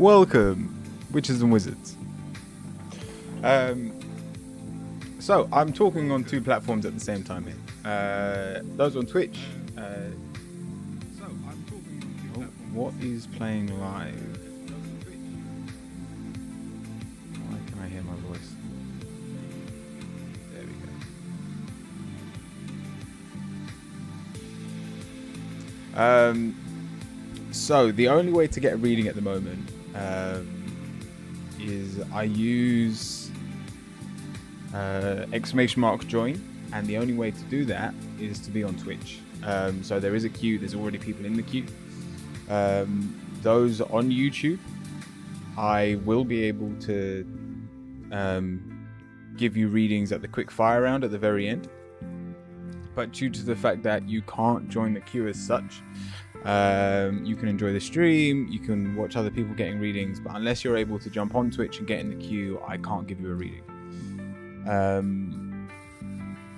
welcome, witches and wizards. So I'm talking on two platforms at the same time here. Those on Twitch. What is playing live? Why can I hear my voice? There we go. So the only way to get a reading at the moment is I use !join, and the only way to do that is to be on Twitch. So there is a queue. There's already people in the queue. Those on YouTube, I will be able to give you readings at the quick fire round at the very end. But due to the fact that you can't join the queue as such, you can enjoy the stream, you can watch other people getting readings, but unless you're able to jump on Twitch and get in the queue, I can't give you a reading.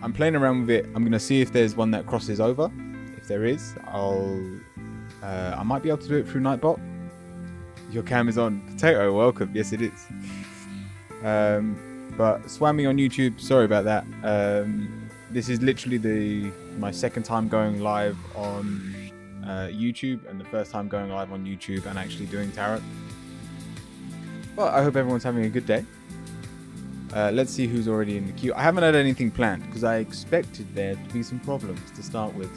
I'm playing around with it. I'm going to see if there's one that crosses over. If there is, I might be able to do it through Nightbot. Your cam is on. Potato, welcome. Yes, it is. But Swammy on YouTube, sorry about that. This is literally my second time going live on YouTube, and the first time going live on YouTube and actually doing tarot. But I hope everyone's having a good day. Let's see who's already in the queue. I haven't had anything planned because I expected there to be some problems to start with.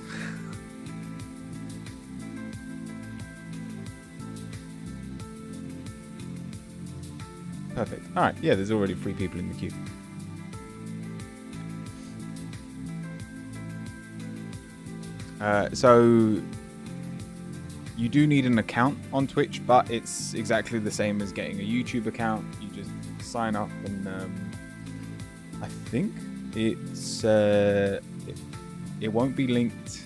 Perfect. All right. Yeah, there's already 3 people in the queue. So you do need an account on Twitch, but it's exactly the same as getting a YouTube account. You just sign up, and I think it's it won't be linked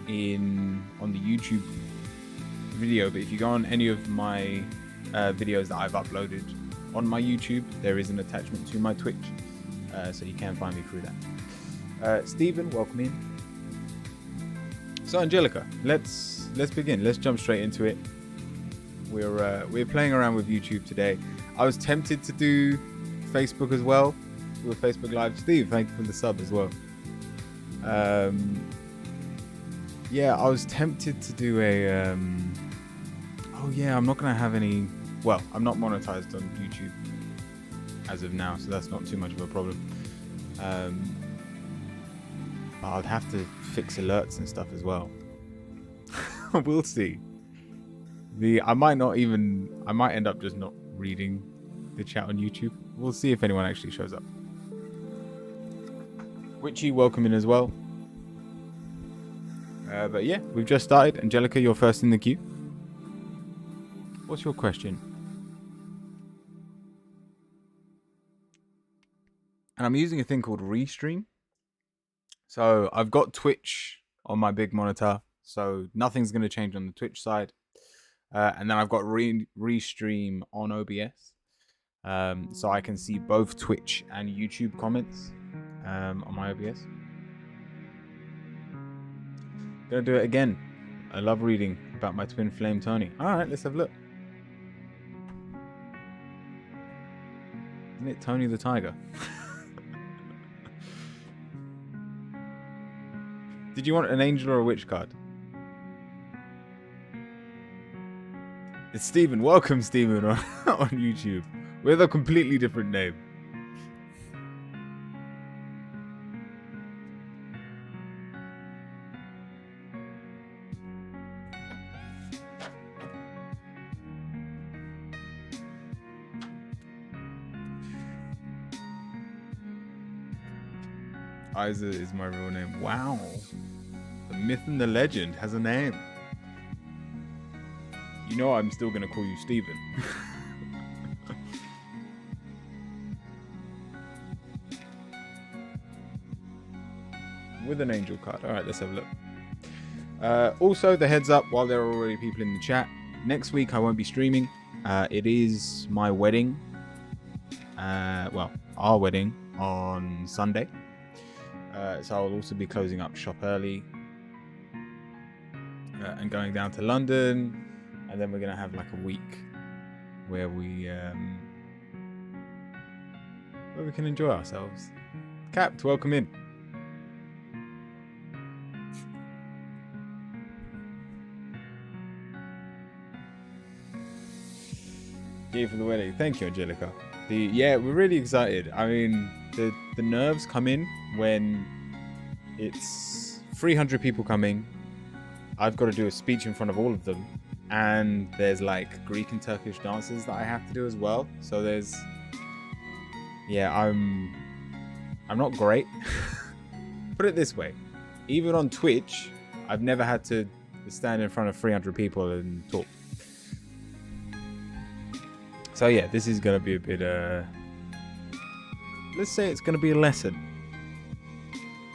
on the YouTube video, but if you go on any of my videos that I've uploaded on my YouTube, there is an attachment to my Twitch, so you can find me through that. Stephen, welcome in. So Angelica, let's begin. Let's jump straight into it. We're playing around with YouTube today. I was tempted to do Facebook as well. Do a Facebook Live. Steve, thank you for the sub as well. Yeah, I was tempted to do a. Oh yeah, I'm not gonna have any. Well, I'm not monetized on YouTube as of now, so that's not too much of a problem. I'll have to fix alerts and stuff as well. We'll see. I might end up just not reading the chat on YouTube. We'll see if anyone actually shows up. Witchy, welcome in as well. But yeah, we've just started. Angelica, you're first in the queue. What's your question? And I'm using a thing called Restream. So I've got Twitch on my big monitor, so nothing's going to change on the Twitch side. And then I've got Restream on OBS, so I can see both Twitch and YouTube comments on my OBS. Gonna do it again. I love reading about my twin flame Tony. All right, let's have a look. Isn't it Tony the Tiger? Did you want an angel or a witch card? It's Stephen. Welcome, Stephen, on YouTube. With a completely different name. Isa is my real name. Wow. The myth and the legend has a name. You know I'm still going to call you Stephen. With an angel card. Alright, let's have a look. Also, the heads up, while there are already people in the chat, next week I won't be streaming. It is my wedding. Well, our wedding on Sunday. So I'll also be closing up shop early and going down to London, and then we're gonna have like a week where we can enjoy ourselves. Capt, welcome in. Yay for the wedding. Thank you, Angelica. We're really excited. I mean, the nerves come in when it's 300 people coming. I've got to do a speech in front of all of them, and there's like Greek and Turkish dances that I have to do as well. So I'm not great. Put it this way, even on Twitch, I've never had to stand in front of 300 people and talk. So yeah, this is going to be a bit, let's say it's going to be a lesson.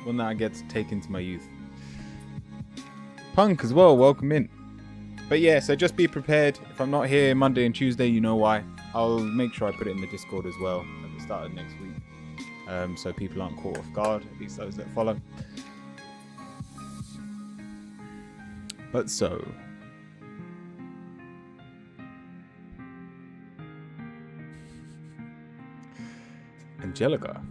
One that I get to take into my youth. Punk as well, welcome in. But yeah, so just be prepared. If I'm not here Monday and Tuesday, you know why. I'll make sure I put it in the Discord as well at the start of next week. So people aren't caught off guard, at least those that follow. But so... Angelica,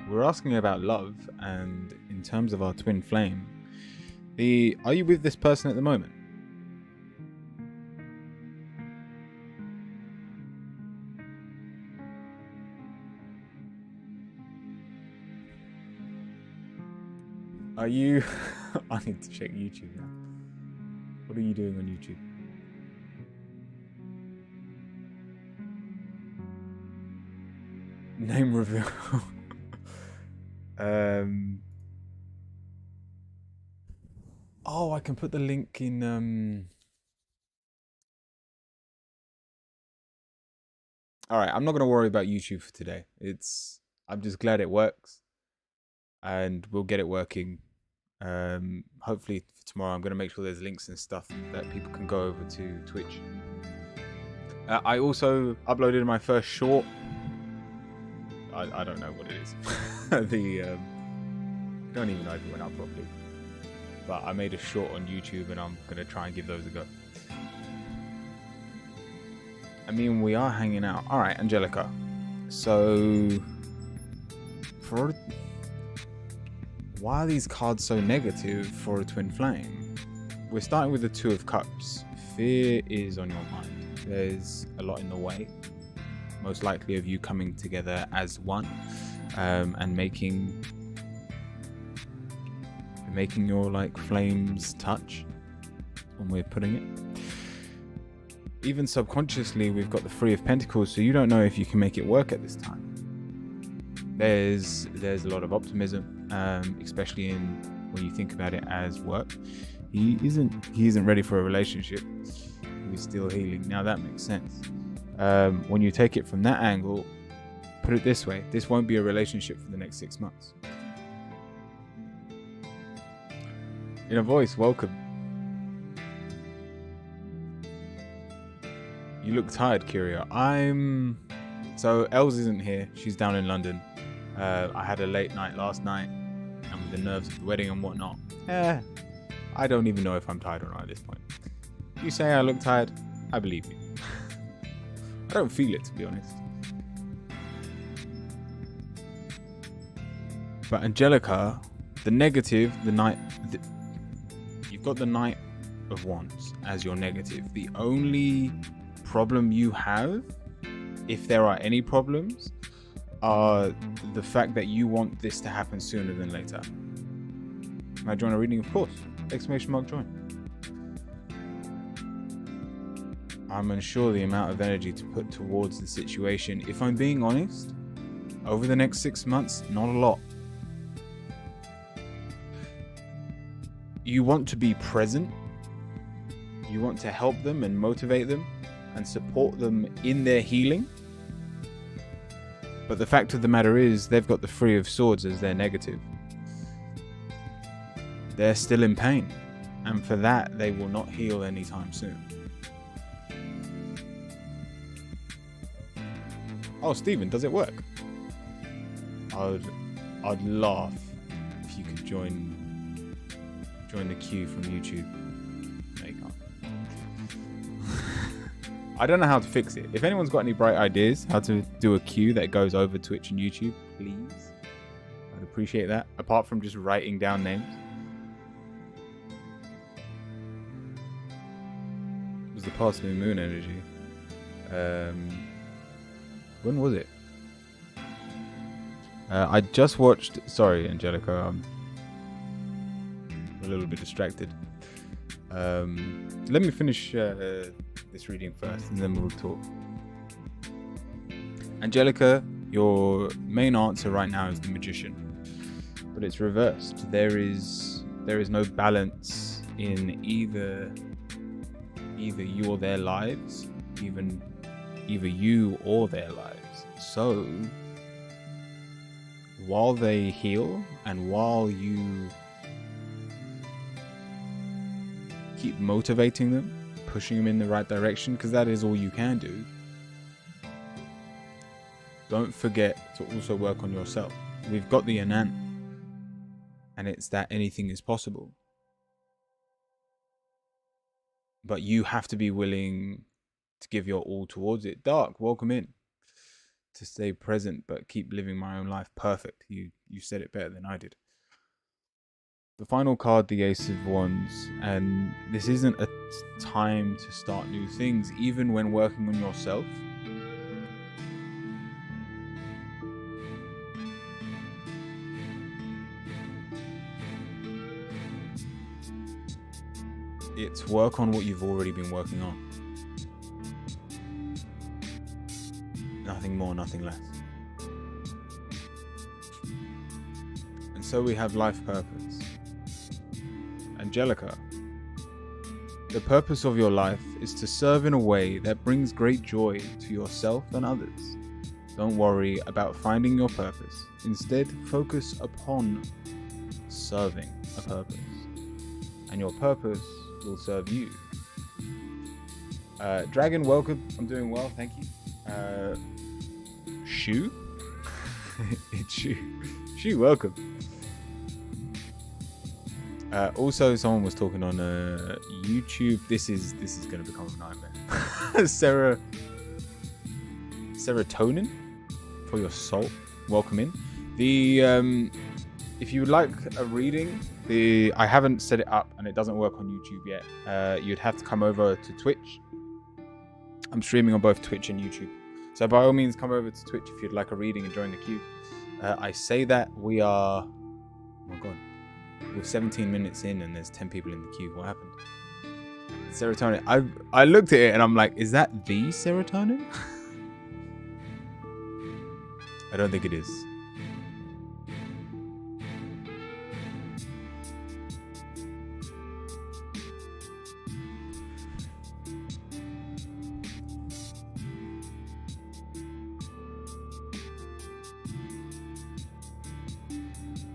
we're asking about love, and in terms of our twin flame, are you with this person at the moment? Are you... I need to check YouTube now. What are you doing on YouTube? Name reveal. Oh, I can put the link in. All right, I'm not gonna worry about YouTube for today. I'm just glad it works, and we'll get it working. Hopefully for tomorrow, I'm gonna make sure there's links and stuff that people can go over to Twitch. I also uploaded my first short. I don't know what it is. Don't even know if it went up properly. But I made a short on YouTube, and I'm gonna try and give those a go. I mean, we are hanging out. All right, Angelica. So, why are these cards so negative for a twin flame? We're starting with the Two of Cups. Fear is on your mind. There's a lot in the way. Most likely of you coming together as one, and making your like flames touch when we're putting it. Even subconsciously, we've got the Three of Pentacles, so you don't know if you can make it work at this time. There's a lot of optimism, especially when you think about it as work. He isn't ready for a relationship. He's still healing. Now that makes sense. When you take it from that angle, put it this way, this won't be a relationship for the next 6 months. In a voice, welcome. You look tired, Kyria. So Els isn't here. She's down in London. I had a late night last night, and with the nerves of the wedding and whatnot. I don't even know if I'm tired or not at this point. You say I look tired, I believe you. I don't feel it, to be honest. But Angelica, the negative, you've got the Knight of Wands as your negative. The only problem you have, if there are any problems, are the fact that you want this to happen sooner than later. Can I join a reading? Of course. ! Join. I'm unsure the amount of energy to put towards the situation. If I'm being honest, over the next 6 months, not a lot. You want to be present. You want to help them and motivate them and support them in their healing. But the fact of the matter is, they've got the Three of Swords as their negative. They're still in pain. And for that, they will not heal anytime soon. Oh, Stephen, does it work? I'd laugh if you could join the queue from YouTube. There you go. I don't know how to fix it. If anyone's got any bright ideas how to do a queue that goes over Twitch and YouTube, please. I'd appreciate that. Apart from just writing down names. It was the past new moon energy. When was it? I just watched... Sorry, Angelica. I'm a little bit distracted. Let me finish this reading first, and then we'll talk. Angelica, your main answer right now is the Magician, but it's reversed. There is no balance in either you or their lives, either you or their lives. So while they heal and while you keep motivating them, pushing them in the right direction, because that is all you can do, don't forget to also work on yourself. We've got the Anant, and it's that anything is possible. But you have to be willing to give your all towards it. Dark, welcome in. To stay present, but keep living my own life. Perfect. You said it better than I did. The final card, the Ace of Wands, and this isn't a time to start new things, even when working on yourself. It's work on what you've already been working on. Nothing more, nothing less. And so we have life purpose. Angelica, the purpose of your life is to serve in a way that brings great joy to yourself and others. Don't worry about finding your purpose. Instead, focus upon serving a purpose. And your purpose will serve you. Dragon, welcome. I'm doing well, thank you. Shu? It's Shu. Shu, welcome. Also, someone was talking on YouTube. This is going to become a nightmare. Serotonin for your soul. Welcome in. If you would like a reading, I haven't set it up and it doesn't work on YouTube yet. You'd have to come over to Twitch. I'm streaming on both Twitch and YouTube. So by all means, come over to Twitch if you'd like a reading and join the queue. I say that we are... Oh my god. We're 17 minutes in and there's 10 people in the queue. What happened? Serotonin. I looked at it and I'm like, is that the serotonin? I don't think it is.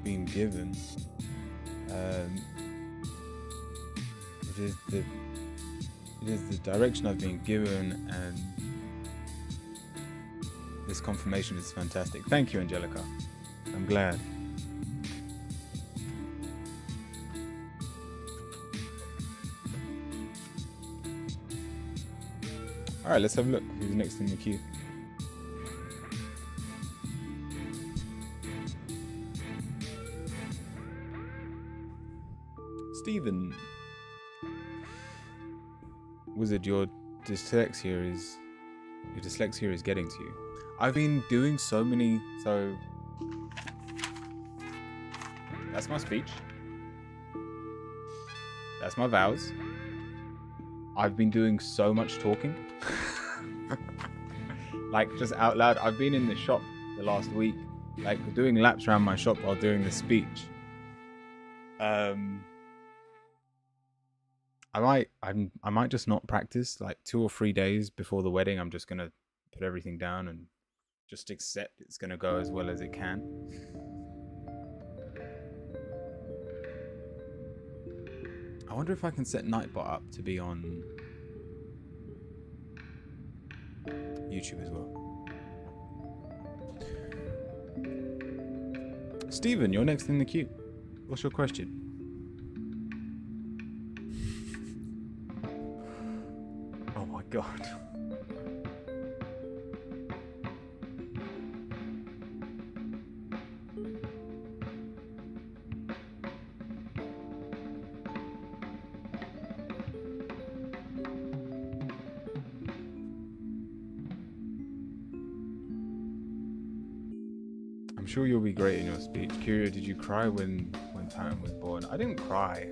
Being given. It is the direction I've been given, and this confirmation is fantastic. Thank you, Angelica. I'm glad. All right, let's have a look. Who's next in the queue? Stephen. Wizard, your dyslexia is getting to you. I've been doing so many, so that's my speech. That's my vows. I've been doing so much talking. Like just out loud. I've been in the shop the last week, like doing laps around my shop while doing the speech. I might just not practice, like 2 or 3 days before the wedding. I'm just gonna put everything down and just accept it's gonna go as well as it can. I wonder if I can set Nightbot up to be on YouTube as well. Steven, you're next in the queue. What's your question? Oh my god. I'm sure you'll be great in your speech. Curio, did you cry when Titan was born? I didn't cry.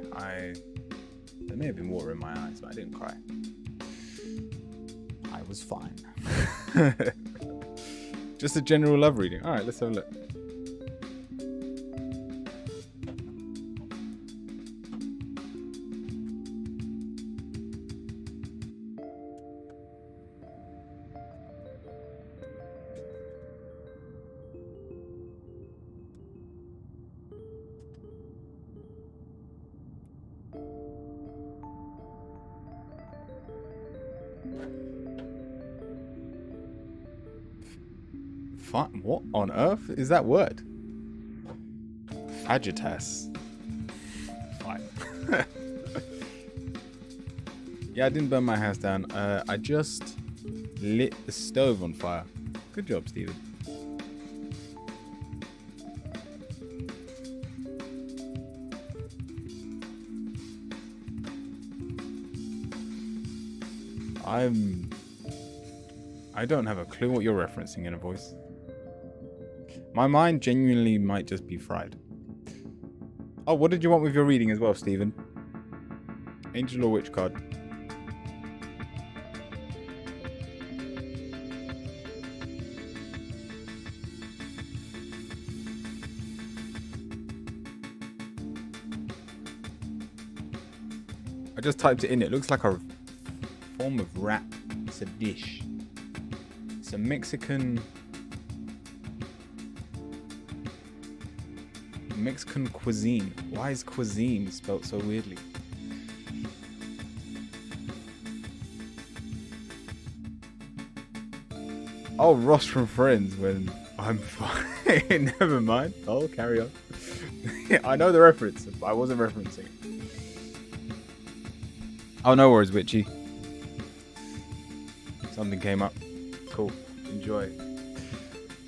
There may have been water in my eyes, but I didn't cry. I was fine. Just a general love reading. All right, let's have a look. What on earth is that word? Fagitas. Fine. Yeah, I didn't burn my house down. I just lit the stove on fire. Good job, Steven. I don't have a clue what you're referencing in a voice. My mind genuinely might just be fried. Oh, what did you want with your reading as well, Stephen? Angel or witch card? I just typed it in. It looks like a form of wrap. It's a dish. It's a Mexican cuisine. Why is cuisine spelled so weirdly? Oh, Ross from Friends when I'm fine. Never mind. Oh, carry on. I know the reference, but I wasn't referencing it. Oh, no worries, Witchy. Something came up. Cool. Enjoy.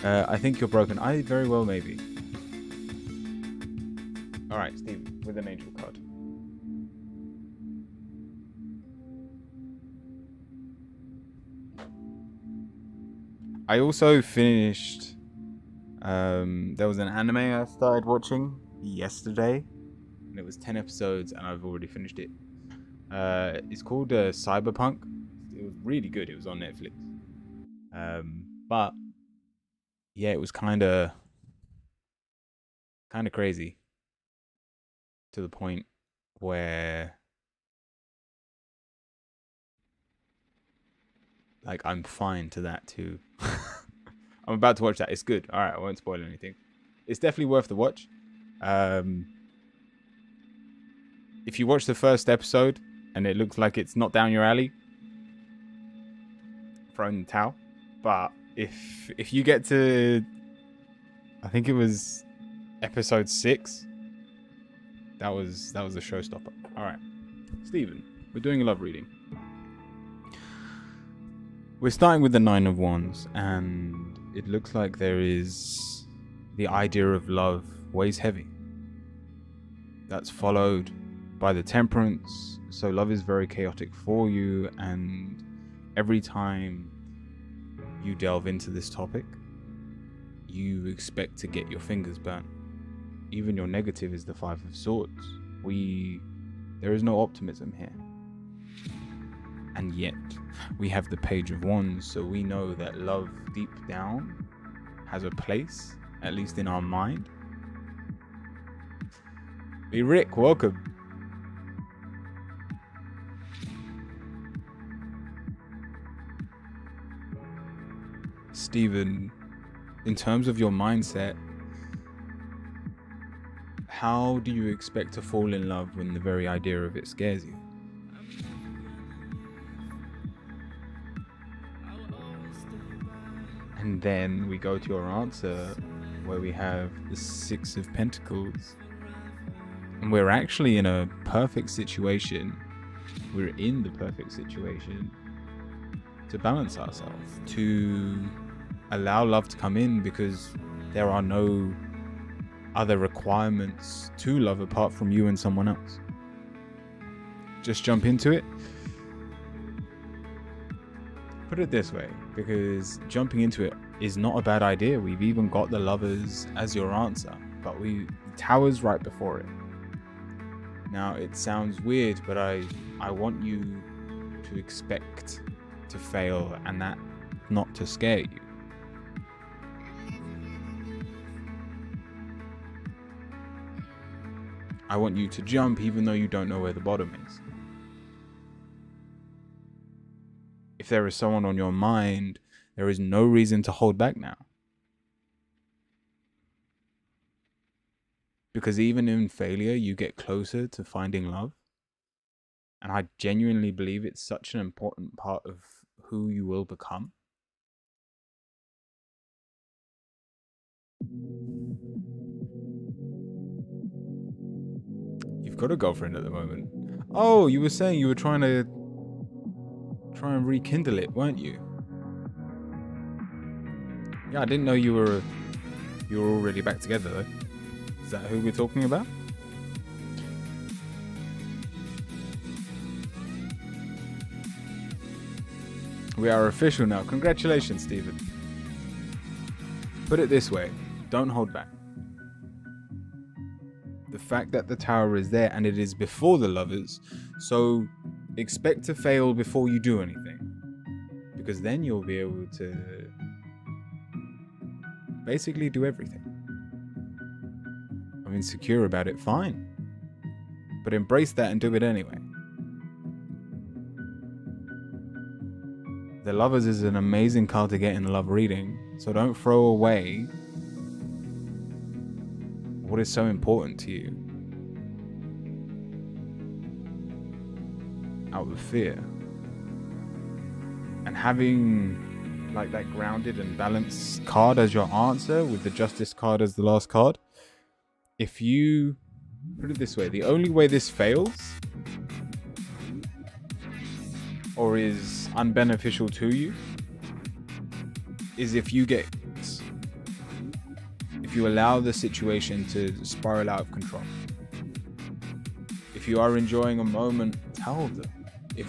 I think you're broken. I very well may be. Alright, Steve, with an angel card. I also finished... there was an anime I started watching yesterday. And it was 10 episodes and I've already finished it. It's called Cyberpunk. It was really good. It was on Netflix. But yeah, it was kind of crazy to the point where like I'm fine to that too. I'm about to watch that. It's good. All right, I won't spoil anything. It's definitely worth the watch. If you watch the first episode and it looks like it's not down your alley, throw in the towel. But if you get to, I think it was episode 6, that was a showstopper. All right, Stephen, we're doing a love reading. We're starting with the 9 of Wands, and it looks like there is the idea of love weighs heavy. That's followed by the Temperance. So love is very chaotic for you, and every time you delve into this topic, you expect to get your fingers burnt. Even your negative is the 5 of Swords. There is no optimism here. And yet, we have the Page of Wands, so we know that love deep down has a place, at least in our mind. Hey Rick, welcome. Stephen, in terms of your mindset, how do you expect to fall in love when the very idea of it scares you? And then we go to your answer where we have the 6 of Pentacles. And we're actually in a perfect situation. We're in the perfect situation to balance ourselves, to allow love to come in, because there are no other requirements to love apart from you and someone else. Just jump into it. Put it this way, because jumping into it is not a bad idea. We've even got the Lovers as your answer, but the Tower's right before it. Now, it sounds weird, but I want you to expect to fail, and that not to scare you. I want you to jump even though you don't know where the bottom is. If there is someone on your mind, there is no reason to hold back now. Because even in failure, you get closer to finding love. And I genuinely believe it's such an important part of who you will become. You've got a girlfriend at the moment. Oh, you were saying you were trying and rekindle it, weren't you? Yeah, I didn't know you were already back together though. Is that who we're talking about? We are official now. Congratulations, Stephen. Put it this way, don't hold back. The fact that the Tower is there and it is before the Lovers, so expect to fail before you do anything. Because then you'll be able to basically do everything. I'm insecure about it, fine. But embrace that and do it anyway. The Lovers is an amazing card to get in a love reading, so don't throw away what is so important to you out of fear. And having like that grounded and balanced card as your answer with the Justice card as the last card, if you put it this way, the only way this fails or is unbeneficial to you is if you allow the situation to spiral out of control. If you are enjoying a moment, tell them. If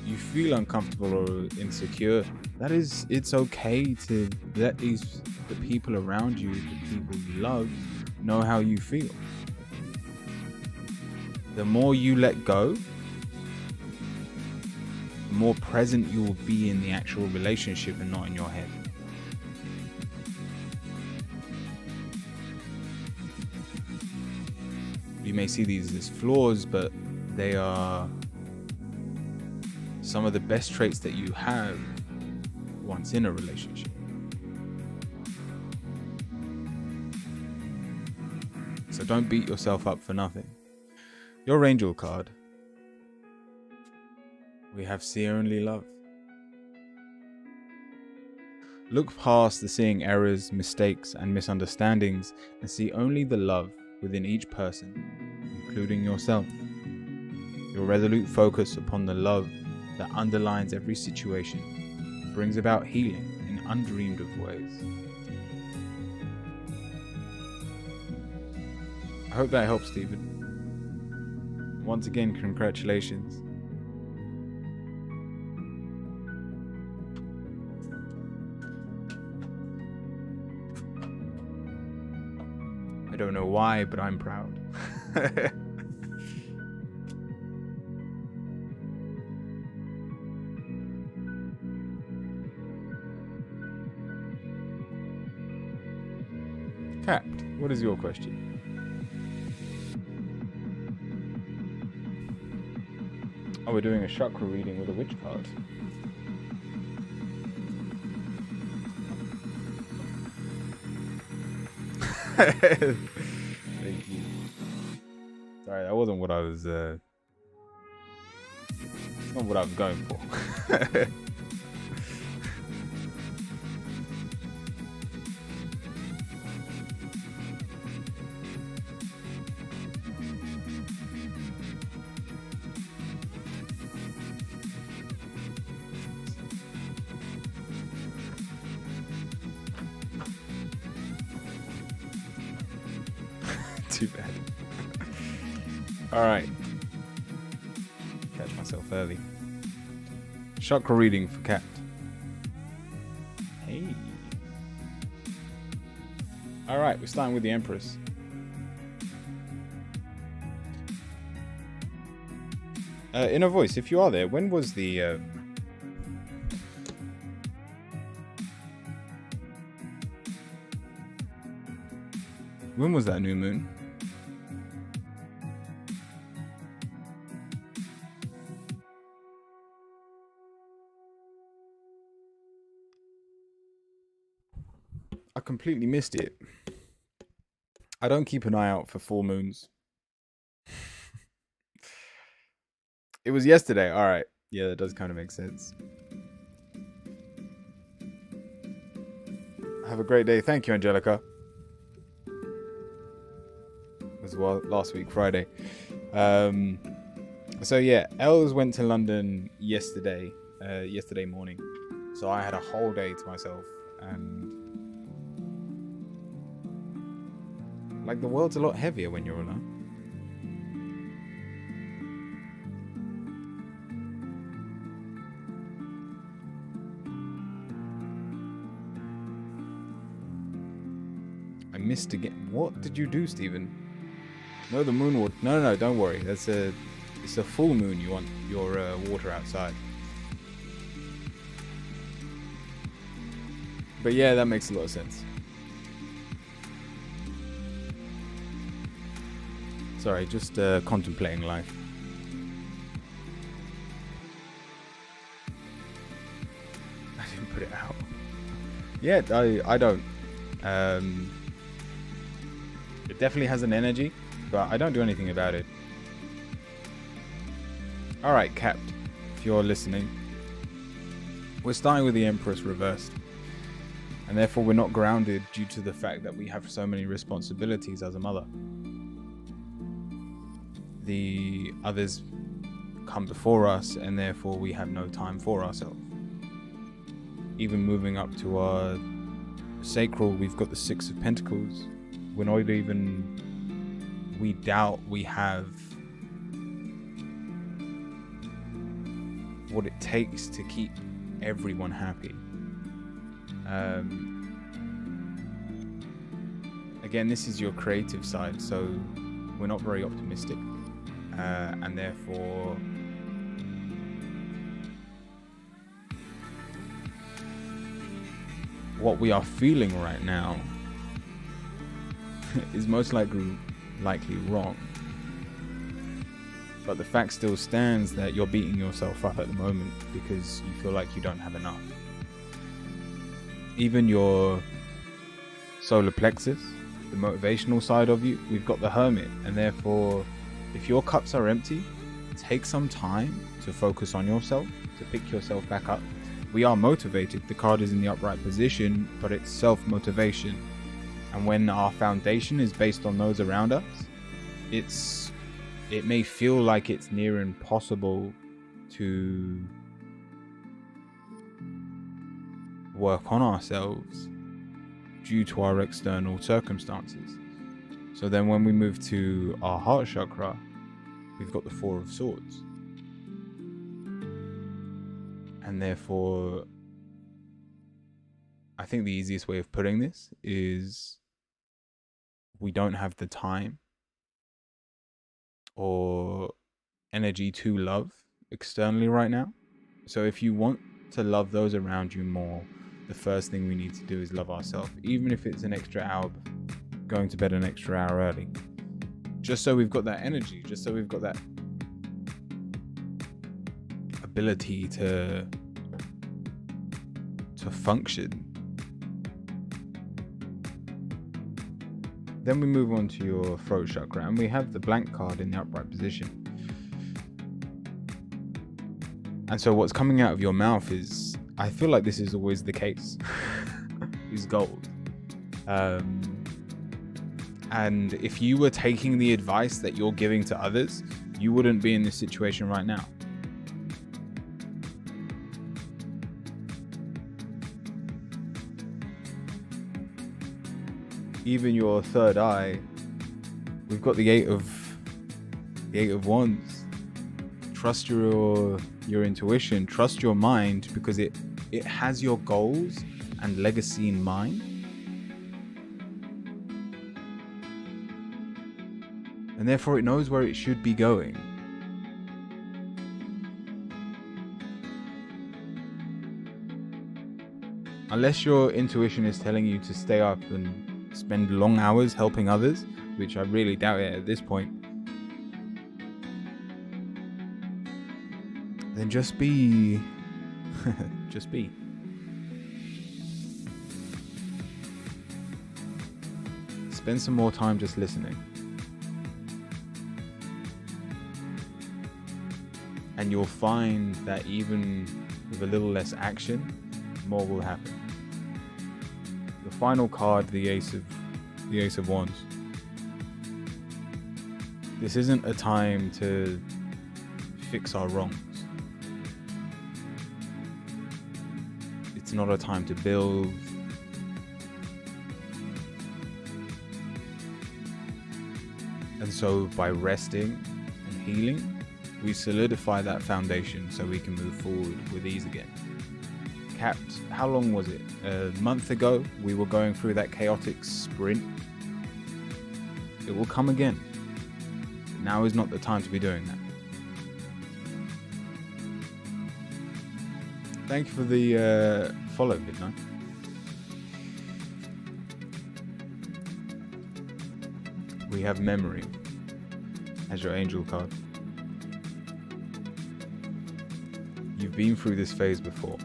you feel uncomfortable or insecure, it's okay to let the people around you, the people you love, know how you feel. The more you let go, the more present you will be in the actual relationship and not in your head. You may see these as flaws, but they are some of the best traits that you have once in a relationship. So don't beat yourself up for nothing. Your Angel card. We have see only love. Look past the seeing errors, mistakes, and misunderstandings and see only the love within each person, including yourself. Your resolute focus upon the love that underlines every situation brings about healing in undreamed of ways. I hope that helps, Stephen. Once again, congratulations. I don't know why, but I'm proud. Capped, what is your question? Oh, we're doing a chakra reading with a witch card. Thank you. Sorry, that wasn't what I was not what I was going for. Too bad. Alright. Catch myself early. Chakra reading for Cat. All right, we're starting with the Empress. Inner Voice, if you are there, when was the... when was that new moon? I completely missed it. I don't keep an eye out for full moons. It was yesterday. All right. Yeah, that does kind of make sense. Have a great day. Thank you, Angelica. As well, last week, Friday. So yeah, Els went to London yesterday morning. So I had a whole day to myself, and like the world's a lot heavier when you're alone. I missed again. What did you do, Stephen? No, the moon water. No, don't worry. It's a full moon. You want your water outside. But yeah, that makes a lot of sense. Sorry, just contemplating life. I didn't put it out. Yeah, I don't. It definitely has an energy, but I don't do anything about it. Alright, Capt, if you're listening. We're starting with the Empress reversed. And therefore we're not grounded due to the fact that we have so many responsibilities as a mother. The others come before us, and therefore we have no time for ourselves. Even moving up to our sacral, we've got the Six of Pentacles. We're not even... we doubt we have what it takes to keep everyone happy. Again, this is your creative side, so we're not very optimistic, and therefore what we are feeling right now is most likely wrong. But the fact still stands that you're beating yourself up at the moment because you feel like you don't have enough. Even your solar plexus, the motivational side of you, we've got the Hermit, and therefore if your cups are empty, take some time to focus on yourself, to pick yourself back up. We are motivated. The card is in the upright position, but it's self-motivation. And when our foundation is based on those around us, it may feel like it's near impossible to work on ourselves due to our external circumstances. So then when we move to our heart chakra, we've got the Four of Swords. And therefore, I think the easiest way of putting this is we don't have the time or energy to love externally right now. So if you want to love those around you more, the first thing we need to do is love ourselves, even if it's an extra hour, going to bed an extra hour early, just so we've got that energy, just so we've got that ability to function. Then we move on to your throat chakra, and we have the blank card in the upright position. And so what's coming out of your mouth is, I feel like this is always the case, is gold. And if you were taking the advice that you're giving to others, you wouldn't be in this situation right now. Even your third eye, we've got the eight of wands. Trust your intuition, trust your mind, because it has your goals and legacy in mind. and therefore it knows where it should be going. Unless your intuition is telling you to stay up and spend long hours helping others, which I really doubt it at this point, then just be. Just be. Spend some more time just listening. And you'll find that even with a little less action, more will happen. The final card, the Ace of Wands. This isn't a time to fix our wrongs. It's not a time to build. And so by resting and healing, we solidify that foundation so we can move forward with ease again. Capped, how long was it? A month ago, we were going through that chaotic sprint. It will come again. Now is not the time to be doing that. Thank you for the follow, Midnight. We have memory as your angel card. You've been through this phase before.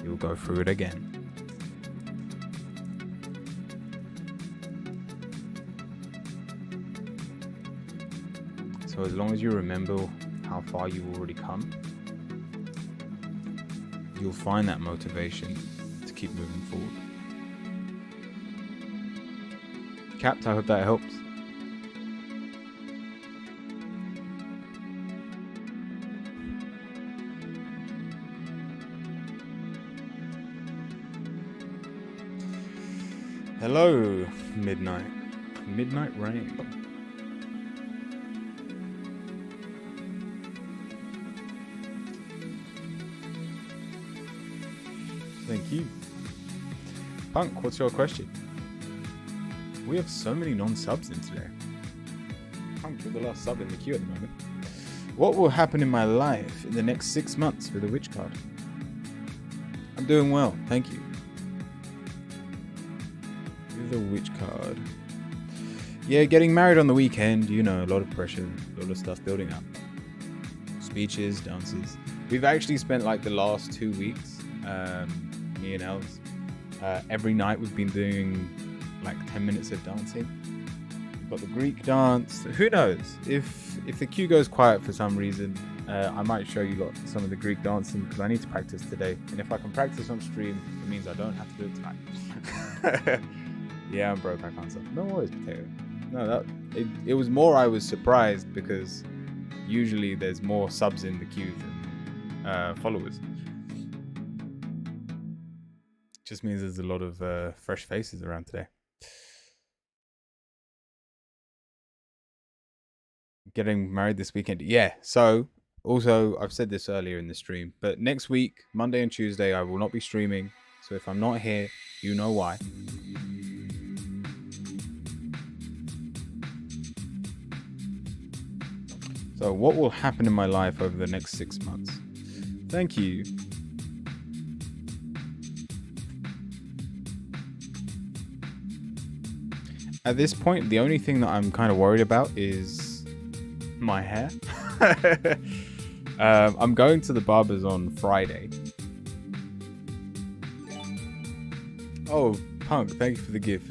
You'll go through it again. So as long as you remember how far you've already come, you'll find that motivation to keep moving forward. Capped, I hope that helps. Hello, Midnight. Midnight Rain. Thank you. Punk, what's your question? We have so many non-subs in today. Punk, you're the last sub in the queue at the moment. What will happen in my life in the next 6 months with the Witch card? I'm doing well, thank you. With the Witch card. Yeah, getting married on the weekend, you know, a lot of pressure, a lot of stuff building up. Speeches, dances. We've actually spent like the last 2 weeks, me and Els, every night we've been doing like 10 minutes of dancing. We've got the Greek dance. Who knows? If the queue goes quiet for some reason, I might show you lot some of the Greek dancing because I need to practice today. And if I can practice on stream, it means I don't have to do it tonight. Yeah, I'm broke. I can't stop. No worries, Potato. No, it was more I was surprised because usually there's more subs in the queue than followers. Just means there's a lot of fresh faces around today. Getting married this weekend. Yeah, so also I've said this earlier in the stream, but next week, Monday and Tuesday, I will not be streaming. So if I'm not here, you know why. So what will happen in my life over the next 6 months? Thank you. At this point, the only thing that I'm kind of worried about is my hair. I'm going to the barber's on Friday. Oh, Punk, thank you for the gift.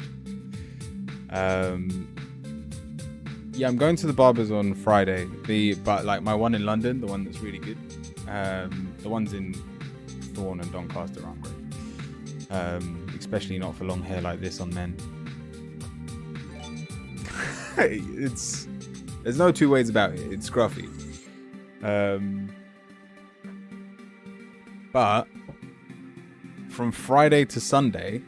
Yeah, I'm going to the barber's on Friday. But like my one in London, the one that's really good. The ones in Thorn and Doncaster aren't great. Especially not for long hair like this on men. There's no two ways about it. It's scruffy. But from Friday to Sunday,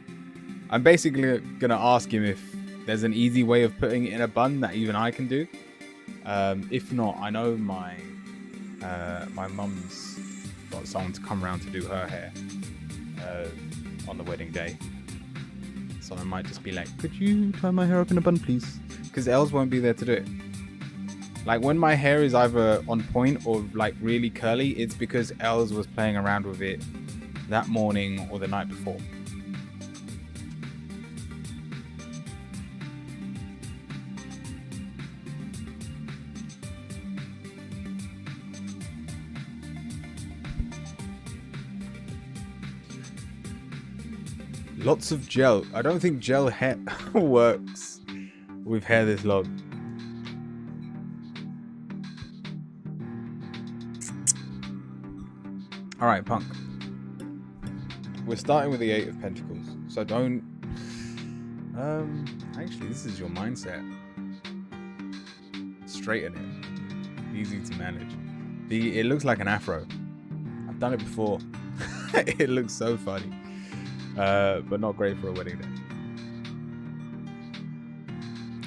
I'm basically gonna ask him if there's an easy way of putting it in a bun that even I can do. If not, I know my mum's got someone to come around to do her hair on the wedding day. So I might just be like, could you tie my hair up in a bun, please? Because Els won't be there to do it. Like when my hair is either on point or like really curly, it's because Els was playing around with it that morning or the night before. Lots of gel. I don't think gel hair works with hair this long. All right, Punk. We're starting with the Eight of Pentacles, so don't. Actually, this is your mindset. Straighten it. Easy to manage. It looks like an afro. I've done it before. It looks so funny. But not great for a wedding day.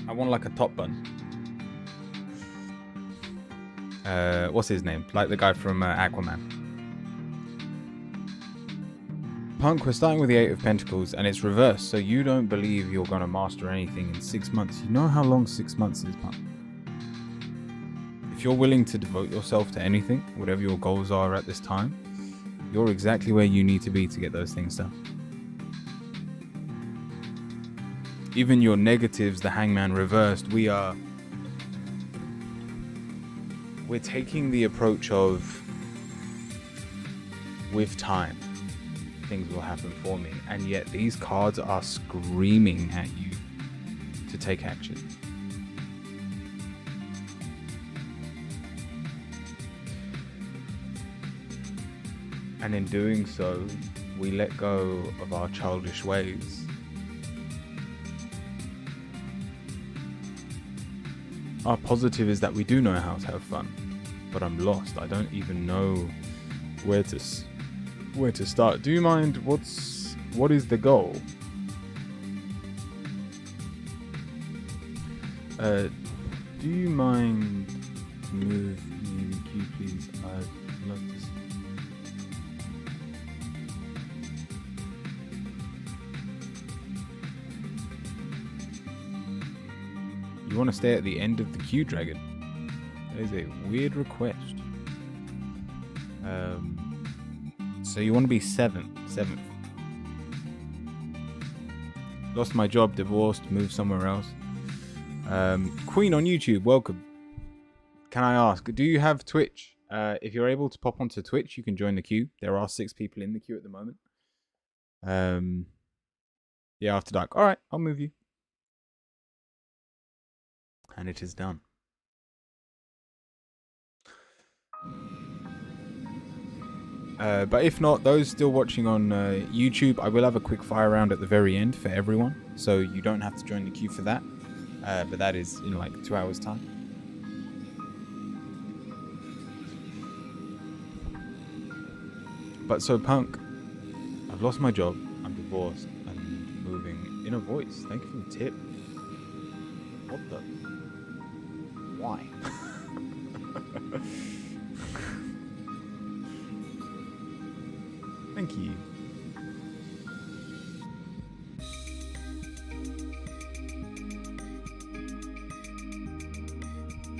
I want like a top bun. What's his name? Like the guy from Aquaman. Punk, we're starting with the Eight of Pentacles and it's reversed, so you don't believe you're going to master anything in 6 months. You know how long 6 months is, Punk. If you're willing to devote yourself to anything, whatever your goals are at this time, you're exactly where you need to be to get those things done. Even your negatives, the Hangman reversed, we're taking the approach of, with time, things will happen for me. And yet these cards are screaming at you to take action. And in doing so, we let go of our childish ways. Our positive is that we do know how to have fun, but I'm lost. I don't even know where to start. Do you mind? What is the goal? Do you mind move me in the queue, please? I'd love to see. You want to stay at the end of the queue, Dragon? That is a weird request. So you want to be seventh. Lost my job, divorced, moved somewhere else. Queen on YouTube, welcome. Can I ask, do you have Twitch? If you're able to pop onto Twitch, you can join the queue. There are 6 people in the queue at the moment. Yeah, after dark. All right, I'll move you. And it is done. But if not, those still watching on YouTube, I will have a quick fire round at the very end for everyone, so you don't have to join the queue for that. But that is in like 2 hours time. But so Punk, I've lost my job, I'm divorced, and moving. Inner voice, thank you for the tip. What the? Why? Thank you.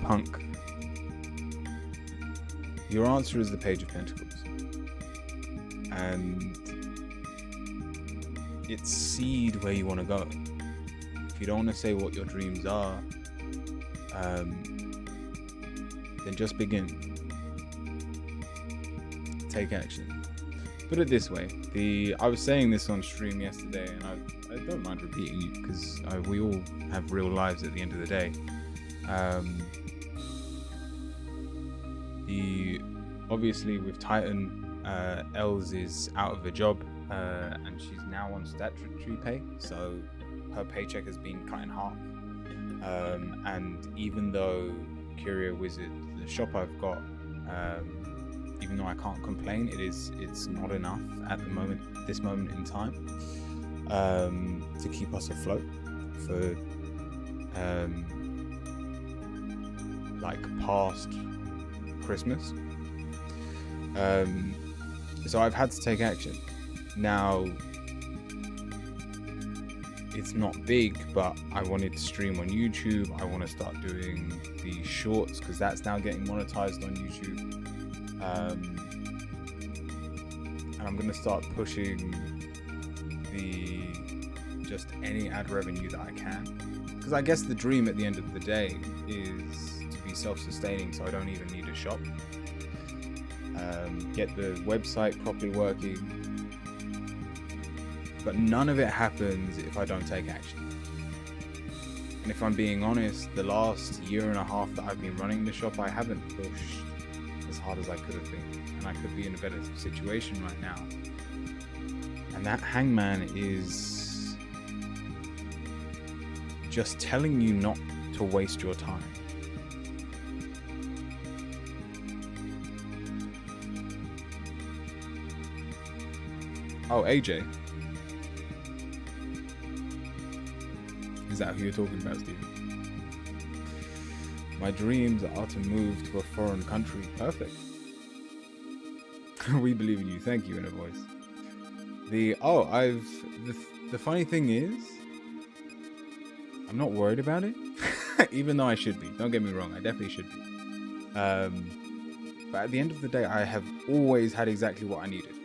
Punk. Your answer is the Page of Pentacles. And it's seed where you want to go. If you don't want to say what your dreams are, then just begin. Take action. Put it this way, I was saying this on stream yesterday, and I don't mind repeating it because we all have real lives at the end of the day. Obviously with Titan, Els is out of a job, and she's now on statutory pay, so her paycheck has been cut in half. And even though Curio Wizard, the shop I've got, even though I can't complain, it's not enough at this moment in time, to keep us afloat for like past Christmas. So I've had to take action. Now, it's not big, but I wanted to stream on YouTube. I want to start doing the shorts because that's now getting monetized on YouTube. And I'm going to start pushing just any ad revenue that I can. Because I guess the dream at the end of the day is to be self-sustaining, so I don't even need a shop. Get the website properly working. But none of it happens if I don't take action. And if I'm being honest, the last year and a half that I've been running the shop, I haven't pushed as hard as I could have been. And I could be in a better situation right now. And that hangman is just telling you not to waste your time. Oh, AJ. Is that who you're talking about, Steven? My dreams are to move to a foreign country. Perfect. We believe in you. Thank you, Inner Voice. The funny thing is, I'm not worried about it, even though I should be. Don't get me wrong, I definitely should be. But at the end of the day, I have always had exactly what I needed.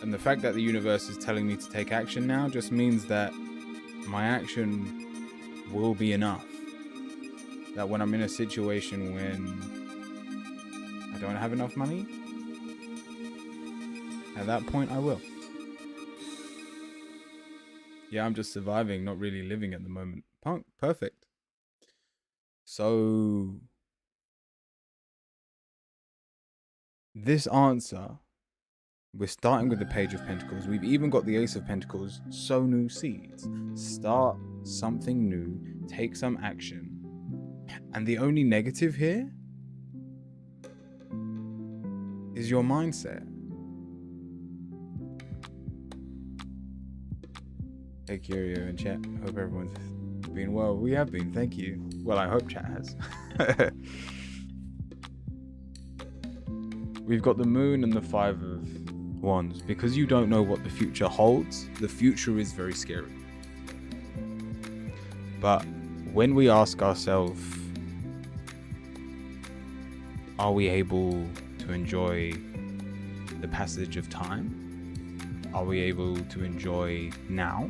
And the fact that the universe is telling me to take action now just means that my action will be enough. That when I'm in a situation when I don't have enough money, at that point I will. Yeah, I'm just surviving, not really living at the moment. Punk, perfect. So this answer, we're starting with the Page of Pentacles. We've even got the Ace of Pentacles. Sow new seeds. Start something new. Take some action. And the only negative here is your mindset. Hey, Curio in chat. Hope everyone's been well. We have been, thank you. Well, I hope chat has. We've got the Moon and the Five of Wands. Because you don't know what the future holds, the future is very scary. But when we ask ourselves, are we able to enjoy the passage of time? Are we able to enjoy now?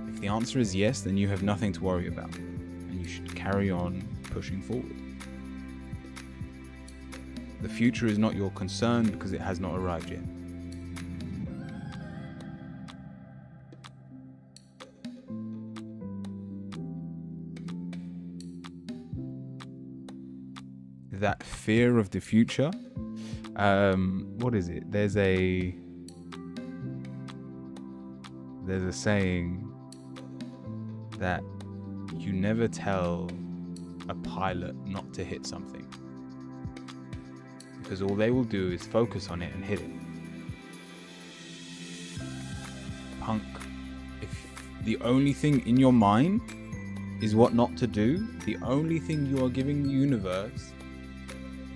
If the answer is yes, then you have nothing to worry about, and you should carry on pushing forward. The future is not your concern because it has not arrived yet. That fear of the future, what is it? There's a saying that you never tell a pilot not to hit something, because all they will do is focus on it and hit it. Punk, if the only thing in your mind is what not to do, the only thing you are giving the universe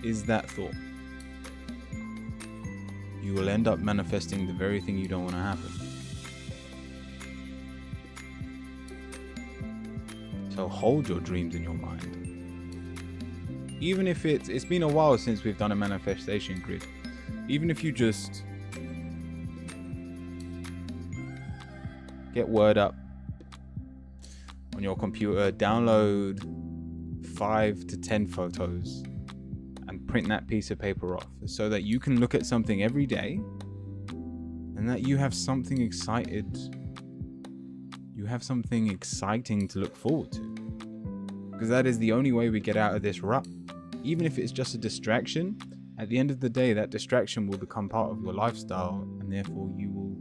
is that thought, you will end up manifesting the very thing you don't want to happen. So hold your dreams in your mind. Even if it's been a while since we've done a manifestation grid. Even if you just get Word up on your computer, download 5 to 10 photos and print that piece of paper off so that you can look at something every day and that you have something excited. You have something exciting to look forward to. Because that is the only way we get out of this rut. Even if it's just a distraction, at the end of the day, that distraction will become part of your lifestyle, and therefore you will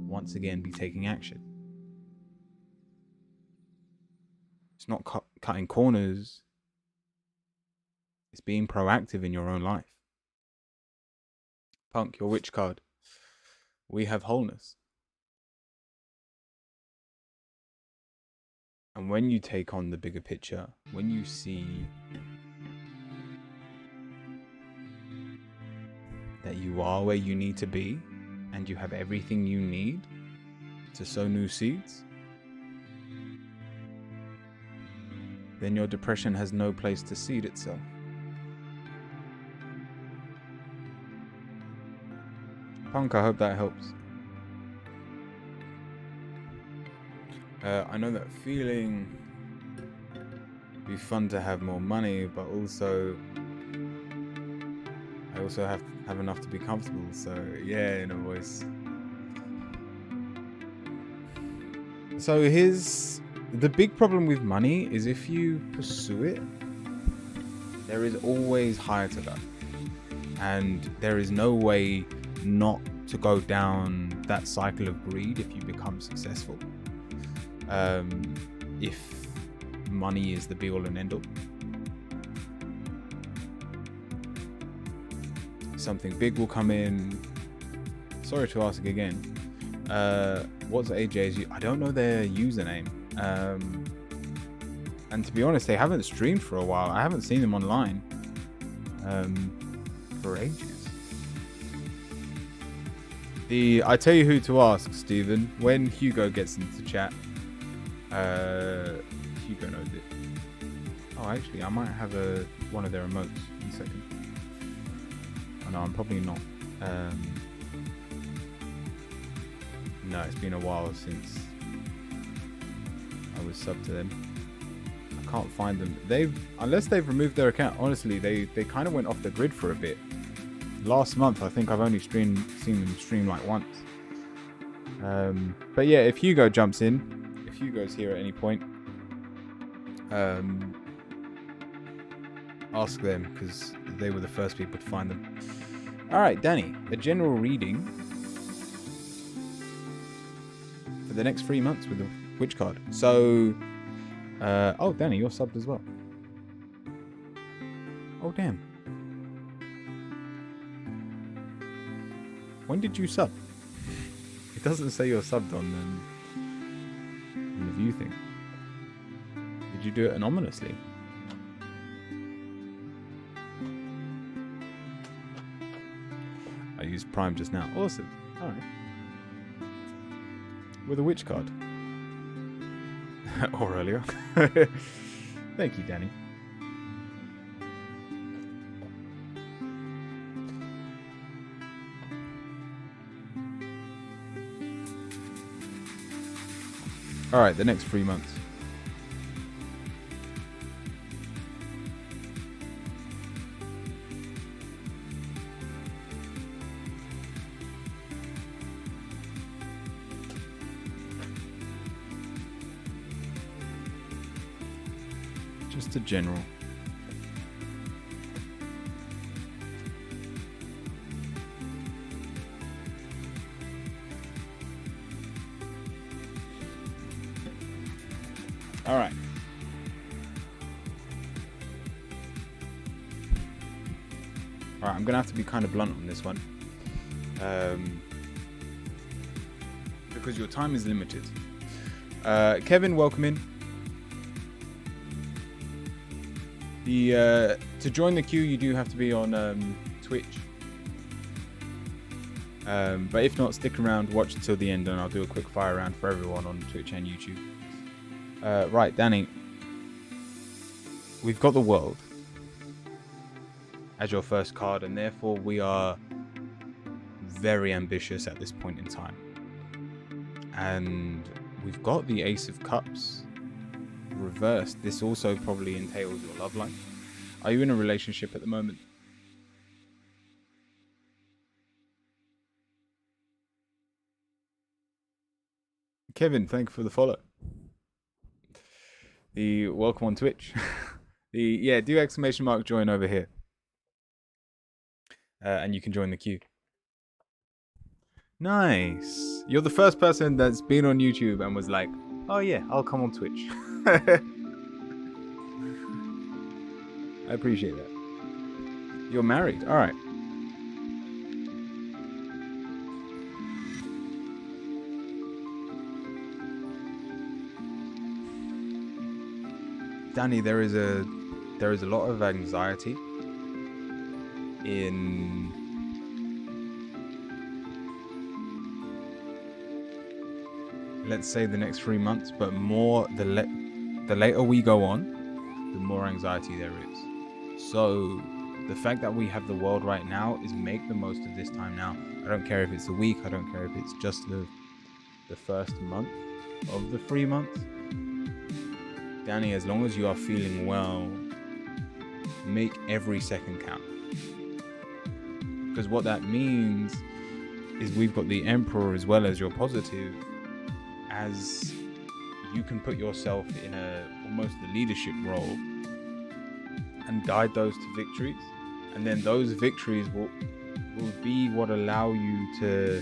once again be taking action. It's not cutting corners. It's being proactive in your own life. Punk, your witch card. We have wholeness. And when you take on the bigger picture, when you see that you are where you need to be and you have everything you need, to sow new seeds, then your depression has no place to seed itself. Punk, I hope that helps. I know that feeling would be fun to have more money, but also I also have enough to be comfortable. So yeah, in a voice. So the big problem with money is if you pursue it, there is always higher to go, and there is no way not to go down that cycle of greed if you become successful. If money is the be all and end all, something big will come in. Sorry to ask again. What's AJ's? I don't know their username. And to be honest, they haven't streamed for a while. I haven't seen them online for ages. I tell you who to ask, Stephen. When Hugo gets into chat, Hugo knows it. Oh, actually, I might have one of their emotes in a second. Oh no, I'm probably not. No, it's been a while since I was subbed to them. I can't find them. Unless they've removed their account. Honestly, they kind of went off the grid for a bit. Last month, I think I've only seen them stream like once. But yeah, if Hugo jumps in, if Hugo's here at any point, ask them, because they were the first people to find them. All right, Danny, a general reading for the next 3 months with the Witch card. So, oh, Danny, you're subbed as well. Oh, damn. When did you sub? It doesn't say you're subbed on the view thing. Did you do it anonymously? I used Prime just now. Awesome. Alright. With a Witch card. Or earlier. Thank you, Danny. Alright, the next 3 months. Just a general. All right. All right, I'm gonna have to be kind of blunt on this one, because your time is limited. Kevin, welcome in. To join the queue, you do have to be on Twitch. But if not, stick around, watch until the end, and I'll do a quick fire round for everyone on Twitch and YouTube. Right, Danny. We've got the world as your first card, and therefore we are very ambitious at this point in time. And we've got the Ace of Cups reversed. This also probably entails your love life. Are you in a relationship at the moment? Kevin, thank you for the follow. The welcome on Twitch. Do exclamation mark join over here. And you can join the queue. Nice. You're the first person that's been on YouTube and was like, oh yeah, I'll come on Twitch. I appreciate that. You're married. All right. Danny, there is a lot of anxiety in let's say the next 3 months, but more the later we go on, the more anxiety there is. So the fact that we have the world right now is make the most of this time now. I don't care if it's a week, I don't care if it's just the first month of the 3 months. Danny, as long as you are feeling well, make every second count. Because what that means is we've got the Emperor as well as your positive, as you can put yourself in almost a leadership role and guide those to victories. And then those victories will be what allow you to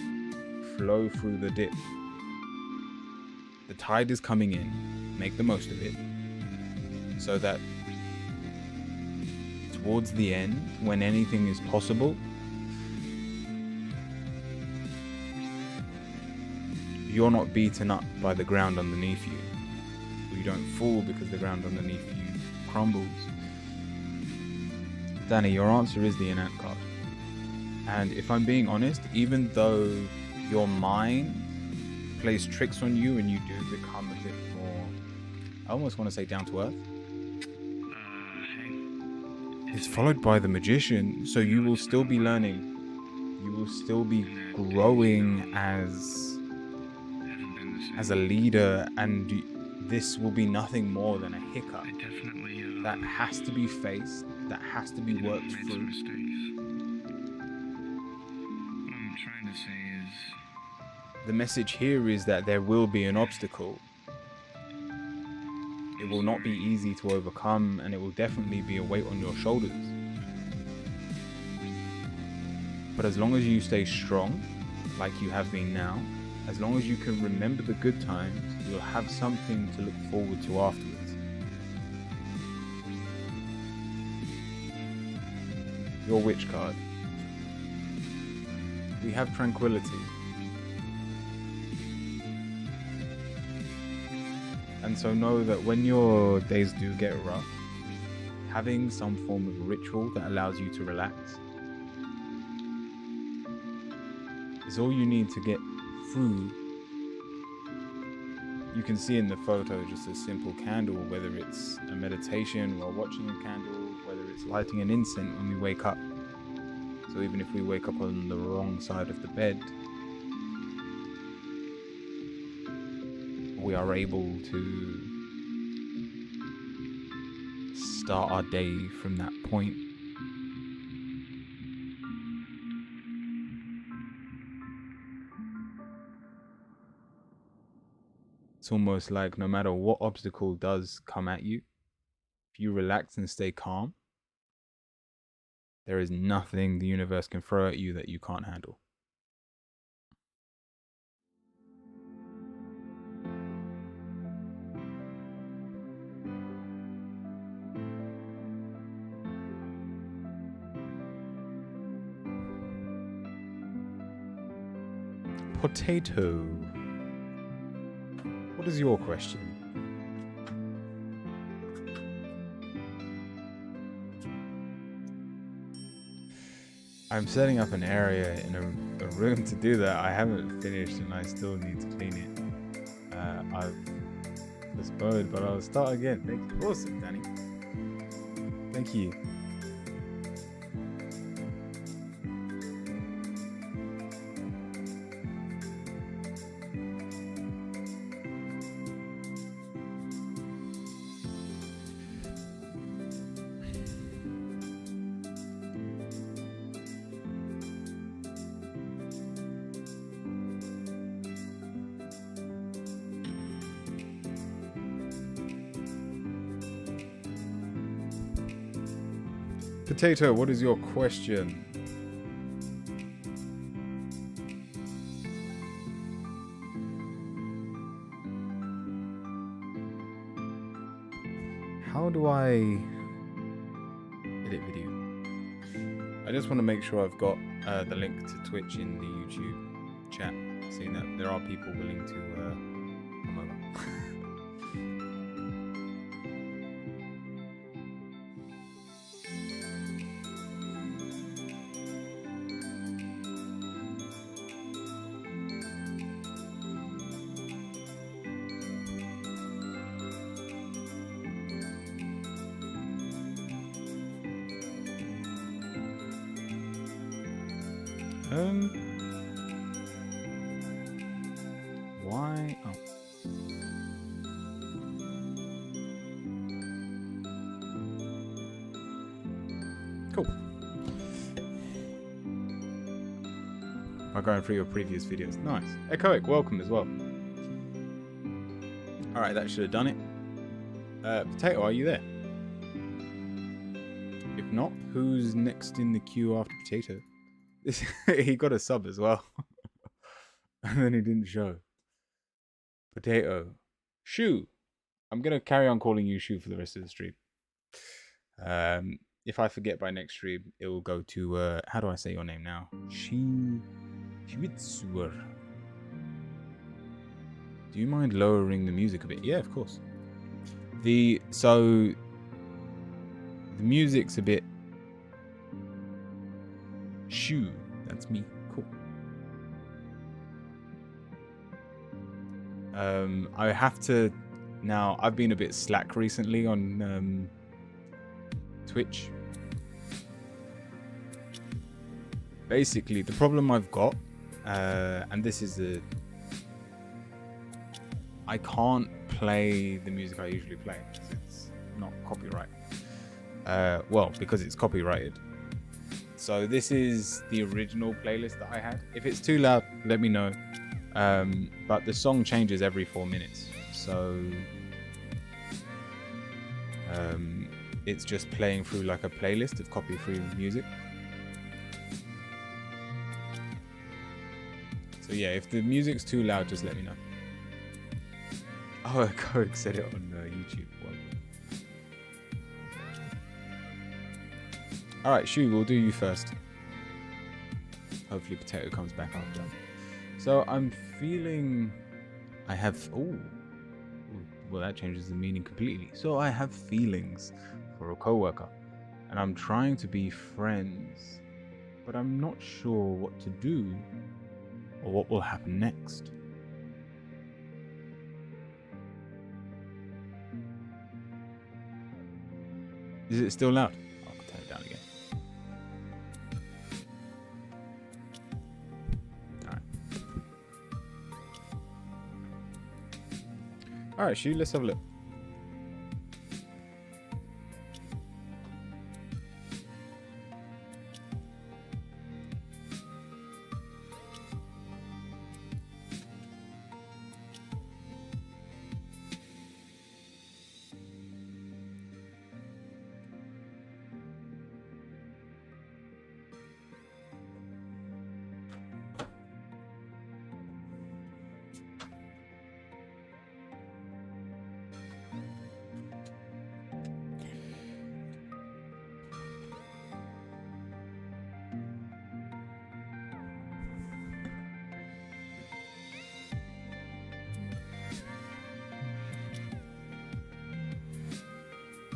flow through the dip. The tide is coming in, make the most of it, so that towards the end, when anything is possible, you're not beaten up by the ground underneath you. Or you don't fall because the ground underneath you crumbles. Danny, your answer is the Enant card. And if I'm being honest, even though your mind plays tricks on you and you do become a bit more, I almost want to say down to earth, it's followed by the Magician, so you will still be learning. You will still be growing as a leader, and this will be nothing more than a hiccup that has to be faced, that has to be worked through. What I'm trying to say is, the message here is that there will be an obstacle. It will not be easy to overcome, and it will definitely be a weight on your shoulders. But as long as you stay strong, like you have been now, as long as you can remember the good times, you'll have something to look forward to afterwards. Your Witch card. We have Tranquility. And so know that when your days do get rough, having some form of ritual that allows you to relax is all you need to get through. You can see in the photo just a simple candle, whether it's a meditation while watching a candle, whether it's lighting an incense when we wake up. So even if we wake up on the wrong side of the bed, we are able to start our day from that point. It's almost like no matter what obstacle does come at you, if you relax and stay calm, there is nothing the universe can throw at you that you can't handle. Potato. What is your question? I'm setting up an area in a room to do that. I haven't finished and I still need to clean it. I've postponed, but I'll start again. Thank you. Awesome, Danny. Thank you. Potato, what is your question? How do I edit video? I just want to make sure I've got the link to Twitch in the YouTube chat, seeing that there are people willing to come over. Why? Oh. Cool. By going through your previous videos. Nice. Echoic, welcome as well. Alright, that should have done it. Potato, are you there? If not, who's next in the queue after Potato? He got a sub as well. And then he didn't show. Potato. Shu. I'm going to carry on calling you Shu for the rest of the stream. If I forget by next stream, it will go to, how do I say your name now? Shiwitsuer. Do you mind lowering the music a bit? Yeah, of course. The music's a bit Shu. That's me. Cool. I have to now. I've been a bit slack recently on Twitch. Basically, the problem I've got, and this is I can't play the music I usually play because it's not copyright. Well, because it's copyrighted. So this is the original playlist that I had. If it's too loud, let me know. But the song changes every 4 minutes. So it's just playing through like a playlist of copy-free music. So yeah, if the music's too loud, just let me know. Oh, Koik said it on YouTube. Alright, Shu, we'll do you first. Hopefully Potato comes back after. So I'm feeling I have... Oh, well, that changes the meaning completely. So I have feelings for a coworker, and I'm trying to be friends, but I'm not sure what to do or what will happen next. Is it still loud? I'll turn it down again. Alright, Shu, let's have a look.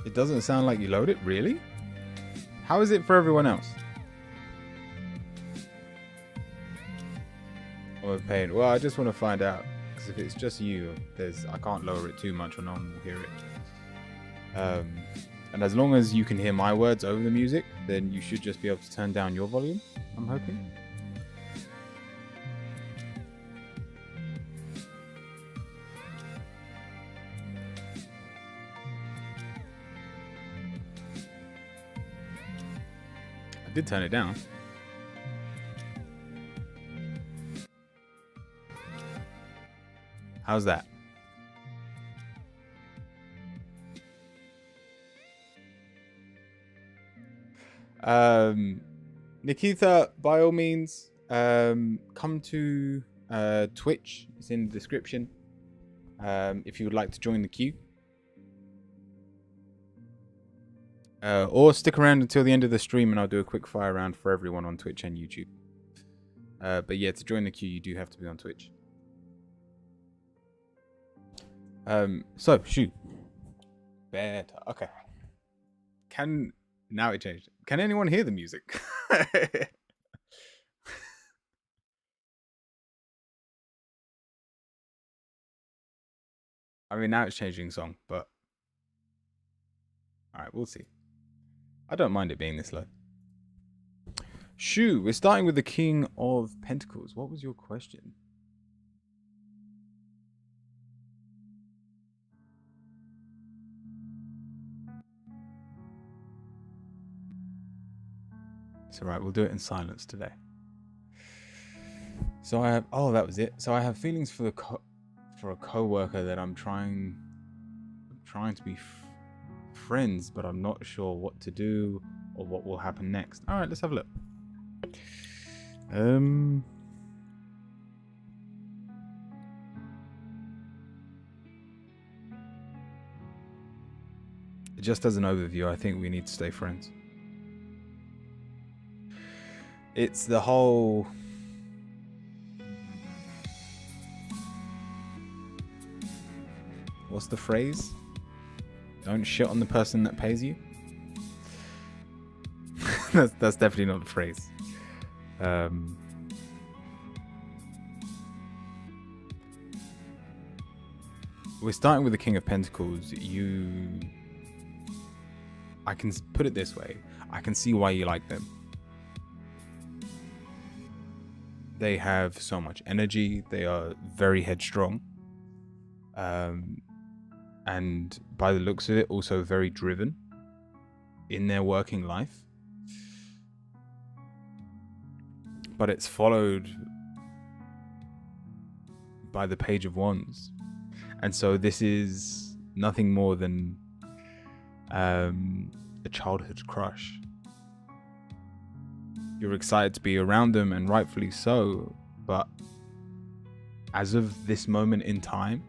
It doesn't sound like you load it, really? How is it for everyone else? Oh, pain. Well, I just want to find out, because if it's just you, I can't lower it too much or no one will hear it. And as long as you can hear my words over the music, then you should just be able to turn down your volume, I'm hoping. I did turn it down. How's that? Nikita, by all means, come to Twitch. It's in the description. If you would like to join the queue. Or stick around until the end of the stream and I'll do a quick fire round for everyone on Twitch and YouTube. But yeah, to join the queue, you do have to be on Twitch. So, shoot. Better. Okay. Now it changed. Can anyone hear the music? I mean, now it's changing song, but... Alright, we'll see. I don't mind it being this low. Shu, we're starting with the King of Pentacles. What was your question? It's all right. We'll do it in silence today. So I have. Oh, that was it. So I have feelings for a co-worker that I'm trying to be friends, but I'm not sure what to do or what will happen next. All right, let's have a look. Just as an overview, I think we need to stay friends. It's the whole... What's the phrase? Don't shit on the person that pays you. that's definitely not the phrase. We're starting with the King of Pentacles. I can put it this way. I can see why you like them. They have so much energy. They are very headstrong. And by the looks of it, also very driven in their working life. But it's followed by the Page of Wands. And so this is nothing more than a childhood crush. You're excited to be around them, and rightfully so, but as of this moment in time,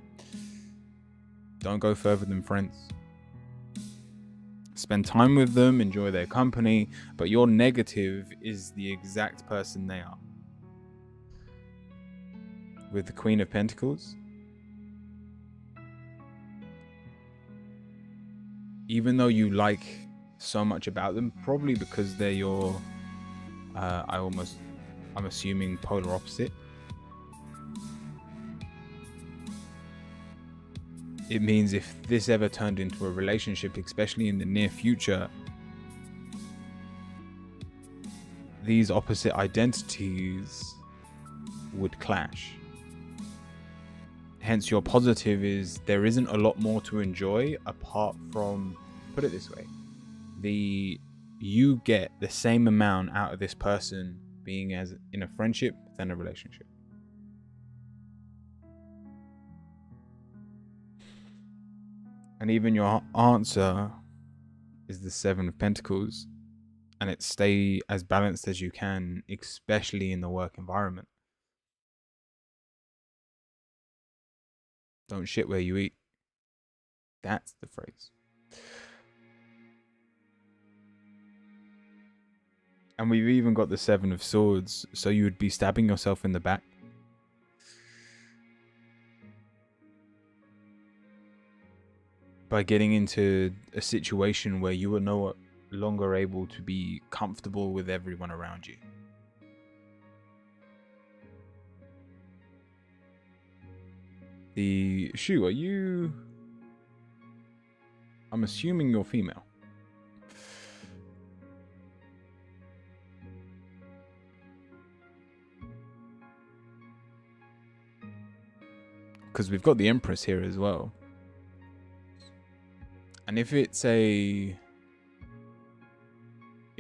don't go further than friends. Spend time with them, enjoy their company, but your negative is the exact person they are. With the Queen of Pentacles, even though you like so much about them, probably because they're your, I'm assuming polar opposite. It means if this ever turned into a relationship, especially in the near future, these opposite identities would clash. Hence, your positive is there isn't a lot more to enjoy apart from, put it this way, you get the same amount out of this person being as in a friendship than a relationship. And even your answer is the Seven of Pentacles, and it's stay as balanced as you can, especially in the work environment. Don't shit where you eat. That's the phrase. And we've even got the Seven of Swords, so you would be stabbing yourself in the back. By getting into a situation where you are no longer able to be comfortable with everyone around you. The Shu, are you... I'm assuming you're female. Because we've got the Empress here as well. And if it's if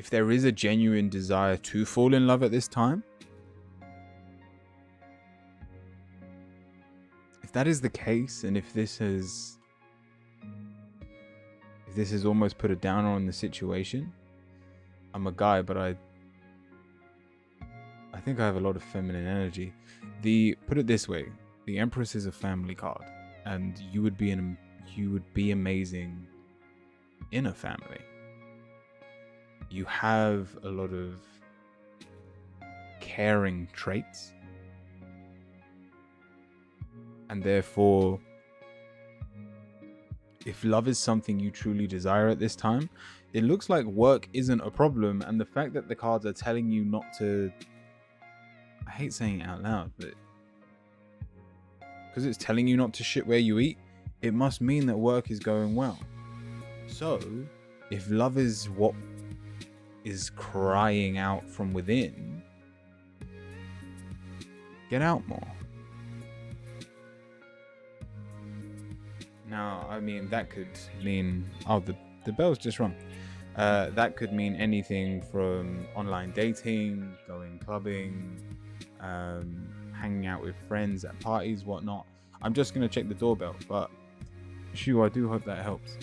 there is a genuine desire to fall in love at this time, if that is the case, and if this has almost put a downer on the situation, I'm a guy, but I think I have a lot of feminine energy. Put it this way, the Empress is a family card, and you would be amazing in a family. You have a lot of caring traits, and therefore, if love is something you truly desire at this time, it looks like work isn't a problem. And the fact that the cards are telling you not to, I hate saying it out loud, but because it's telling you not to shit where you eat, it must mean that work is going well. So, if love is what is crying out from within, get out more. Now, I mean, that could mean... Oh, the bell's just rung. That could mean anything from online dating, going clubbing, hanging out with friends at parties, whatnot. I'm just going to check the doorbell, but Shu, I do hope that helps.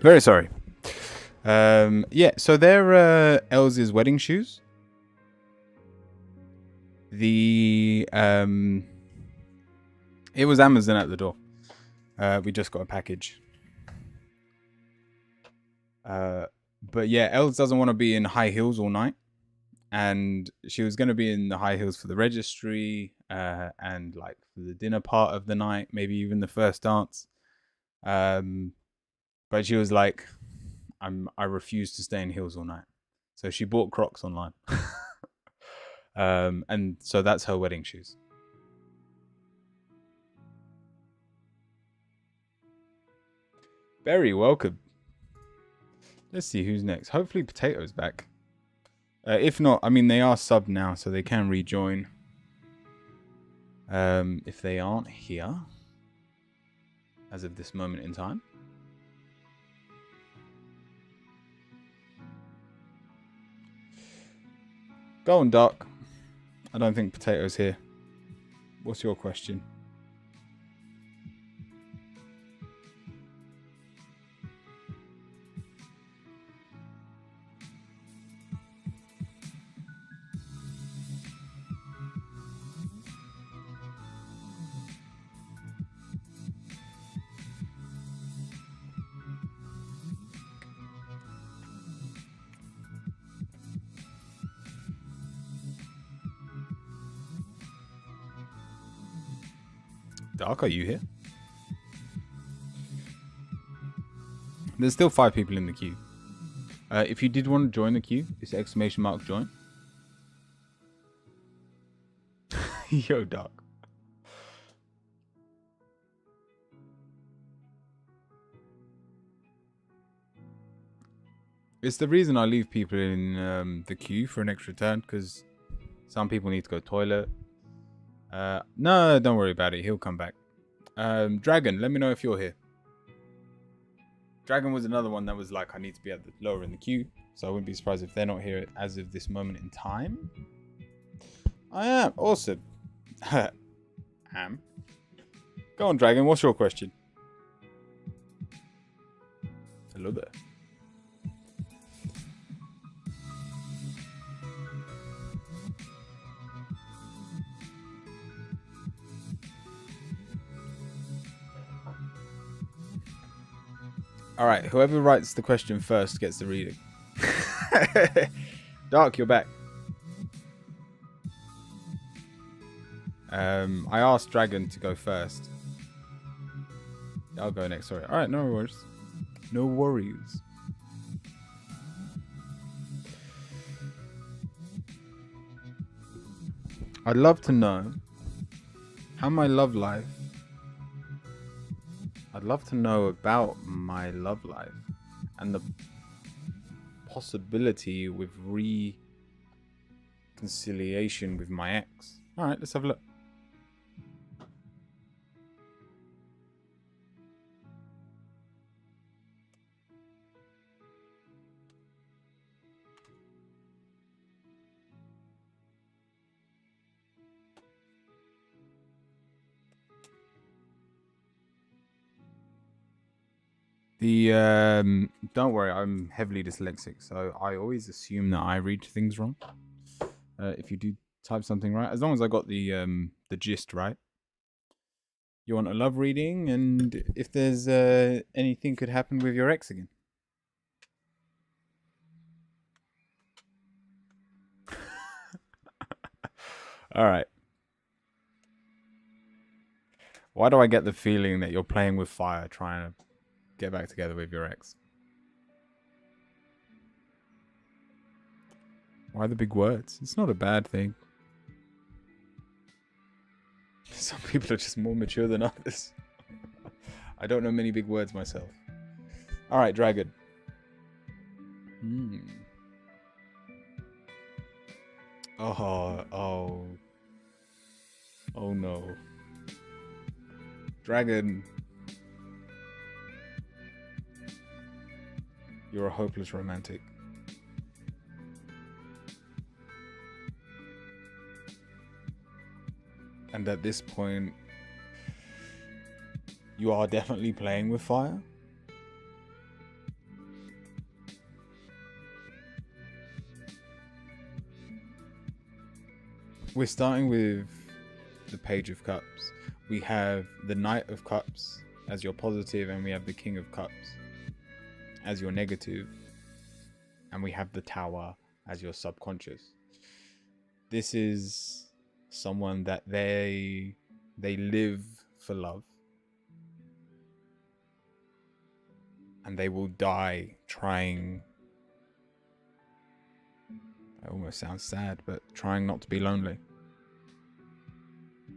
Very sorry. Yeah, so they're Elsa's wedding shoes. It was Amazon at the door. We just got a package. But yeah, Els doesn't want to be in high heels all night. And she was going to be in the high heels for the registry and like for the dinner part of the night, maybe even the first dance. But she was like, I refuse to stay in heels all night. So she bought Crocs online. And so that's her wedding shoes. Very welcome. Let's see who's next. Hopefully Potato's back. If not, I mean, they are subbed now, so they can rejoin. If they aren't here, as of this moment in time. Go on, Dark. I don't think Potato's here. What's your question? Dark, are you here? There's still 5 people in the queue. If you did want to join the queue, it's !join. Yo, Dark. It's the reason I leave people in the queue for an extra turn, because some people need to go toilet. No, don't worry about it. He'll come back. Dragon, let me know if you're here. Dragon was another one that was like, I need to be at the lower in the queue. So I wouldn't be surprised if they're not here as of this moment in time. I am. Awesome. Am. Go on, Dragon. What's your question? Hello there. All right, whoever writes the question first gets the reading. Dark, you're back. I asked Dragon to go first. I'll go next, sorry. All right, no worries. No worries. I'd love to know how my love life. I'd love to know about my love life and the possibility with reconciliation with my ex. All right, let's have a look. Don't worry, I'm heavily dyslexic, so I always assume that I read things wrong. If you do type something right, as long as I got the gist right. You want a love reading, and if there's anything could happen with your ex again. All right. Why do I get the feeling that you're playing with fire, trying to get back together with your ex? Why the big words? It's not a bad thing. Some people are just more mature than others. I don't know many big words myself. All right, dragon. Oh no. Dragon. You're a hopeless romantic. And at this point, you are definitely playing with fire. We're starting with the Page of Cups. We have the Knight of Cups as your positive, and we have the King of Cups as your negative, and we have the Tower as your subconscious. This is someone that they live for love, and they will die trying. It almost sounds sad, but trying not to be lonely.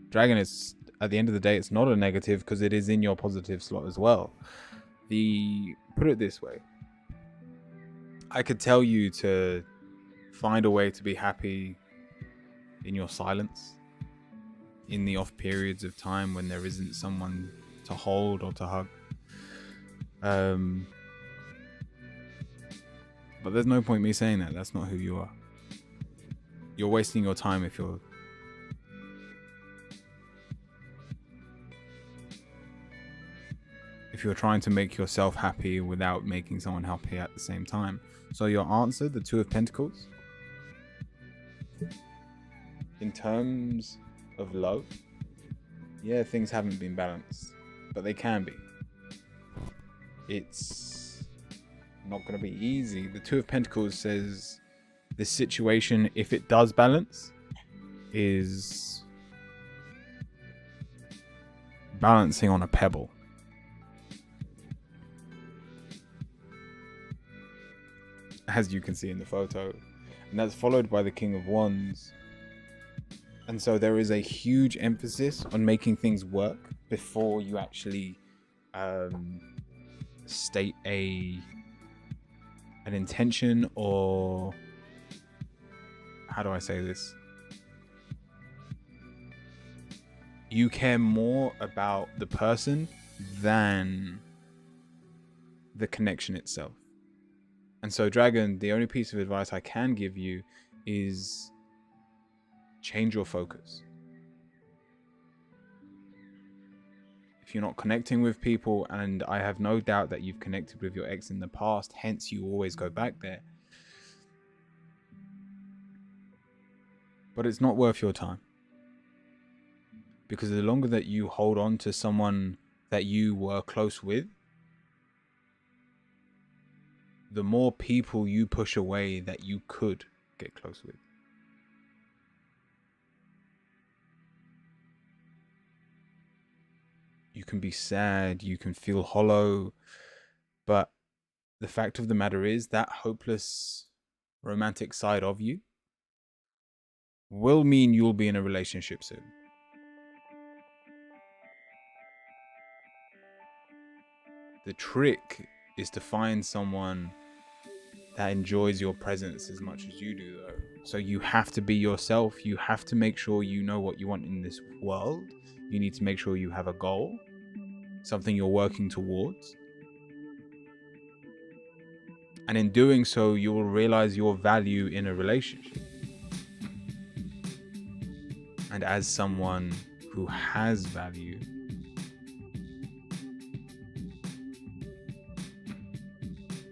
Dragon is, at the end of the day, it's not a negative because it is in your positive slot as well. Put it this way, I could tell you to find a way to be happy in your silence, in the off periods of time when there isn't someone to hold or to hug. But there's no point me saying that. That's not who you are. You're wasting your time if you're trying to make yourself happy without making someone happy at the same time. So your answer, the Two of Pentacles, in terms of love, yeah, things haven't been balanced, but they can be. It's not going to be easy. The Two of Pentacles says this situation, if it does balance, is balancing on a pebble. As you can see in the photo, and that's followed by the King of Wands. And so there is a huge emphasis on making things work before you actually state an intention, or how do I say this? You care more about the person than the connection itself. And so, Dragon, the only piece of advice I can give you is change your focus. If you're not connecting with people, and I have no doubt that you've connected with your ex in the past, hence you always go back there, but it's not worth your time. Because the longer that you hold on to someone that you were close with, the more people you push away that you could get close with. You can be sad, you can feel hollow, but the fact of the matter is that hopeless romantic side of you will mean you'll be in a relationship soon. The trick is to find someone that enjoys your presence as much as you do, though. So you have to be yourself. You have to make sure you know what you want in this world. You need to make sure you have a goal, something you're working towards. And in doing so, you will realize your value in a relationship. And as someone who has value,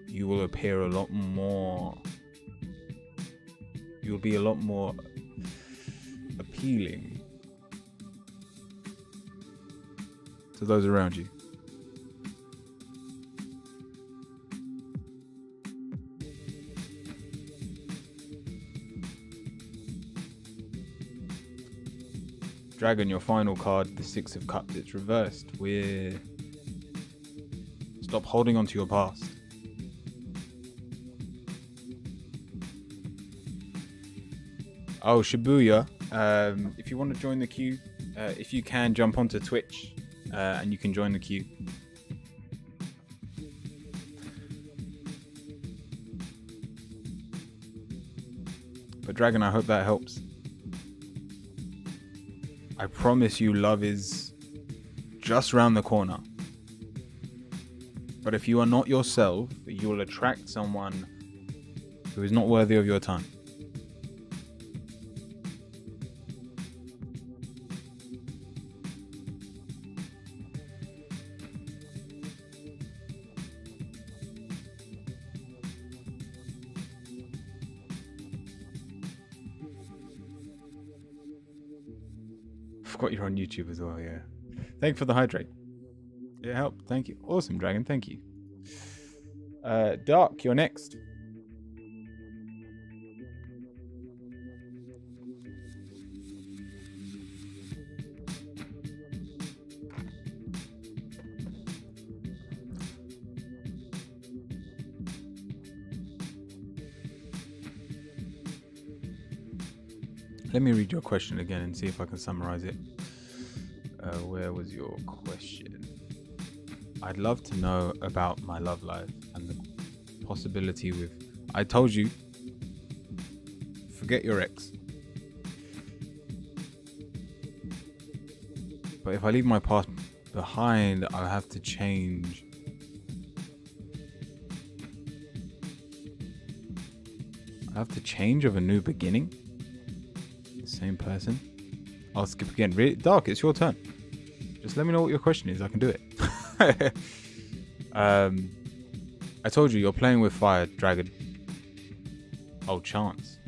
you will appear a lot more, you'll be a lot more appealing to those around you. Dragon, your final card, the Six of Cups, it's reversed. Stop holding on to your past. Oh, Shibuya, if you want to join the queue, if you can, jump onto Twitch and you can join the queue. But Dragon, I hope that helps. I promise you, love is just round the corner. But if you are not yourself, you will attract someone who is not worthy of your time. Forgot you're on YouTube as well, yeah. Thank you for the hydrate. It helped, thank you. Awesome, Dragon, thank you. Dark, you're next. Let me read your question again and see if I can summarize it. Where was your question? I'd love to know about my love life and the possibility with... I told you, forget your ex. But if I leave my past behind, I'll have to change. I have to change of a new beginning? Same person. I'll skip again. Really? Dark, it's your turn. Just let me know what your question is. I can do it. I told you, you're playing with fire, Dragon. Oh, chance.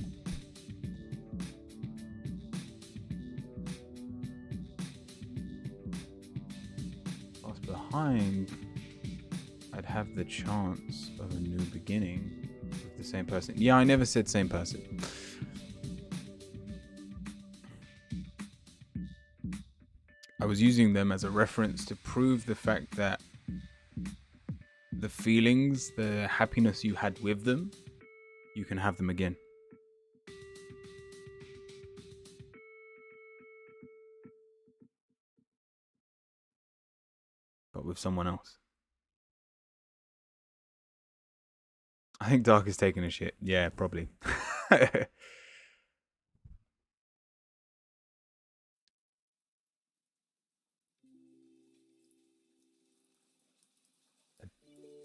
If I was behind, I'd have the chance of a new beginning with the same person. Yeah, I never said same person. I was using them as a reference to prove the fact that the feelings, the happiness you had with them, you can have them again. But with someone else. I think Dark is taking a shit. Yeah, probably.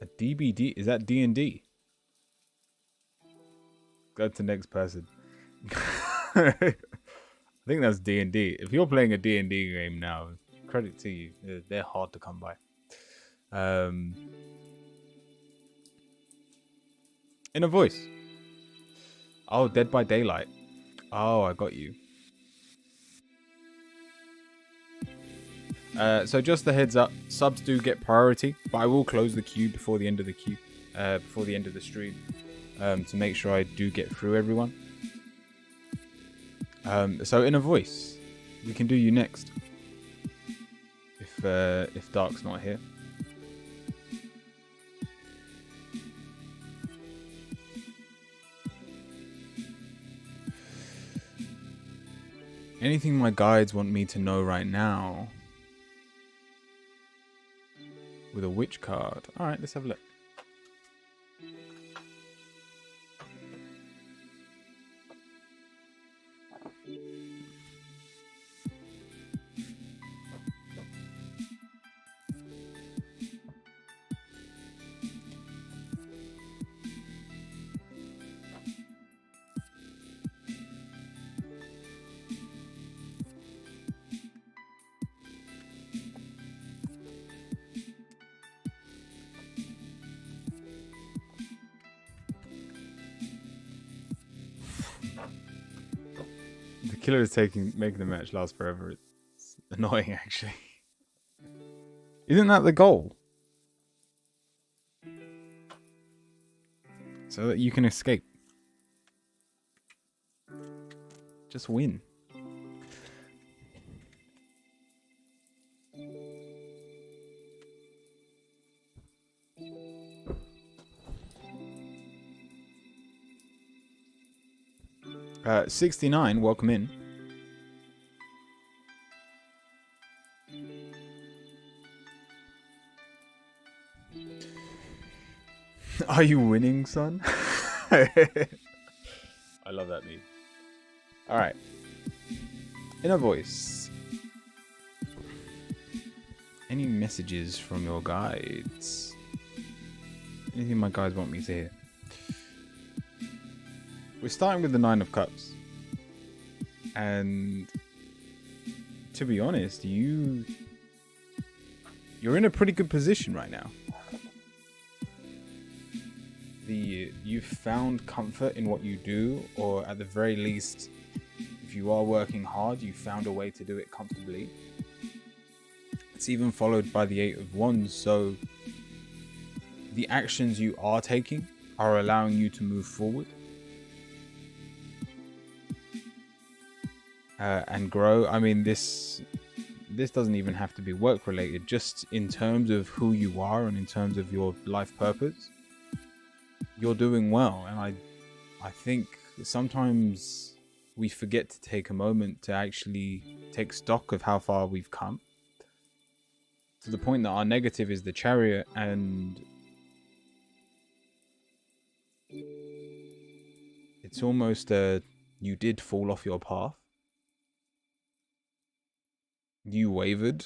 A DBD? Is that D&D? Go to the next person. I think that's D&D. If you're playing a D&D game now, credit to you. They're hard to come by. In a voice. Oh, Dead by Daylight. Oh, I got you. So just the heads up, subs do get priority, but I will close the queue before the end of the queue, before the end of the stream, to make sure I do get through everyone. So in a voice, we can do you next. If Dark's not here. Anything my guides want me to know right now? With a witch card. Alright, let's have a look. The killer is making the match last forever. It's annoying, actually. Isn't that the goal? So that you can escape. Just win. Uh, 69, welcome in. Are you winning, son? I love that meme. Alright. Inner voice. Any messages from your guides? Anything my guides want me to hear? We're starting with the Nine of Cups. And to be honest, you're in a pretty good position right now. You've found comfort in what you do, or at the very least, if you are working hard, you found a way to do it comfortably. It's even followed by the Eight of Wands, so the actions you are taking are allowing you to move forward and grow. I mean, this doesn't even have to be work related, just in terms of who you are and in terms of your life purpose. You're doing well, and I think sometimes we forget to take a moment to actually take stock of how far we've come, to the point that our negative is the Chariot, and it's almost you did fall off your path. You wavered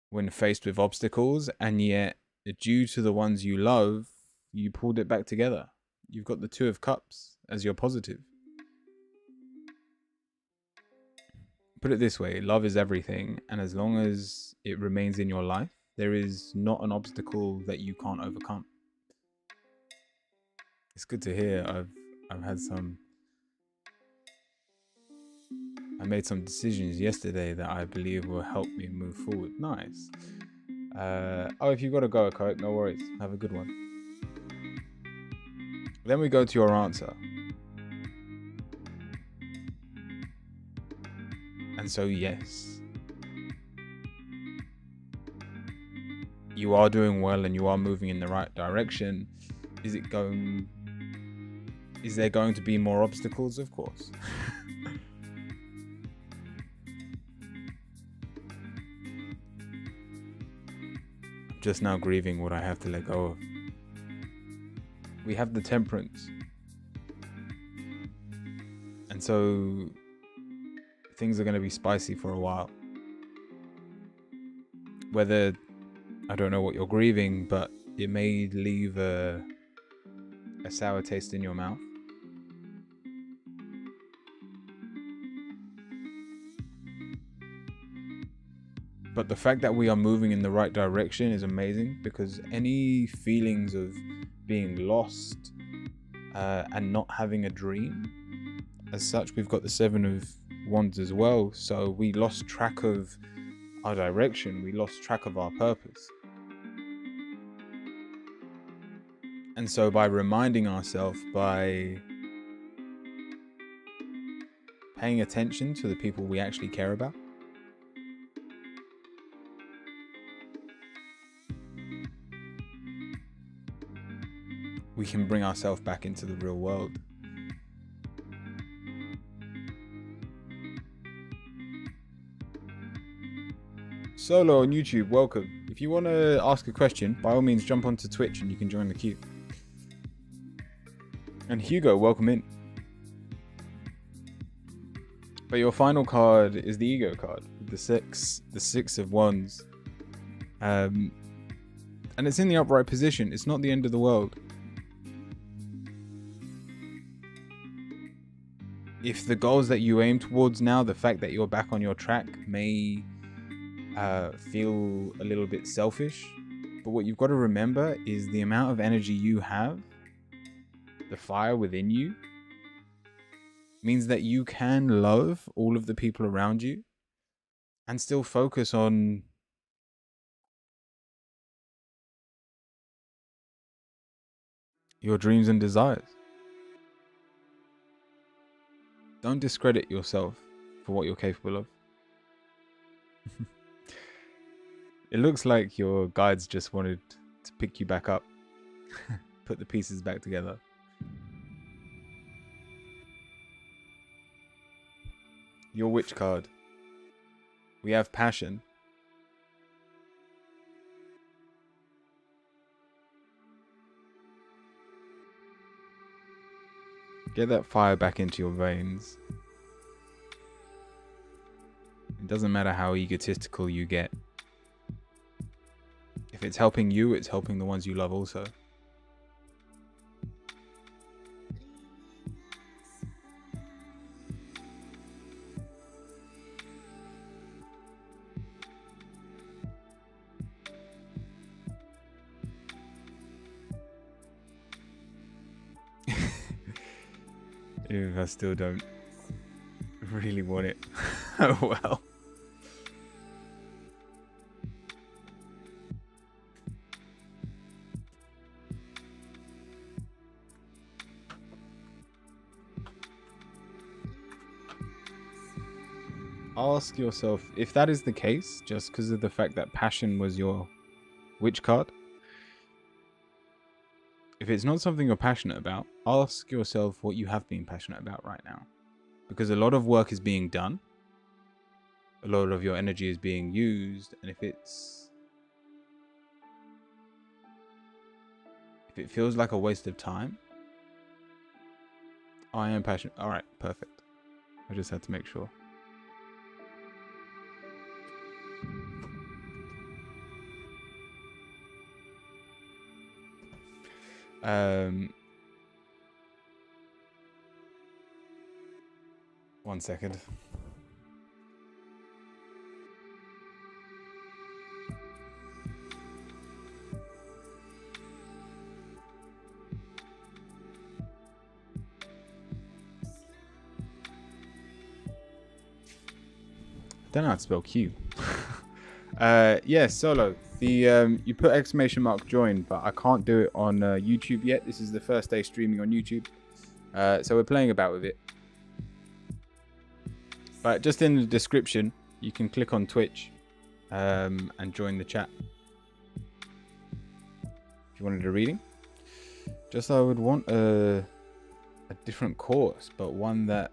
when faced with obstacles, and yet due to the ones you love, you pulled it back together. You've got the Two of Cups as your positive. Put it this way, love is everything, and as long as it remains in your life, there is not an obstacle that you can't overcome. It's good to hear. I made some decisions yesterday that I believe will help me move forward. Nice. Oh, if you've got to go, Coke, no worries. Have a good one. Then we go to your answer. And so, yes, you are doing well and you are moving in the right direction. Is there going to be more obstacles? Of course. Just now grieving what I have to let go of. We have the Temperance. And so things are going to be spicy for a while. Whether, I don't know what you're grieving, but it may leave a sour taste in your mouth. But the fact that we are moving in the right direction is amazing, because any feelings of being lost and not having a dream, as such, we've got the Seven of Wands as well. So we lost track of our direction. We lost track of our purpose. And so by reminding ourselves, by paying attention to the people we actually care about, we can bring ourselves back into the real world. Solo on YouTube, welcome. If you want to ask a question, by all means jump onto Twitch and you can join the queue. And Hugo, welcome in. But your final card is the ego card, the six of wands. And it's in the upright position. It's not the end of the world. If the goals that you aim towards now, the fact that you're back on your track may feel a little bit selfish, but what you've got to remember is the amount of energy you have, the fire within you, means that you can love all of the people around you and still focus on your dreams and desires. Don't discredit yourself for what you're capable of. It looks like your guides just wanted to pick you back up, put the pieces back together. Your witch card. We have passion. Get that fire back into your veins. It doesn't matter how egotistical you get. If it's helping you, it's helping the ones you love also. If I still don't really want it. Oh well. Ask yourself if that is the case, just because of the fact that passion was your witch card. If it's not something you're passionate about, ask yourself what you have been passionate about right now. Because a lot of work is being done. A lot of your energy is being used. And if it feels like a waste of time, I am passionate. All right, perfect. I just had to make sure. One second. Don't know how to spell Q. Yeah, Solo. The you put exclamation mark join, but I can't do it on YouTube yet. This is the first day streaming on YouTube, so we're playing about with it. But just in the description, you can click on Twitch and join the chat. If you wanted a reading, just I would want a different course, but one that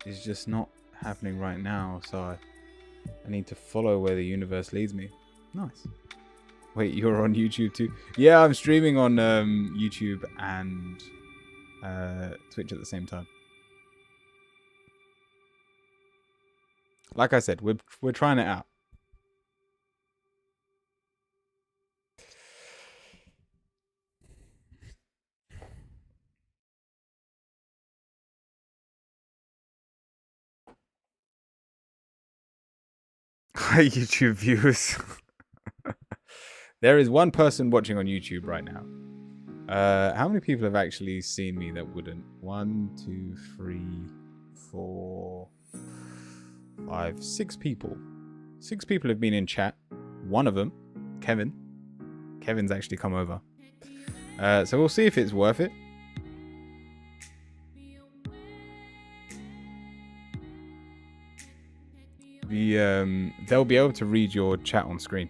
is just not happening right now. So I need to follow where the universe leads me. Nice. Wait, you're on YouTube too? Yeah, I'm streaming on YouTube and Twitch at the same time. Like I said, we're trying it out. Hi, YouTube viewers. There is one person watching on YouTube right now. How many people have actually seen me that wouldn't? 1, 2, 3, 4, 5, 6 people. 6 people have been in chat. One of them, Kevin. Kevin's actually come over. So we'll see if it's worth it. They'll be able to read your chat on screen.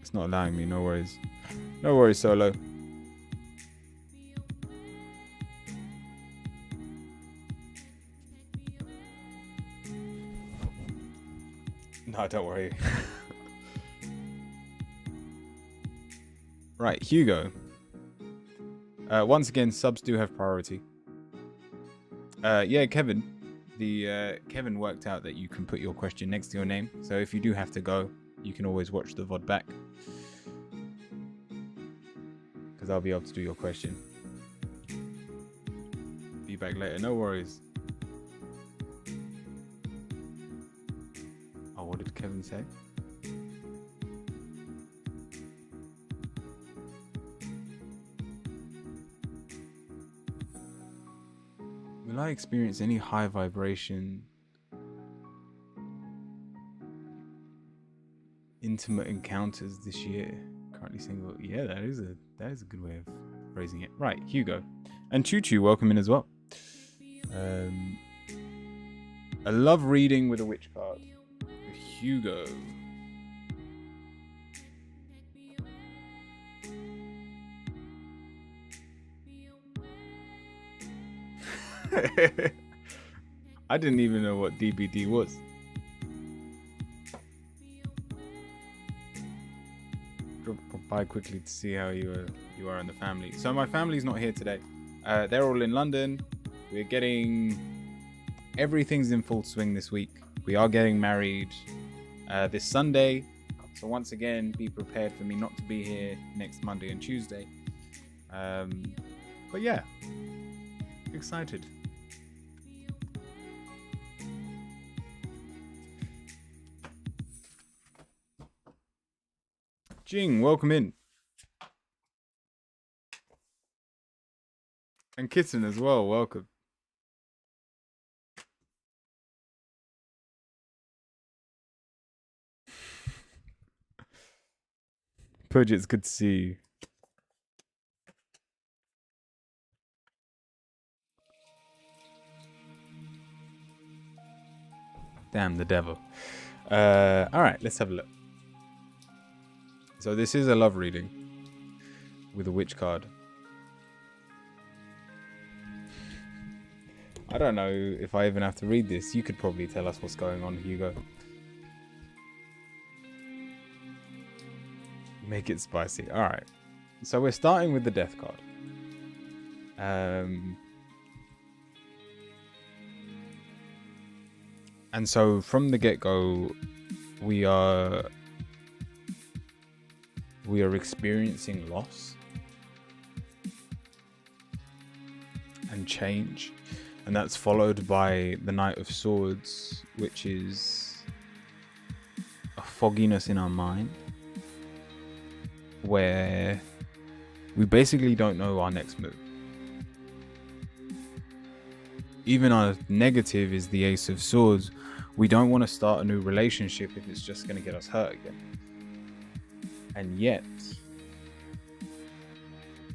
It's not allowing me, no worries. No worries, Solo. No, don't worry. Right, Hugo. Once again, subs do have priority. Yeah, Kevin. Kevin worked out that you can put your question next to your name. So if you do have to go, you can always watch the VOD back. Because I'll be able to do your question. Be back later, no worries. Oh, what did Kevin say? Will I experience any high vibration, intimate encounters this year? Currently single. Yeah, that is a good way of phrasing it. Right, Hugo. And Choo Choo, welcome in as well. I love reading with a witch card. Hugo. I didn't even know what DBD was. Drop by quickly to see how you are in the family. So my family's not here today. They're all in London. We're getting... Everything's in full swing this week. We are getting married this Sunday. So once again, be prepared for me not to be here next Monday and Tuesday. But yeah, excited. Jing, welcome in. And Kitten as well, welcome. Pudge, it's good to see you. Damn, the devil. Alright, let's have a look. So this is a love reading with a witch card. I don't know if I even have to read this. You could probably tell us what's going on, Hugo. Make it spicy. Alright. So we're starting with the death card. And so from the get-go, we are experiencing loss and change, and that's followed by the Knight of Swords, which is a fogginess in our mind where we basically don't know our next move. Even our negative is the Ace of Swords. We don't want to start a new relationship if it's just going to get us hurt again. And yet,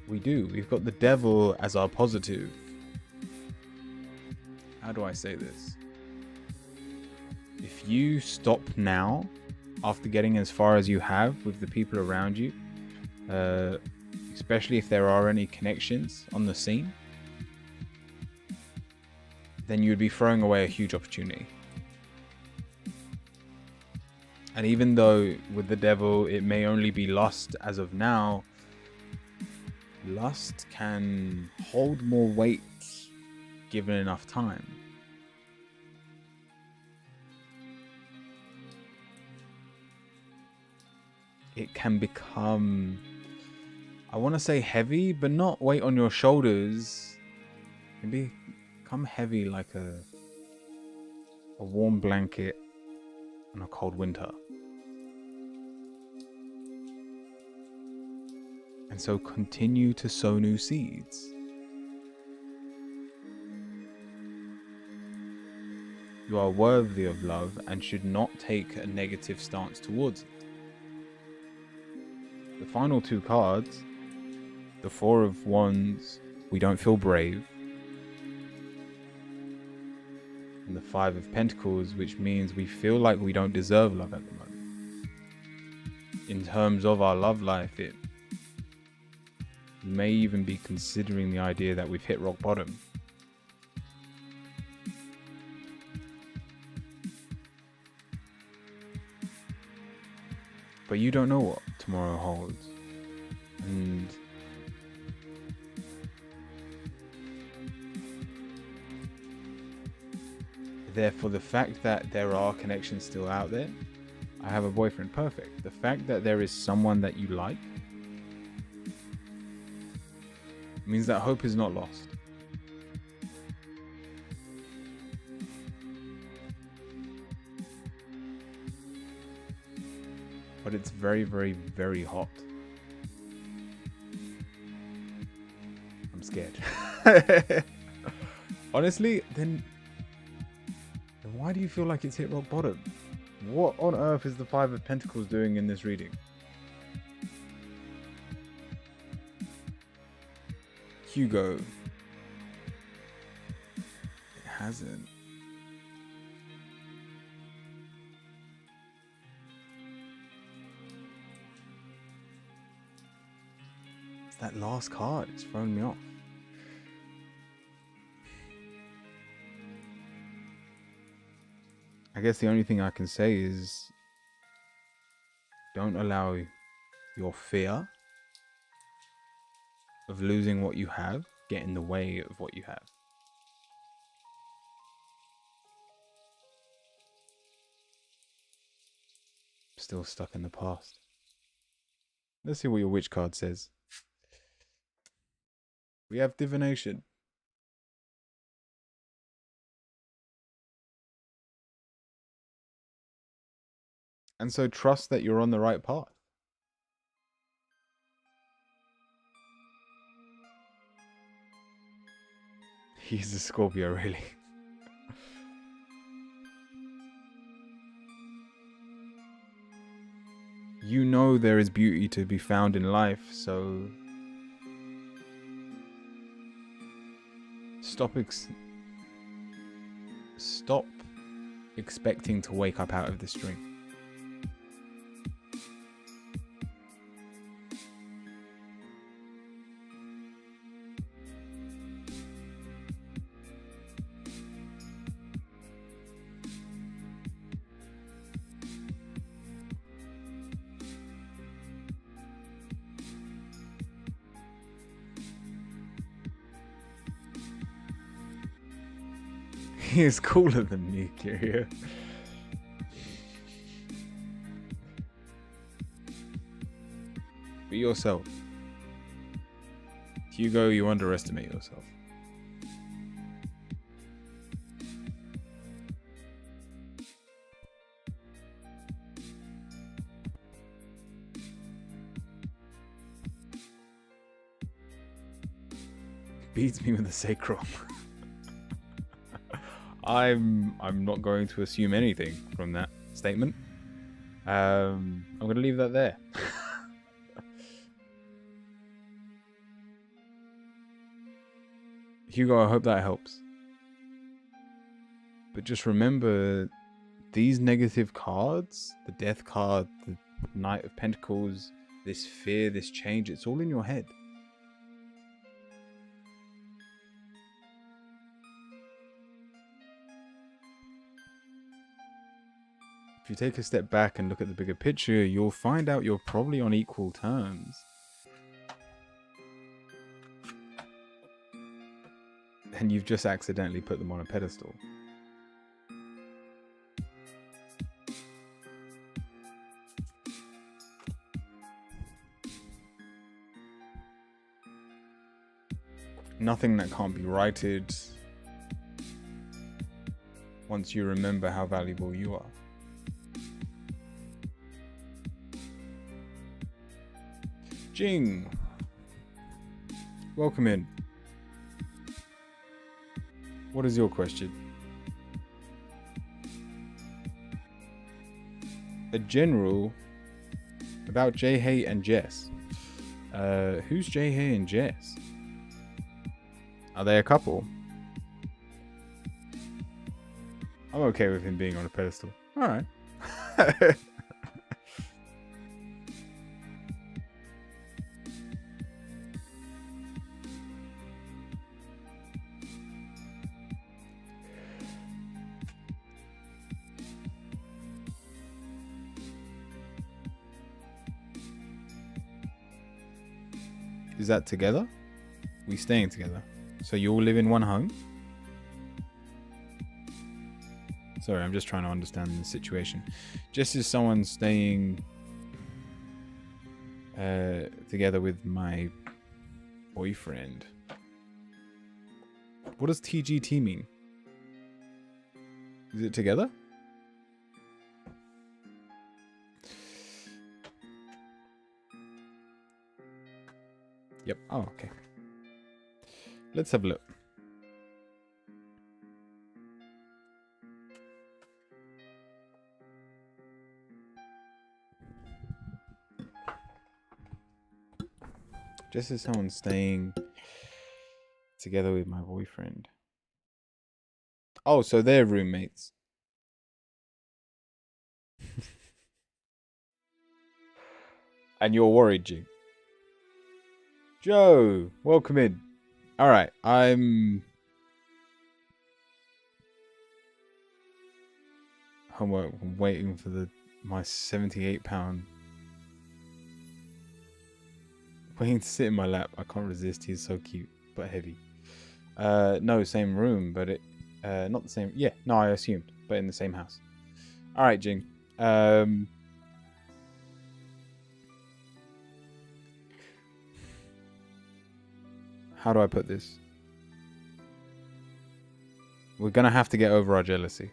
we do. We've got the Devil as our positive. How do I say this? If you stop now, after getting as far as you have with the people around you, especially if there are any connections on the scene, then you'd be throwing away a huge opportunity. And even though with the Devil, it may only be lust as of now, lust can hold more weight given enough time. It can become, I want to say heavy, but not weight on your shoulders. It can become heavy like a warm blanket on a cold winter. And so continue to sow new seeds. You are worthy of love and should not take a negative stance towards it. The final two cards, the Four of Wands, we don't feel brave. And the Five of Pentacles, which means we feel like we don't deserve love at the moment. In terms of our love life, it may even be considering the idea that we've hit rock bottom. But you don't know what tomorrow holds. And therefore, the fact that there are connections still out there, I have a boyfriend, perfect. The fact that there is someone that you like means that hope is not lost. But it's very, very, very hot. I'm scared. Honestly, then why do you feel like it's hit rock bottom? What on earth is the Five of Pentacles doing in this reading? Hugo. It hasn't. It's that last card. It's thrown me off. I guess the only thing I can say is don't allow your fear of losing what you have get in the way of what you have. Still stuck in the past. Let's see what your witch card says. We have divination. And so trust that you're on the right path. He's a Scorpio, really. You know there is beauty to be found in life, so stop expecting to wake up out of this dream. He is cooler than me, Kyria. Be yourself. Hugo, you underestimate yourself. Beats me with a sacral. I'm not going to assume anything from that statement. I'm going to leave that there. Hugo, I hope that helps. But just remember, these negative cards, the Death card, the Knight of Pentacles, this fear, this change, it's all in your head. If you take a step back and look at the bigger picture, you'll find out you're probably on equal terms. And you've just accidentally put them on a pedestal. Nothing that can't be righted once you remember how valuable you are. Jing, welcome in. What is your question? A general about Jay and Jess. Who's Jay and Jess? Are they a couple? I'm okay with him being on a pedestal. All right. Is that together? We staying together? So you all live in one home? Sorry, I'm just trying to understand the situation. Just as someone staying together with my boyfriend. What does TGT mean? Is it together? Yep. Oh, okay. Let's have a look. Just as someone staying together with my boyfriend. Oh, so they're roommates. And you're worried, G. Joe, welcome in. All right, I'm waiting for my £78. Waiting to sit in my lap. I can't resist. He's so cute, but heavy. No, same room, but not the same. Yeah, no, I assumed, but in the same house. All right, Jing. How do I put this? We're gonna have to get over our jealousy.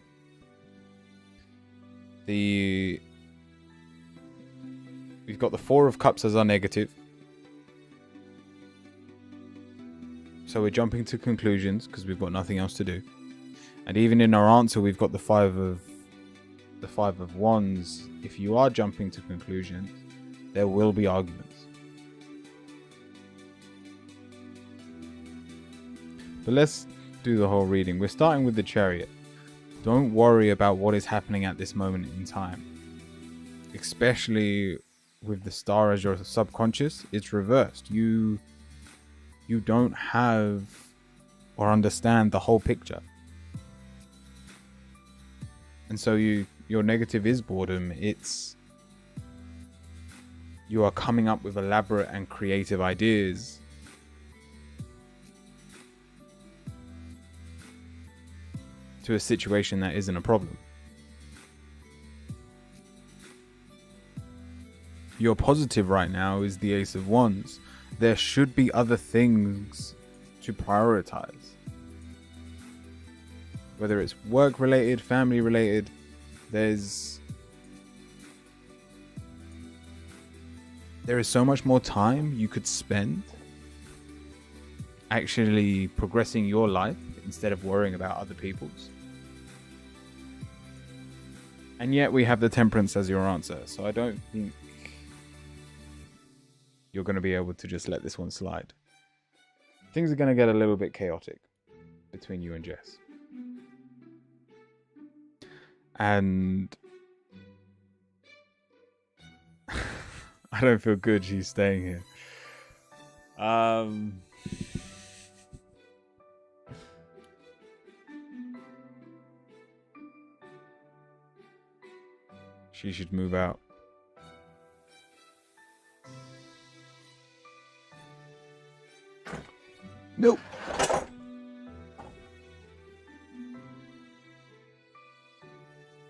We've got the Four of Cups as our negative. So we're jumping to conclusions because we've got nothing else to do. And even in our answer, we've got the Five of Wands. If you are jumping to conclusions, there will be arguments. But let's do the whole reading. We're starting with the Chariot. Don't worry about what is happening at this moment in time. Especially with the Star as your subconscious, it's reversed. You don't have or understand the whole picture. And so your negative is boredom. You are coming up with elaborate and creative ideas to a situation that isn't a problem. Your positive right now is the Ace of Wands. There should be other things to prioritize. Whether it's work related, family related, there is so much more time you could spend actually progressing your life instead of worrying about other people's. And yet we have the Temperance as your answer. So I don't think you're going to be able to just let this one slide. Things are going to get a little bit chaotic between you and Jess. And I don't feel good she's staying here. She should move out. Nope.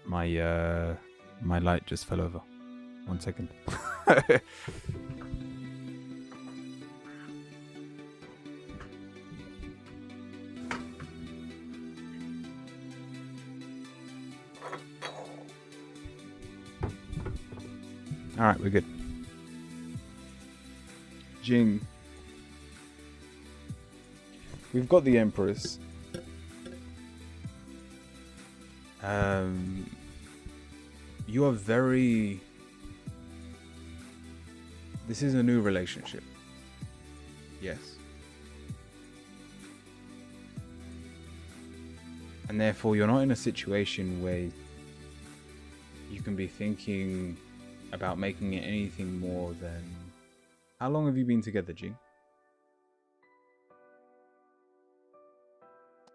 My light just fell over. 1 second. All right, we're good. Jing. We've got the Empress. You are very... This is a new relationship. Yes. And therefore, you're not in a situation where you can be thinking about making it anything more than... How long have you been together, G?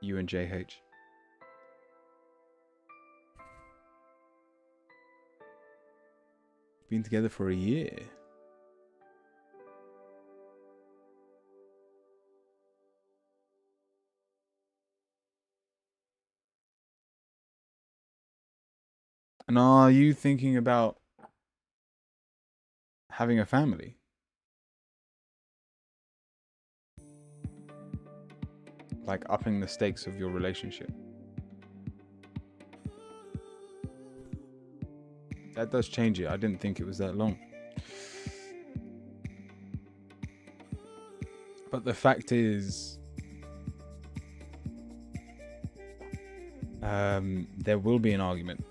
You and JH. Been together for a year. And are you thinking about having a family? Like upping the stakes of your relationship? That does change it. I didn't think it was that long. But the fact is, there will be an argument.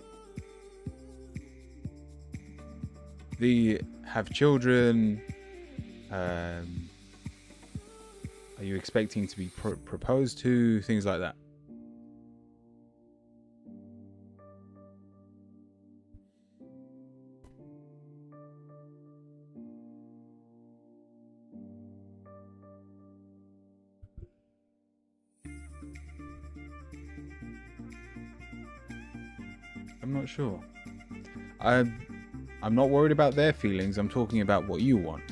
The have children, are you expecting to be proposed to, things like that. I'm not sure. I'm not worried about their feelings. I'm talking about what you want.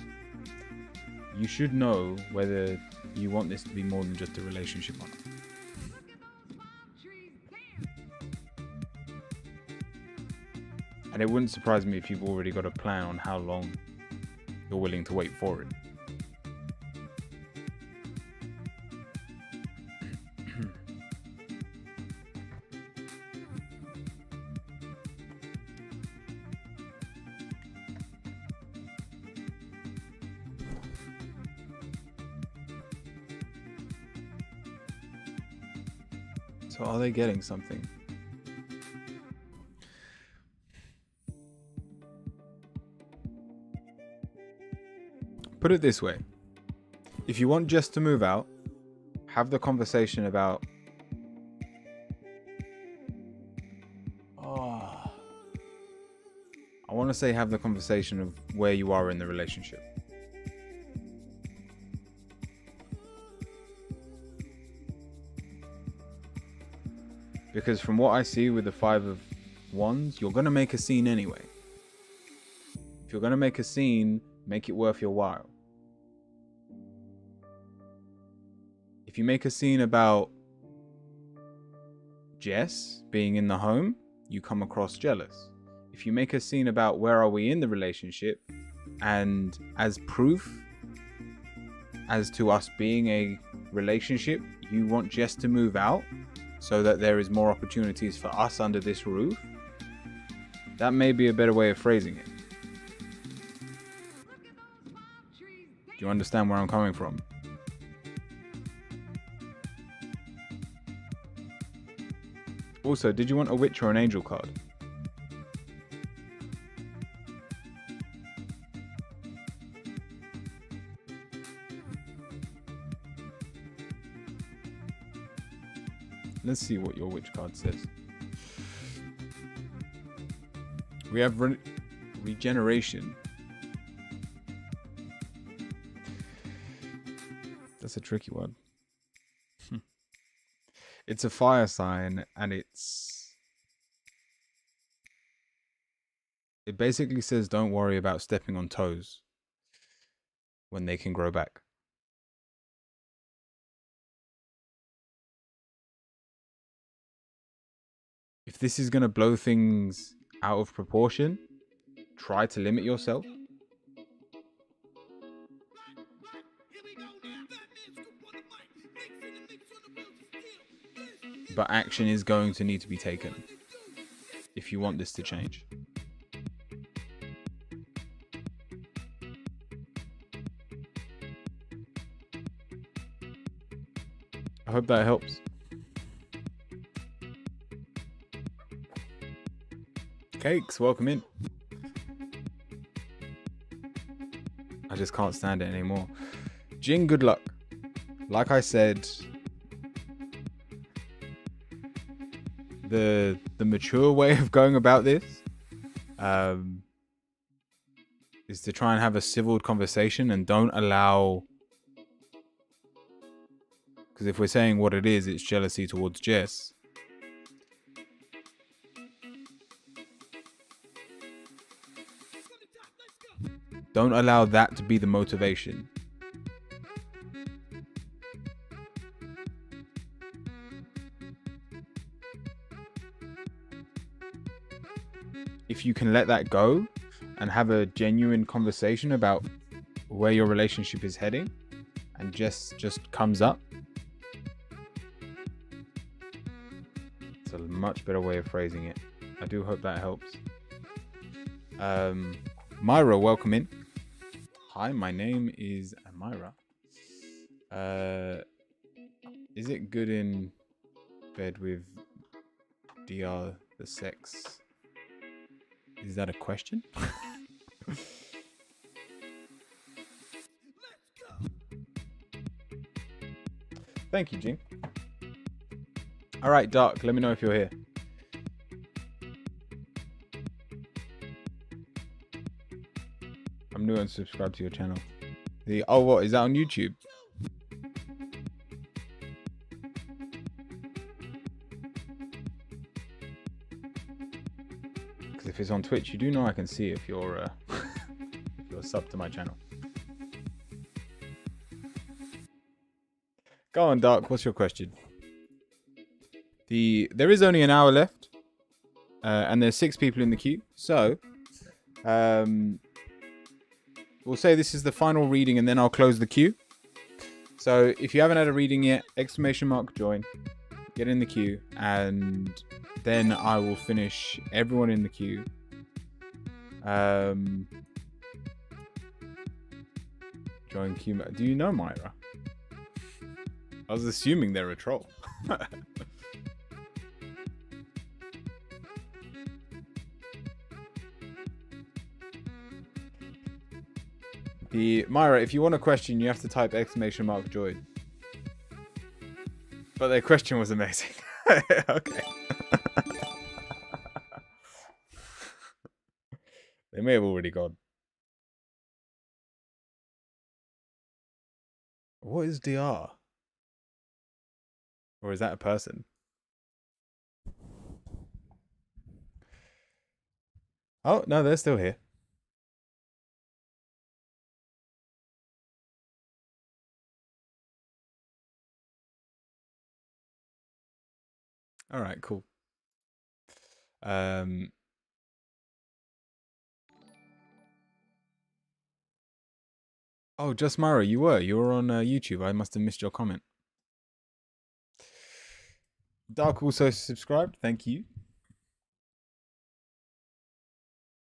You should know whether you want this to be more than just a relationship or not. And it wouldn't surprise me if you've already got a plan on how long you're willing to wait for it. So are they getting something? Put it this way. If you want Jess to move out, have the conversation about... I want to say have the conversation of where you are in the relationship. Because from what I see with the 5 of Wands, you're going to make a scene anyway. If you're going to make a scene, make it worth your while. If you make a scene about Jess being in the home, you come across jealous. If you make a scene about where are we in the relationship, and as proof as to us being a relationship, you want Jess to move out so that there is more opportunities for us under this roof, that may be a better way of phrasing it. Do you understand where I'm coming from? Also, did you want a witch or an angel card? Let's see what your witch card says. We have regeneration. That's a tricky one. It's a fire sign, and it basically says don't worry about stepping on toes when they can grow back. If this is going to blow things out of proportion, try to limit yourself. But action is going to need to be taken if you want this to change. I hope that helps. Cakes, welcome in. I just can't stand it anymore. Jing, good luck. Like I said, the mature way of going about this is to try and have a civil conversation and don't allow... Because if we're saying what it is, it's jealousy towards Jess. Don't allow that to be the motivation. if you can let that go and have a genuine conversation about where your relationship is heading, and just comes up, it's a much better way of phrasing it. I do hope that helps. Myra, welcome in. Hi, my name is Myra. Is it good in bed with DR the sex? Is that a question? Thank you, Jing. All right, Dark, let me know if you're here. I'm new and subscribe to your channel. Oh, what? Is that on YouTube? Because if it's on Twitch, you do know I can see if you're if you're sub to my channel. Go on, Dark. What's your question? There is only an hour left, and there's 6 people in the queue. So, we'll say this is the final reading, and then I'll close the queue. So, if you haven't had a reading yet, !join, get in the queue, and then I will finish everyone in the queue. Join queue. Do you know Myra? I was assuming they're a troll. Myra, if you want a question, you have to type !join. But their question was amazing. Okay. They may have already gone. What is DR? Or is that a person? Oh, no, they're still here. All right, cool. Oh, just Myra, you were on YouTube. I must have missed your comment. Dark also subscribed. Thank you.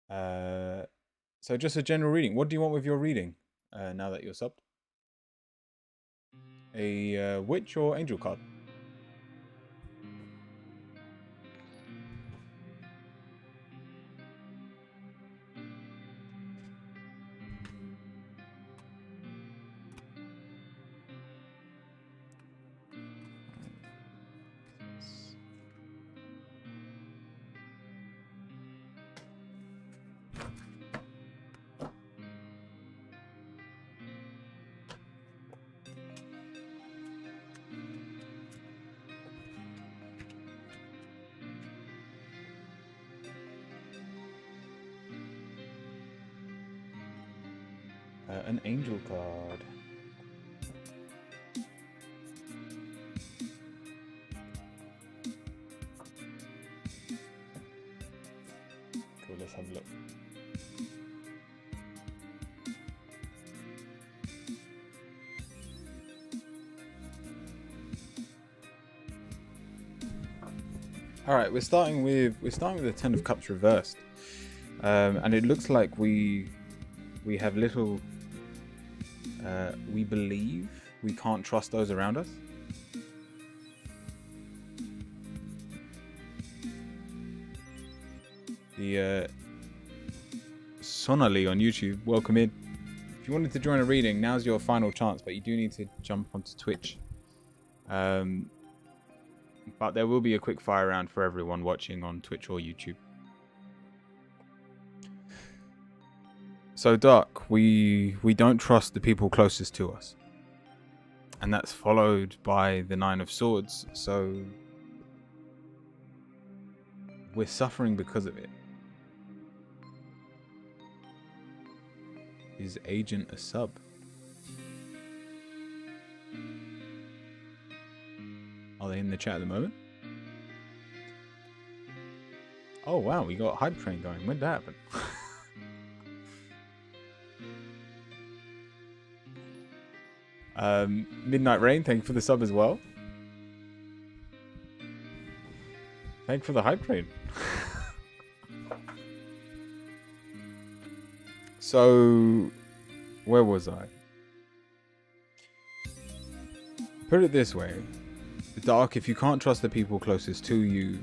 So just a general reading. What do you want with your reading now that you're subbed? A witch or angel card? An angel card. Cool, let's have a look. All right, we're starting with the 10 of Cups reversed, and it looks like we have little. We believe we can't trust those around us. The Sonali on YouTube, welcome in. If you wanted to join a reading, now's your final chance, but you do need to jump onto Twitch. But there will be a quick fire round for everyone watching on Twitch or YouTube. So Dark, we don't trust the people closest to us. And that's followed by the 9 of Swords, so we're suffering because of it. Is Agent a sub? Are they in the chat at the moment? Oh wow, we got Hype Train going. When did that happen? Midnight Rain, thank you for the sub as well. Thank you for the Hype Train. So, where was I? Put it this way. Dark, if you can't trust the people closest to you,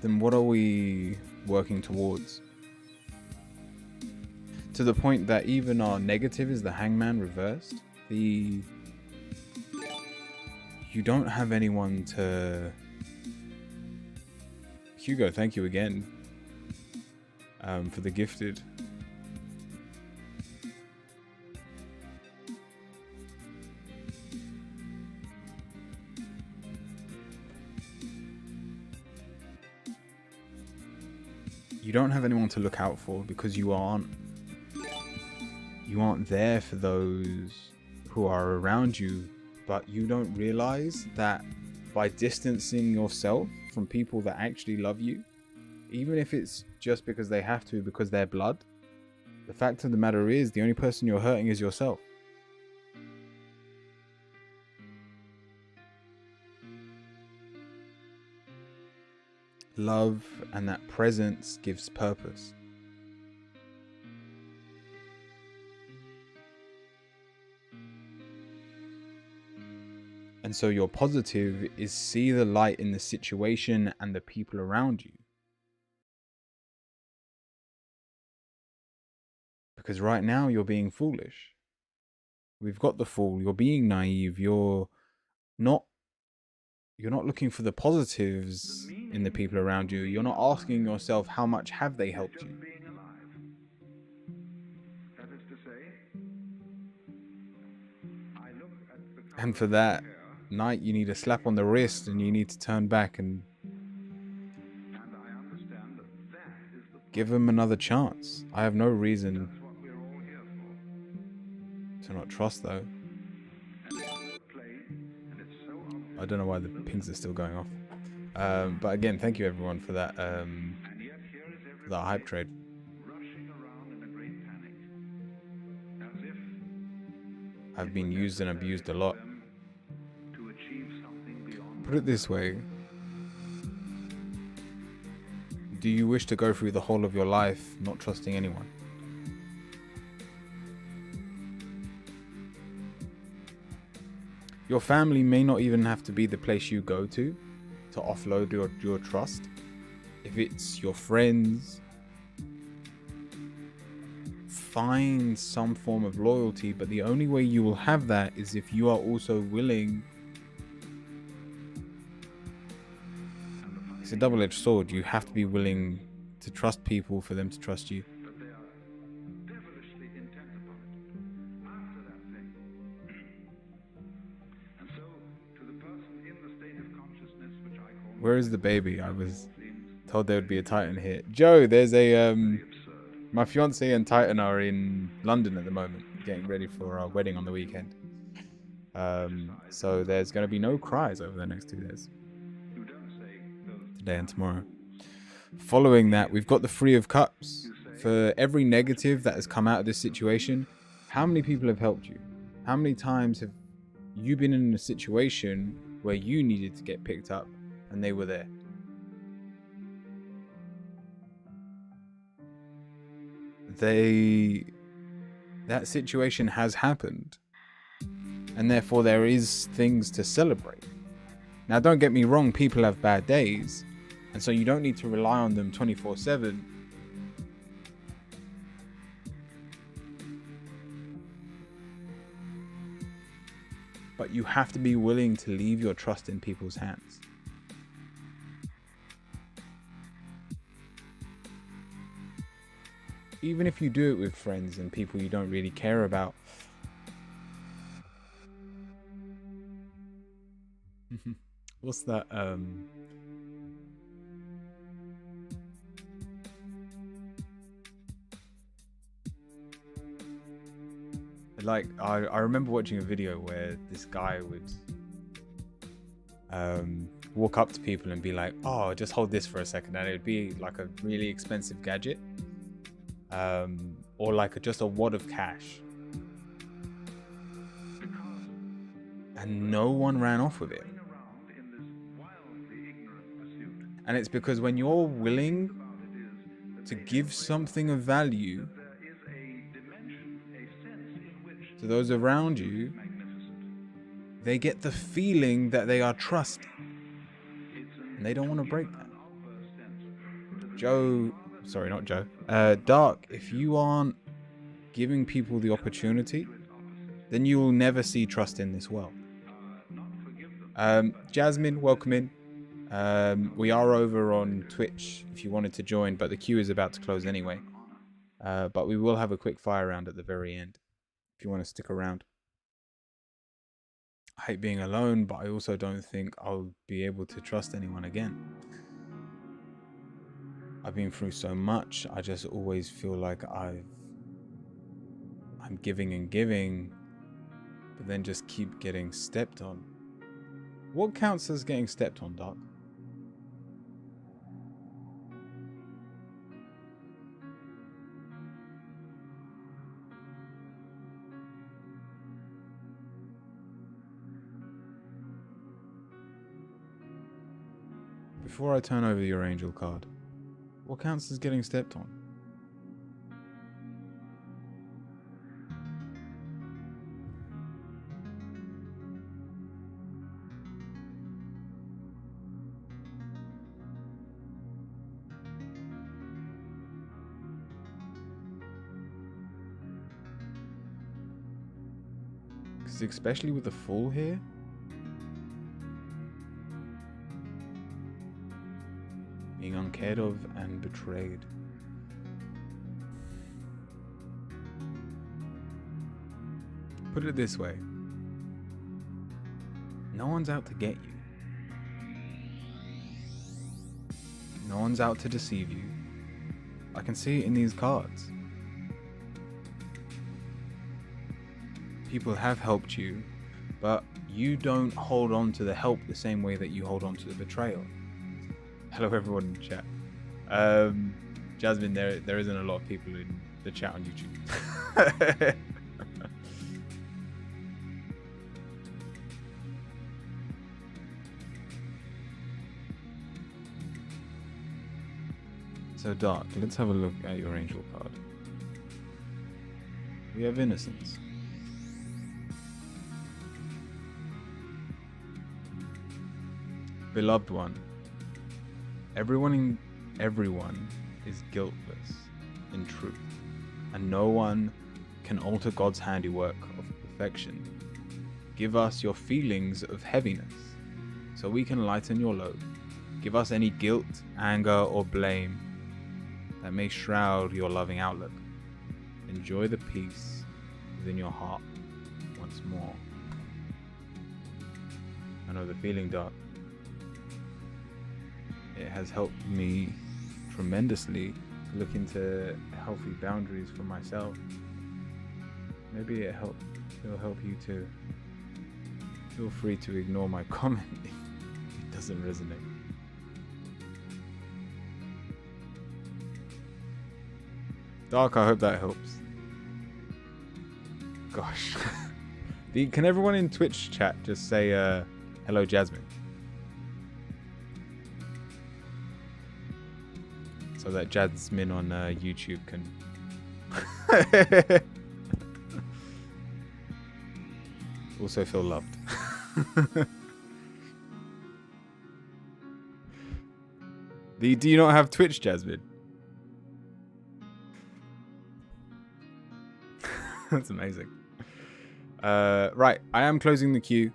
then what are we working towards? To the point that even our negative is the hangman reversed. You don't have anyone to... Hugo, thank you again for the gifted. You don't have anyone to look out for because you aren't there for those who are around you, but you don't realize that by distancing yourself from people that actually love you, even if it's just because they have to, because they're blood, the fact of the matter is the only person you're hurting is yourself. Love and that presence gives purpose. And so your positive is see the light in the situation and the people around you. Because right now you're being foolish. We've got the fool. You're being naive. You're not looking for the positives in the people around you. You're not asking yourself how much have they helped you. And for that night, you need a slap on the wrist and you need to turn back and give them another chance. I have no reason to not trust though. I don't know why the pings are still going off. But again, thank you everyone for that hype trade. I've been used and abused a lot. Put it this way. Do you wish to go through the whole of your life not trusting anyone? Your family may not even have to be the place you go to offload your trust. If it's your friends, find some form of loyalty, but the only way you will have that is if you are also willing. It's a double-edged sword. You have to be willing to trust people for them to trust you. Where is the baby? I was told there would be a Titan here. Joe, there's a my fiance and Titan are in London at the moment, getting ready for our wedding on the weekend. So there's going to be no cries over the next 2 days. Today and tomorrow. Following that, we've got the Three of Cups. For every negative that has come out of this situation, how many people have helped you? How many times have you been in a situation where you needed to get picked up and they were there? That situation has happened, and therefore there is things to celebrate. Now, don't get me wrong, people have bad days, and so you don't need to rely on them 24/7. But you have to be willing to leave your trust in people's hands. Even if you do it with friends and people you don't really care about. What's that? like I remember watching a video where this guy would walk up to people and be like, oh, just hold this for a second, and it would be like a really expensive gadget, or like just a wad of cash, and no one ran off with it. And it's because when you're willing to give something of value to those around you, they get the feeling that they are trusted, and they don't want to break that. Dark, if you aren't giving people the opportunity, then you will never see trust in this world. Jasmine, welcome in. We are over on Twitch if you wanted to join, but the queue is about to close anyway. But we will have a quick fire round at the very end if you want to stick around. I hate being alone, but I also don't think I'll be able to trust anyone again. I've been through so much. I just always feel like I'm giving and giving, but then just keep getting stepped on. What counts as getting stepped on, Dark? Before I turn over your angel card, what counts as getting stepped on? Because especially with the Fool here, being uncared of and betrayed. Put it this way, no one's out to get you. No one's out to deceive you. I can see it in these cards. People have helped you, but you don't hold on to the help the same way that you hold on to the betrayal. Hello everyone in the chat. Jasmine, there isn't a lot of people in the chat on YouTube. So Dark, let's have a look at your angel card. We have innocence. Beloved one. Everyone is guiltless in truth, and no one can alter God's handiwork of perfection. Give us your feelings of heaviness, so we can lighten your load. Give us any guilt, anger, or blame that may shroud your loving outlook. Enjoy the peace within your heart once more. I know the feeling, Dark. It has helped me tremendously to look into healthy boundaries for myself. Maybe it'll help you too. Feel free to ignore my comment if it doesn't resonate. Dark, I hope that helps. Gosh. Can everyone in Twitch chat just say hello, Jasmine? So that Jasmine on YouTube can also feel loved. Do you not have Twitch, Jasmine? That's amazing. Right, I am closing the queue,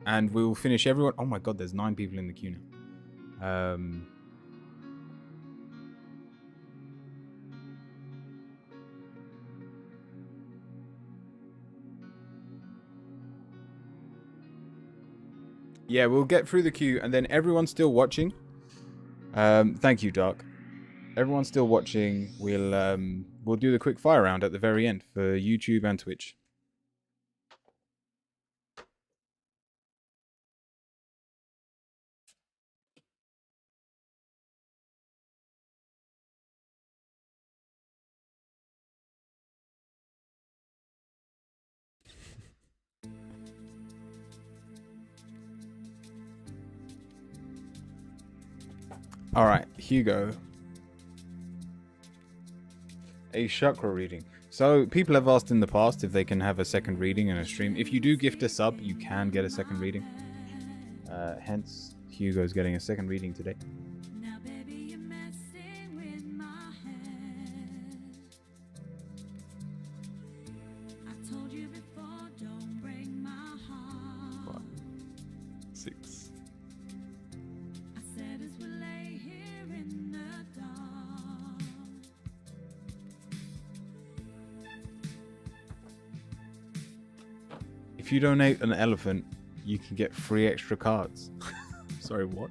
and we will finish everyone. Oh my god, there's 9 people in the queue now. Yeah, we'll get through the queue, and then everyone's still watching. Thank you, Dark. Everyone's still watching. We'll do the quick fire round at the very end for YouTube and Twitch. All right, Hugo. A chakra reading. So people have asked in the past if they can have a second reading in a stream. If you do gift a sub, you can get a second reading. Hence, Hugo's getting a second reading today. What? 6. If you donate an elephant, you can get 3 extra cards. Sorry, what?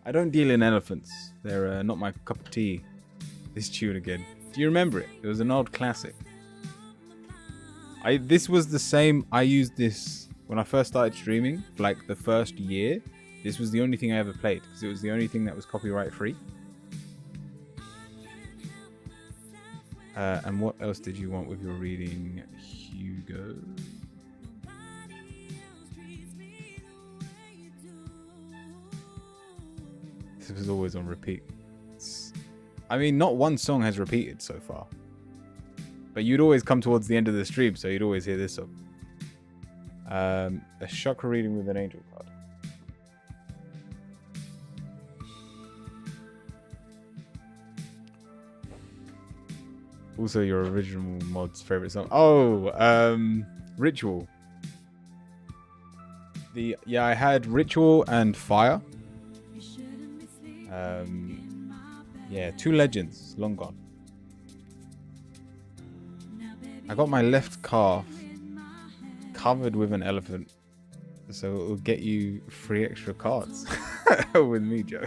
I don't deal in elephants. They're not my cup of tea. This tune again. Do you remember it? It was an old classic. This was the same. I used this when I first started streaming. For like the first year. This was the only thing I ever played because it was the only thing that was copyright free. And what else did you want with your reading, Hugo? This was always on repeat. I mean, not one song has repeated so far. But you'd always come towards the end of the stream, so you'd always hear this song. A chakra reading with an angel card. Also, your original mod's favorite song. Oh, Ritual. I had Ritual and Fire. Yeah, 2 legends, long gone. I got my left calf covered with an elephant, so it will get you 3 extra cards with me, Joe.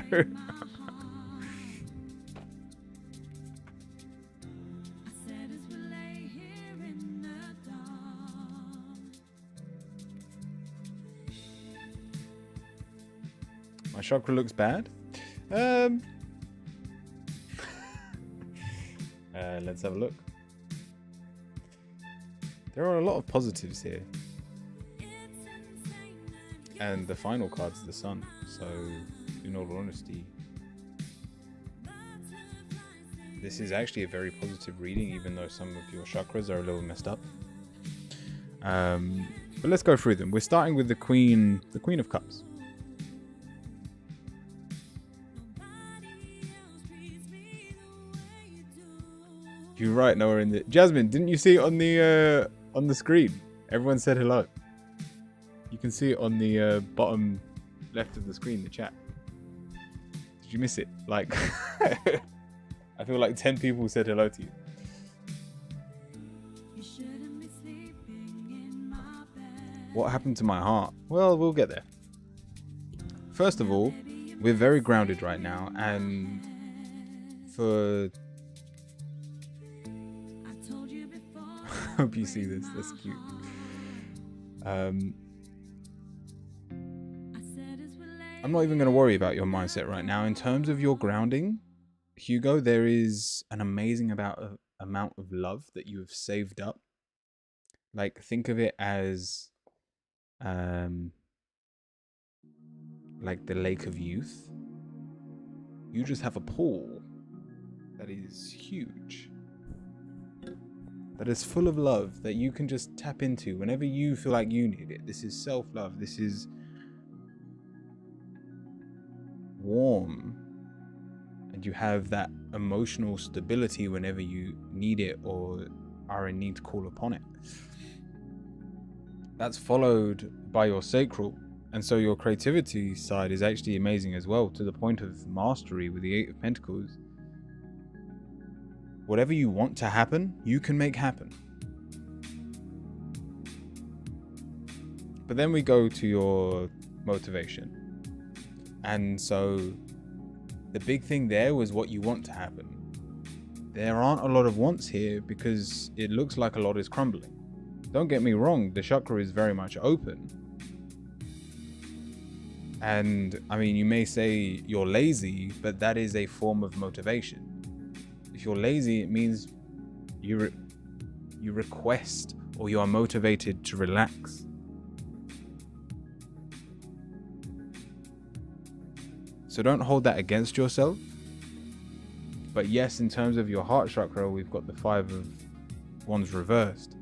My chakra looks bad. Let's have a look. There are a lot of positives here. And the final card's the sun. So, in all honesty, this is actually a very positive reading, even though some of your chakras are a little messed up. But let's go through them. We're starting with the Queen of Cups. You're right, nowhere in the Jasmine. Didn't you see it on the screen? Everyone said hello. You can see it on the bottom left of the screen, the chat. Did you miss it? Like, I feel like 10 people said hello to you. What happened to my heart? Well, we'll get there. First of all, we're very grounded right now, and for hope you see this. That's cute. I'm not even going to worry about your mindset right now. In terms of your grounding, Hugo, there is an amazing amount of love that you have saved up. Like, think of it as like the lake of youth. You just have a pool that is huge, that is full of love that you can just tap into whenever you feel like you need it. This is self-love. This is warm. And you have that emotional stability whenever you need it or are in need to call upon it. That's followed by your sacral. And so your creativity side is actually amazing as well, to the point of mastery with the 8 of Pentacles. Whatever you want to happen, you can make happen. But then we go to your motivation. And so the big thing there was what you want to happen. There aren't a lot of wants here because it looks like a lot is crumbling. Don't get me wrong, the chakra is very much open. And I mean, you may say you're lazy, but that is a form of motivation. If you're lazy, it means you request or you are motivated to relax. So don't hold that against yourself. But yes, in terms of your heart chakra, we've got the 5 of Wands reversed.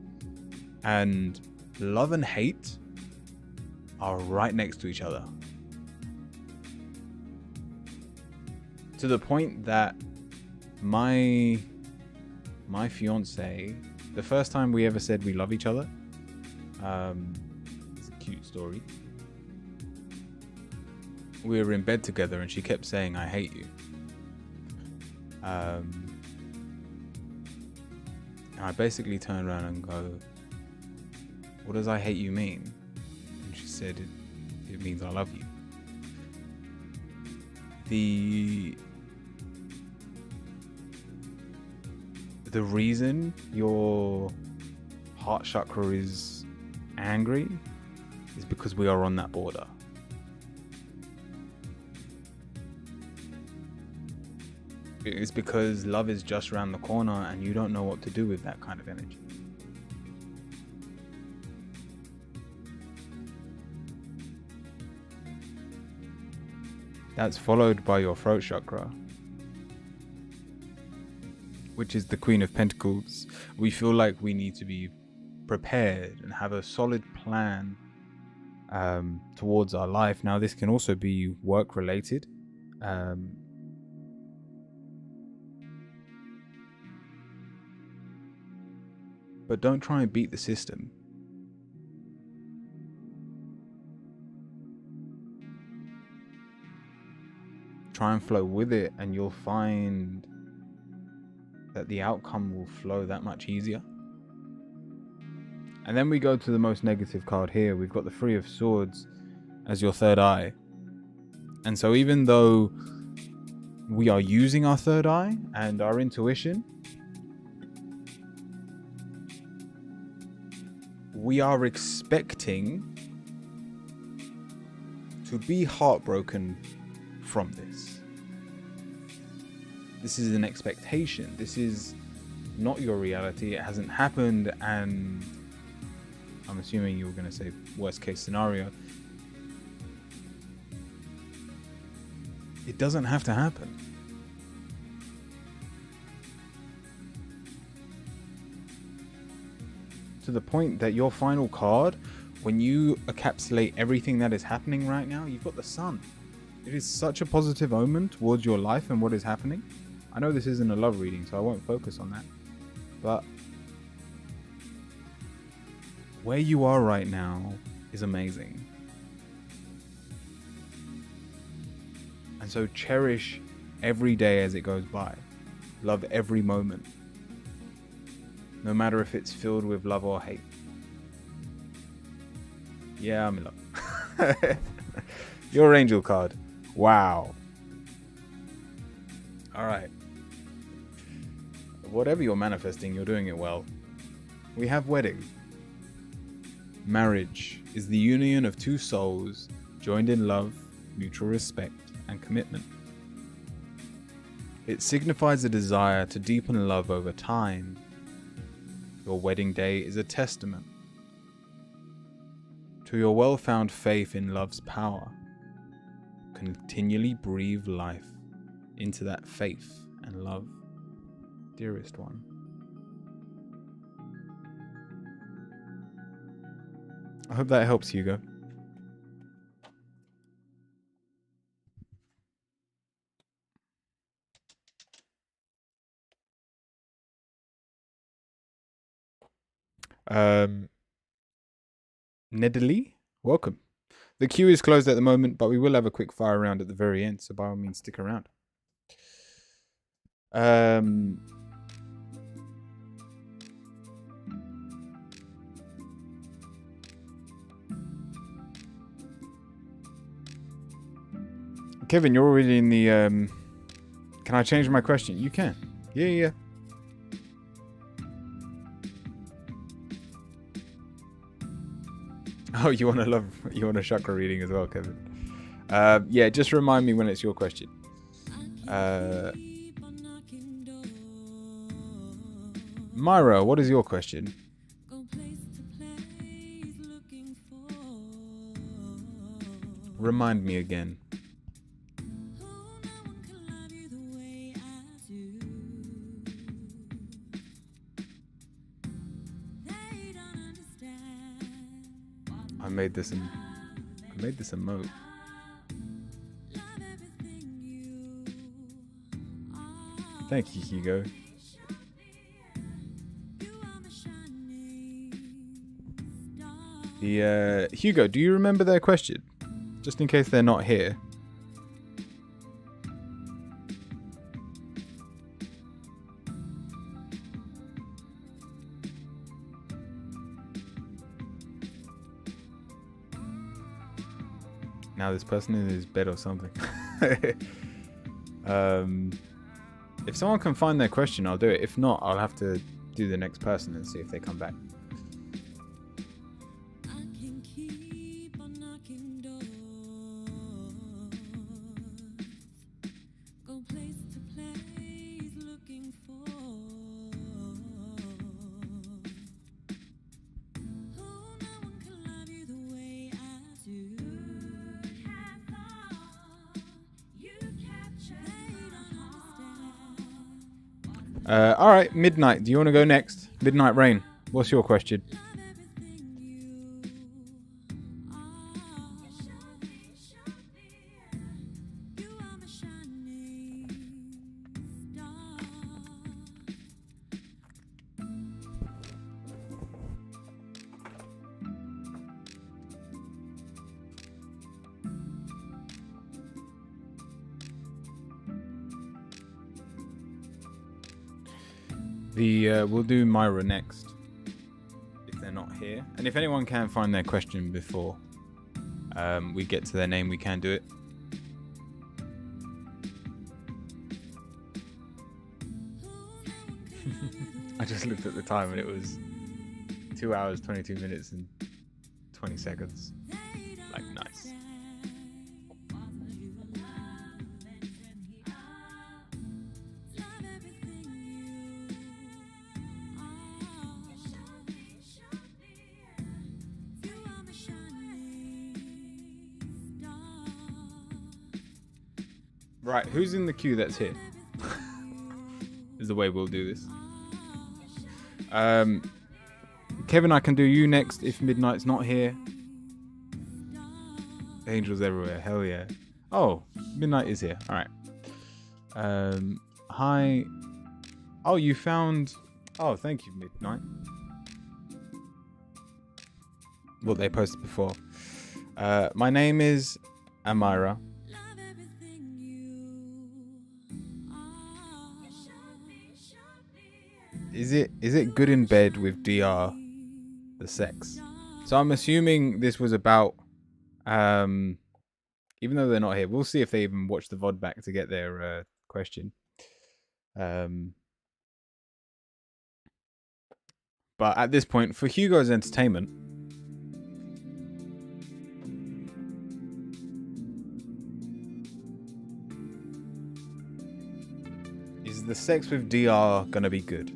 And love and hate are right next to each other. To the point that my fiance, the first time we ever said we love each other, it's a cute story. We were in bed together and she kept saying, "I hate you." And I basically turned around and go, "What does I hate you mean?" And she said, it means I love you. The reason your heart chakra is angry is because we are on that border. It's because love is just around the corner and you don't know what to do with that kind of energy. That's followed by your throat chakra, which is the Queen of Pentacles. We feel like we need to be prepared and have a solid plan towards our life. Now, this can also be work related. But don't try and beat the system. Try and flow with it, and you'll find that the outcome will flow that much easier. And then we go to the most negative card here. We've got the 3 of Swords as your third eye. And so even though we are using our third eye and our intuition, we are expecting to be heartbroken from this. This is an expectation. This is not your reality. It hasn't happened, and I'm assuming you were going to say worst case scenario. It doesn't have to happen. To the point that your final card, when you encapsulate everything that is happening right now, you've got the Sun. It is such a positive omen towards your life and what is happening. I know this isn't a love reading, so I won't focus on that. But where you are right now is amazing. And so cherish every day as it goes by. Love every moment. No matter if it's filled with love or hate. Yeah, I'm in love. Your angel card. Wow. Alright. Whatever you're manifesting, you're doing it well. We have wedding. Marriage is the union of two souls joined in love, mutual respect, and commitment. It signifies a desire to deepen love over time. Your wedding day is a testament to your well-found faith in love's power. Continually breathe life into that faith and love, dearest one. I hope that helps, Hugo. Nedley, welcome. The queue is closed at the moment, but we will have a quick fire round at the very end, so by all means stick around. Kevin, you're already in the can I change my question? You can. Yeah. Oh, you want a chakra reading as well, Kevin? Yeah, just remind me when it's your question. Myra, what is your question? Remind me again. I made this emote. Thank you, Hugo. Hugo, do you remember their question? Just in case they're not here. Now this person in his bed or something. If someone can find their question, I'll do it. If not, I'll have to do the next person and see if they come back. All right, Midnight. Do you want to go next? Midnight Rain. What's your question? We'll do Myra next, if they're not here. And if anyone can find their question before we get to their name, we can do it. I just looked at the time and it was 2 hours, 22 minutes and 20 seconds. Like, nice. Right, who's in the queue that's here? Is the way we'll do this. Kevin, I can do you next if Midnight's not here. Angels everywhere, hell yeah. Oh, Midnight is here, alright. Hi. Oh, you found... Oh, thank you, Midnight. What they posted before. My name is Amira. Is it good in bed with DR the sex? So I'm assuming this was about even though they're not here, we'll see if they even watch the VOD back to get their question. But at this point, for Hugo's entertainment, is the sex with DR gonna be good?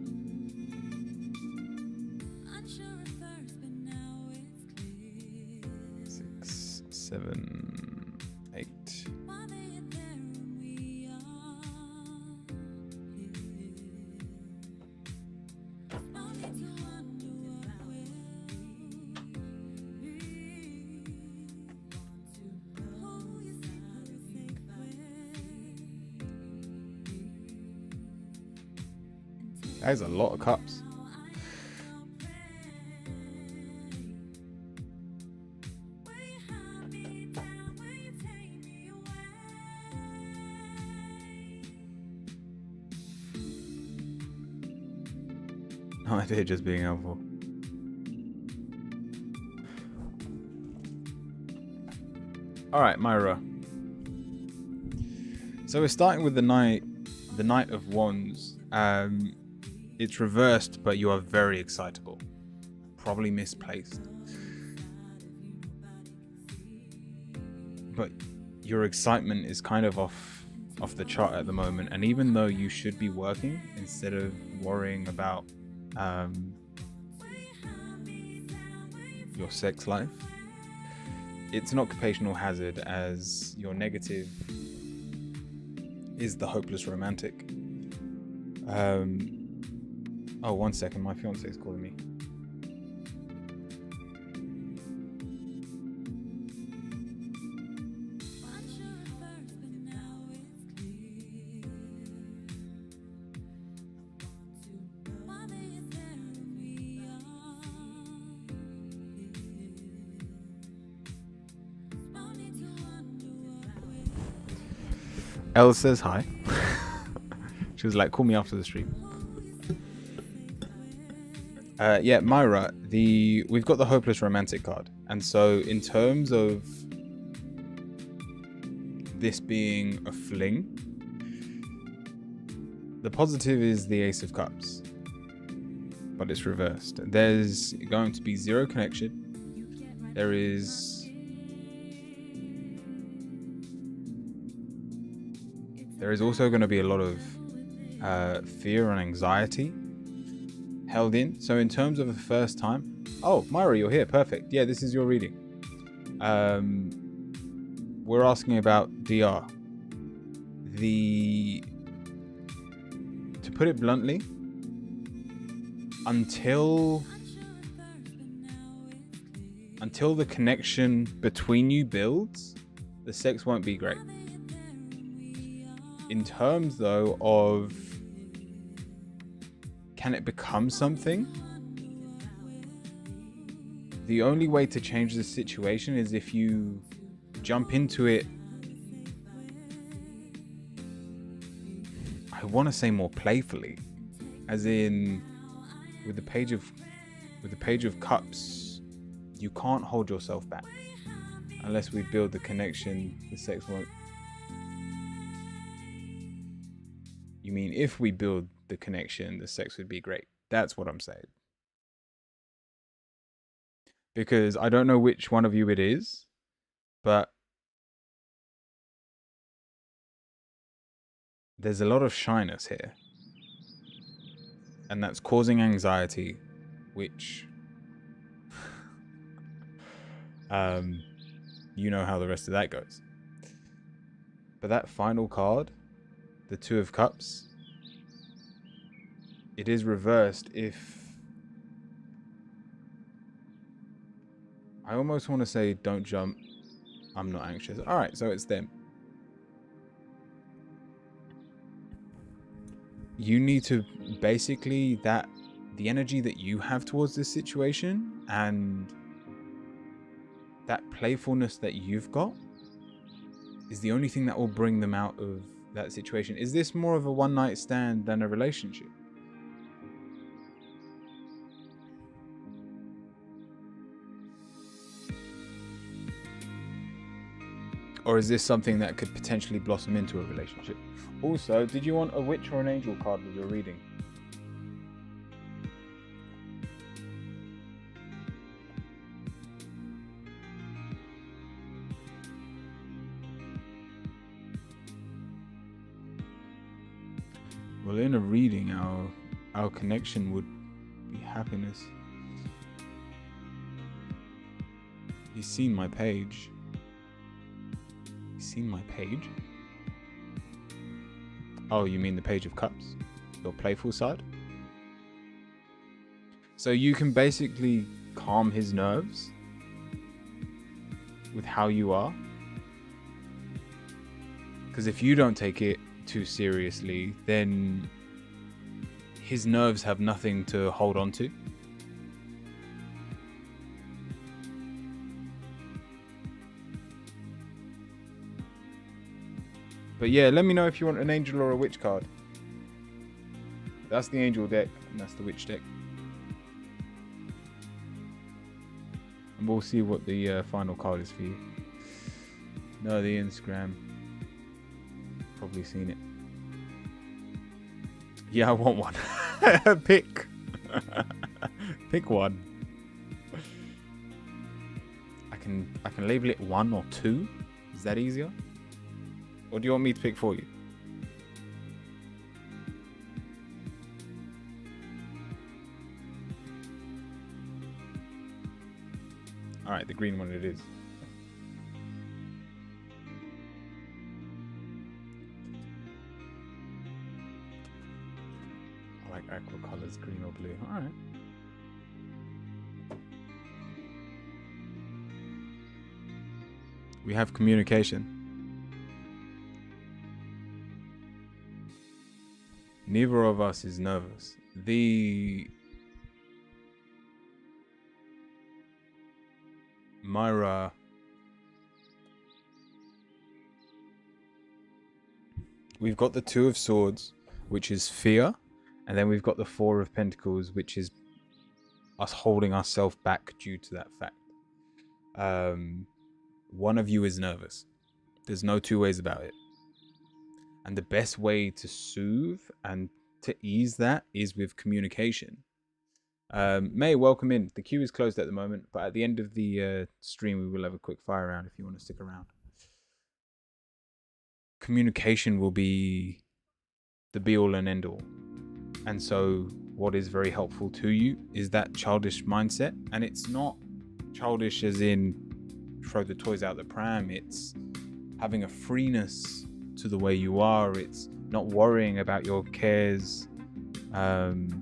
6, 7, 8. That is a lot of cups. No idea, just being helpful. All right, Myra. So we're starting with the Knight of Wands. It's reversed, but you are very excitable. Probably misplaced. But your excitement is kind of off the chart at the moment. And even though you should be working instead of worrying about your sex life, it's an occupational hazard as your negative is the hopeless romantic. Oh, 1 second, my fiance is calling me. Elle says hi. She was like, call me after the stream. Yeah, Myra, we've got the hopeless romantic card. And so in terms of this being a fling, the positive is the Ace of Cups. But it's reversed. There's going to be zero connection. There is also going to be a lot of fear and anxiety held in. So in terms of a first time, oh, Myra, you're here. Perfect. Yeah, this is your reading. We're asking about DR. To put it bluntly, until the connection between you builds, the sex won't be great. In terms though of can it become something, the only way to change the situation is if you jump into it, I want to say more playfully, as in with the Page of Cups, you can't hold yourself back. Unless we build the connection, the sex won't. You mean if we build the connection, the sex would be great. That's what I'm saying. Because I don't know which one of you it is, but there's a lot of shyness here. And that's causing anxiety, which you know how the rest of that goes. But that final card, the Two of Cups, it is reversed if... I almost want to say don't jump. I'm not anxious. Alright, so it's them. You need to basically the energy that you have towards this situation and that playfulness that you've got is the only thing that will bring them out of that situation. Is this more of a one night stand than a relationship? Or is this something that could potentially blossom into a relationship? Also, did you want a witch or an angel card with your reading? Well, in a reading, our connection would be happiness. You've seen my page. Seen my page? Oh, you mean the Page of Cups? Your playful side? So you can basically calm his nerves with how you are. Because if you don't take it too seriously, then his nerves have nothing to hold on to. But yeah, let me know if you want an angel or a witch card. That's the angel deck, and that's the witch deck. And we'll see what the final card is for you. No, the Instagram. Probably seen it. Yeah, I want one. Pick. Pick one. I can label it 1 or 2. Is that easier? Or do you want me to pick for you? Alright, the green one it is. I like aqua colors, green or blue. Alright. We have communication. Neither of us is nervous. Myra, we've got the Two of Swords, which is fear, and then we've got the Four of Pentacles, which is us holding ourselves back due to that fact. One of you is nervous. There's no two ways about it. And the best way to soothe and to ease that is with communication. May, welcome in. The queue is closed at the moment, but at the end of the stream, we will have a quick fire round if you want to stick around. Communication will be the be-all and end-all. And so what is very helpful to you is that childish mindset. And it's not childish as in throw the toys out the pram. It's having a freeness to the way you are. It's not worrying about your cares and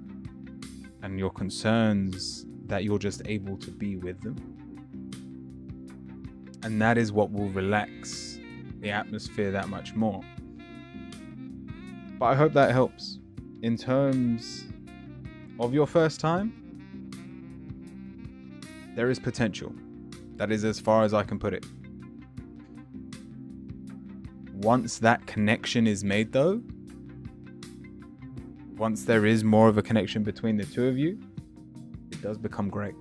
your concerns, that you're just able to be with them. And that is what will relax the atmosphere that much more. But I hope that helps. In terms of your first time, there is potential. That is as far as I can put it. Once that connection is made though, once there is more of a connection between the two of you, it does become great.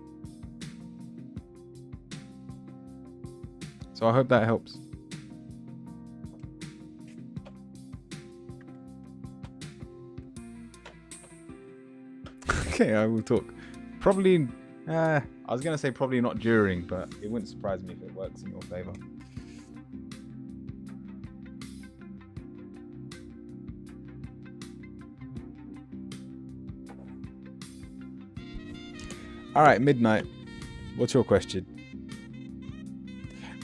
So I hope that helps. Okay, I will talk. Probably, I was going to say probably not during, but it wouldn't surprise me if it works in your favor. All right, Midnight. What's your question?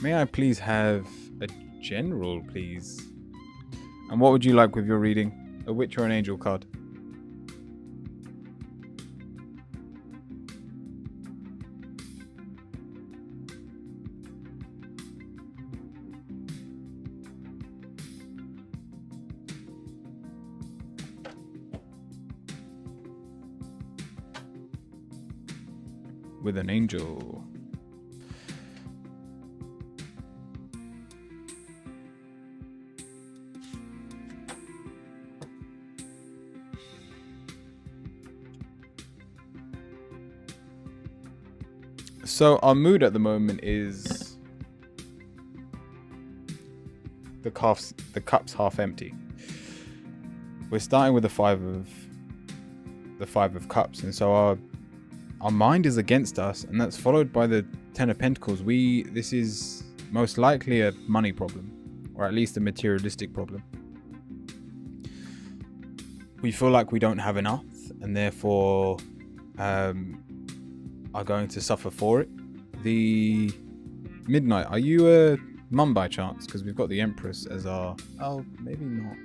May I please have a general, please? And what would you like with your reading? A witch or an angel card? With an angel. So our mood at the moment is the cup's half empty. We're starting with the five of cups, and so our mind is against us, and that's followed by the Ten of Pentacles. This is most likely a money problem, or at least a materialistic problem. We feel like we don't have enough, and therefore are going to suffer for it. The Midnight, are you a mum by chance? Because we've got the Empress as our... Oh, maybe not.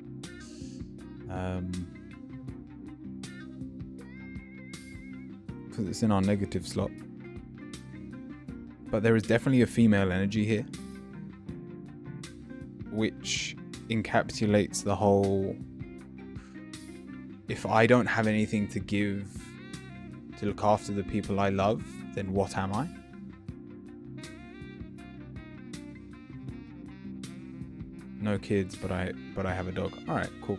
Because it's in our negative slot. But there is definitely a female energy here, which encapsulates the whole, if I don't have anything to give to look after the people I love, then what am I? No kids, but I have a dog. All right, cool.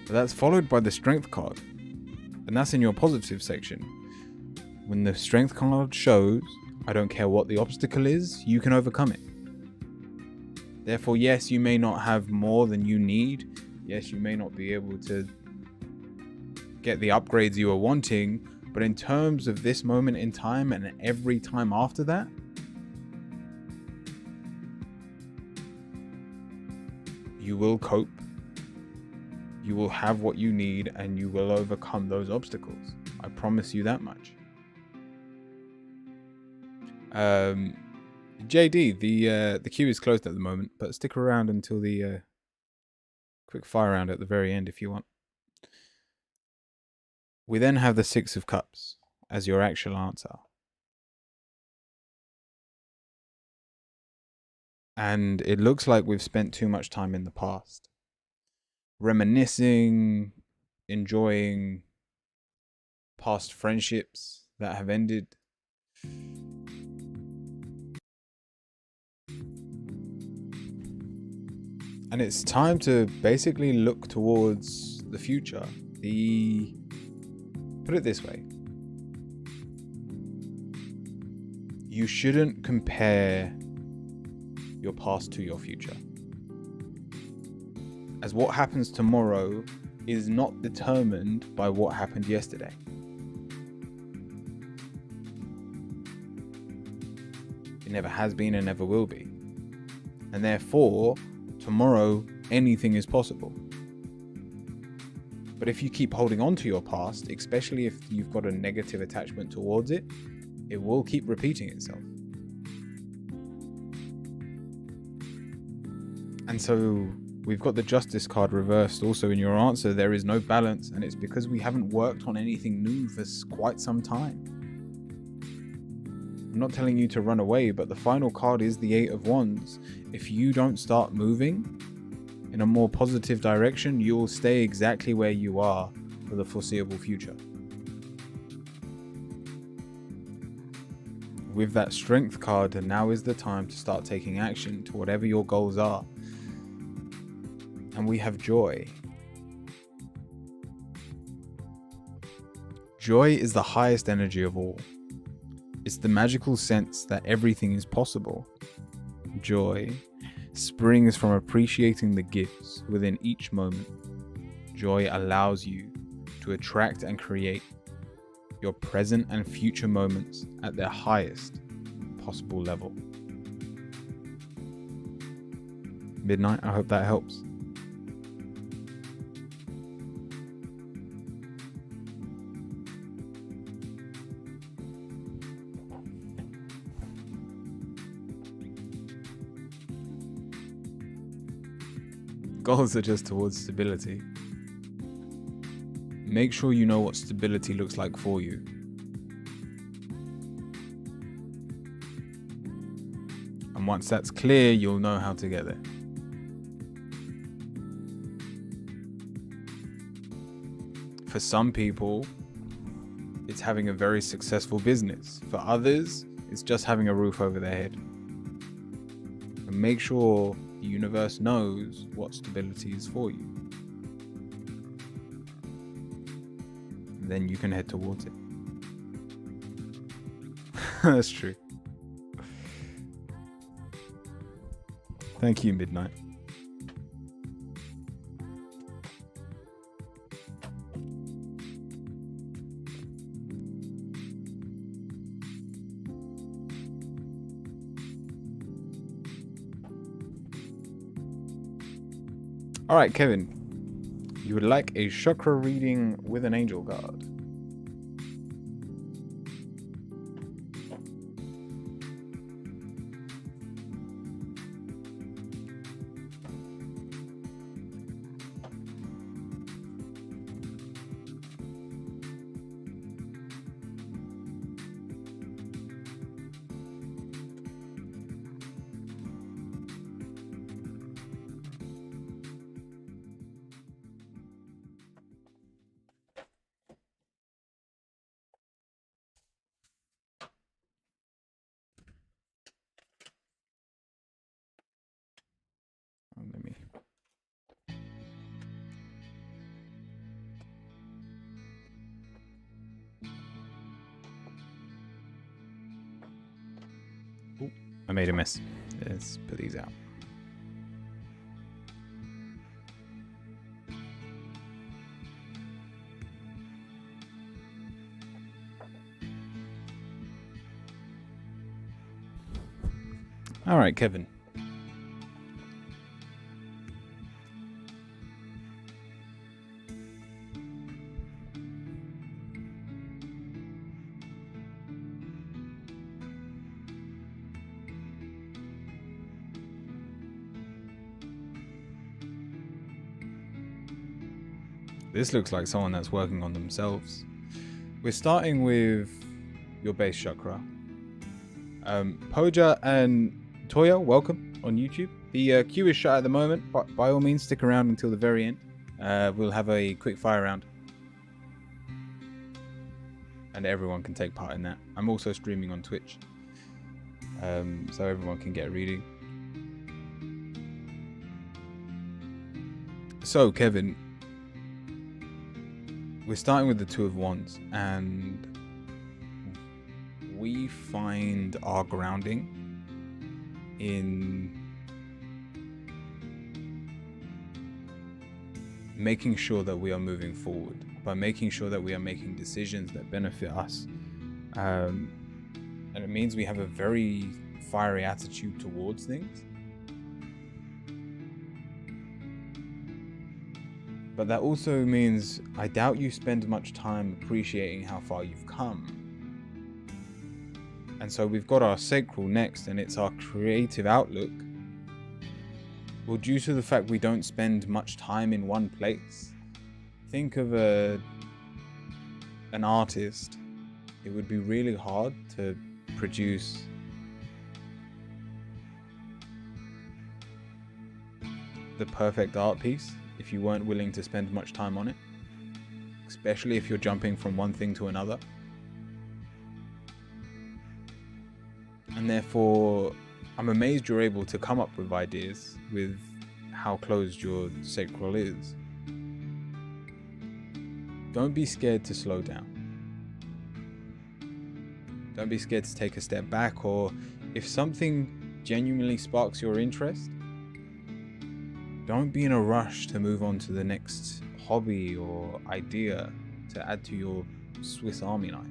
So that's followed by the Strength card, and that's in your positive section. When the Strength card shows, I don't care what the obstacle is, you can overcome it. Therefore, yes, you may not have more than you need. Yes, you may not be able to get the upgrades you are wanting, but in terms of this moment in time and every time after that, you will cope, you will have what you need, and you will overcome those obstacles. I promise you that much. JD, the queue is closed at the moment, but stick around until the quick fire round at the very end if you want. We then have the Six of Cups as your actual answer. And it looks like we've spent too much time in the past, reminiscing, enjoying past friendships that have ended. And it's time to basically look towards the future. Put it this way. You shouldn't compare your past to your future, as what happens tomorrow is not determined by what happened yesterday. It never has been and never will be. And therefore, tomorrow, anything is possible. But if you keep holding on to your past, especially if you've got a negative attachment towards it, it will keep repeating itself. And so we've got the Justice card reversed also in your answer. There is no balance, and it's because we haven't worked on anything new for quite some time. I'm not telling you to run away, but the final card is the Eight of Wands. If you don't start moving in a more positive direction, you will stay exactly where you are for the foreseeable future. With that Strength card, now is the time to start taking action to whatever your goals are. And we have Joy. Joy is the highest energy of all. It's the magical sense that everything is possible. Joy springs from appreciating the gifts within each moment. Joy allows you to attract and create your present and future moments at their highest possible level. Midnight, I hope that helps. Goals are just towards stability. Make sure you know what stability looks like for you. And once that's clear, you'll know how to get there. For some people, it's having a very successful business. For others, it's just having a roof over their head. And make sure the universe knows what stability is for you. And then you can head towards it. That's true. Thank you, Midnight. All right, Kevin, you would like a chakra reading with an angel card. Let me. Ooh, I made a mess. Let's put these out. All right, Kevin. This looks like someone that's working on themselves. We're starting with your base chakra. Poja and Toya, welcome on YouTube. The queue is shut at the moment, but by all means stick around until the very end. We'll have a quick fire round. And everyone can take part in that. I'm also streaming on Twitch. So everyone can get a reading. So, Kevin, we're starting with the Two of Wands, and we find our grounding in making sure that we are moving forward, by making sure that we are making decisions that benefit us. And it means we have a very fiery attitude towards things. But that also means I doubt you spend much time appreciating how far you've come. And so we've got our sacral next, and it's our creative outlook. Well, due to the fact we don't spend much time in one place, think of an artist. It would be really hard to produce the perfect art piece if you weren't willing to spend much time on it, especially if you're jumping from one thing to another. And therefore, I'm amazed you're able to come up with ideas with how closed your sacral is. Don't be scared to slow down. Don't be scared to take a step back, or if something genuinely sparks your interest, don't be in a rush to move on to the next hobby or idea to add to your Swiss Army knife.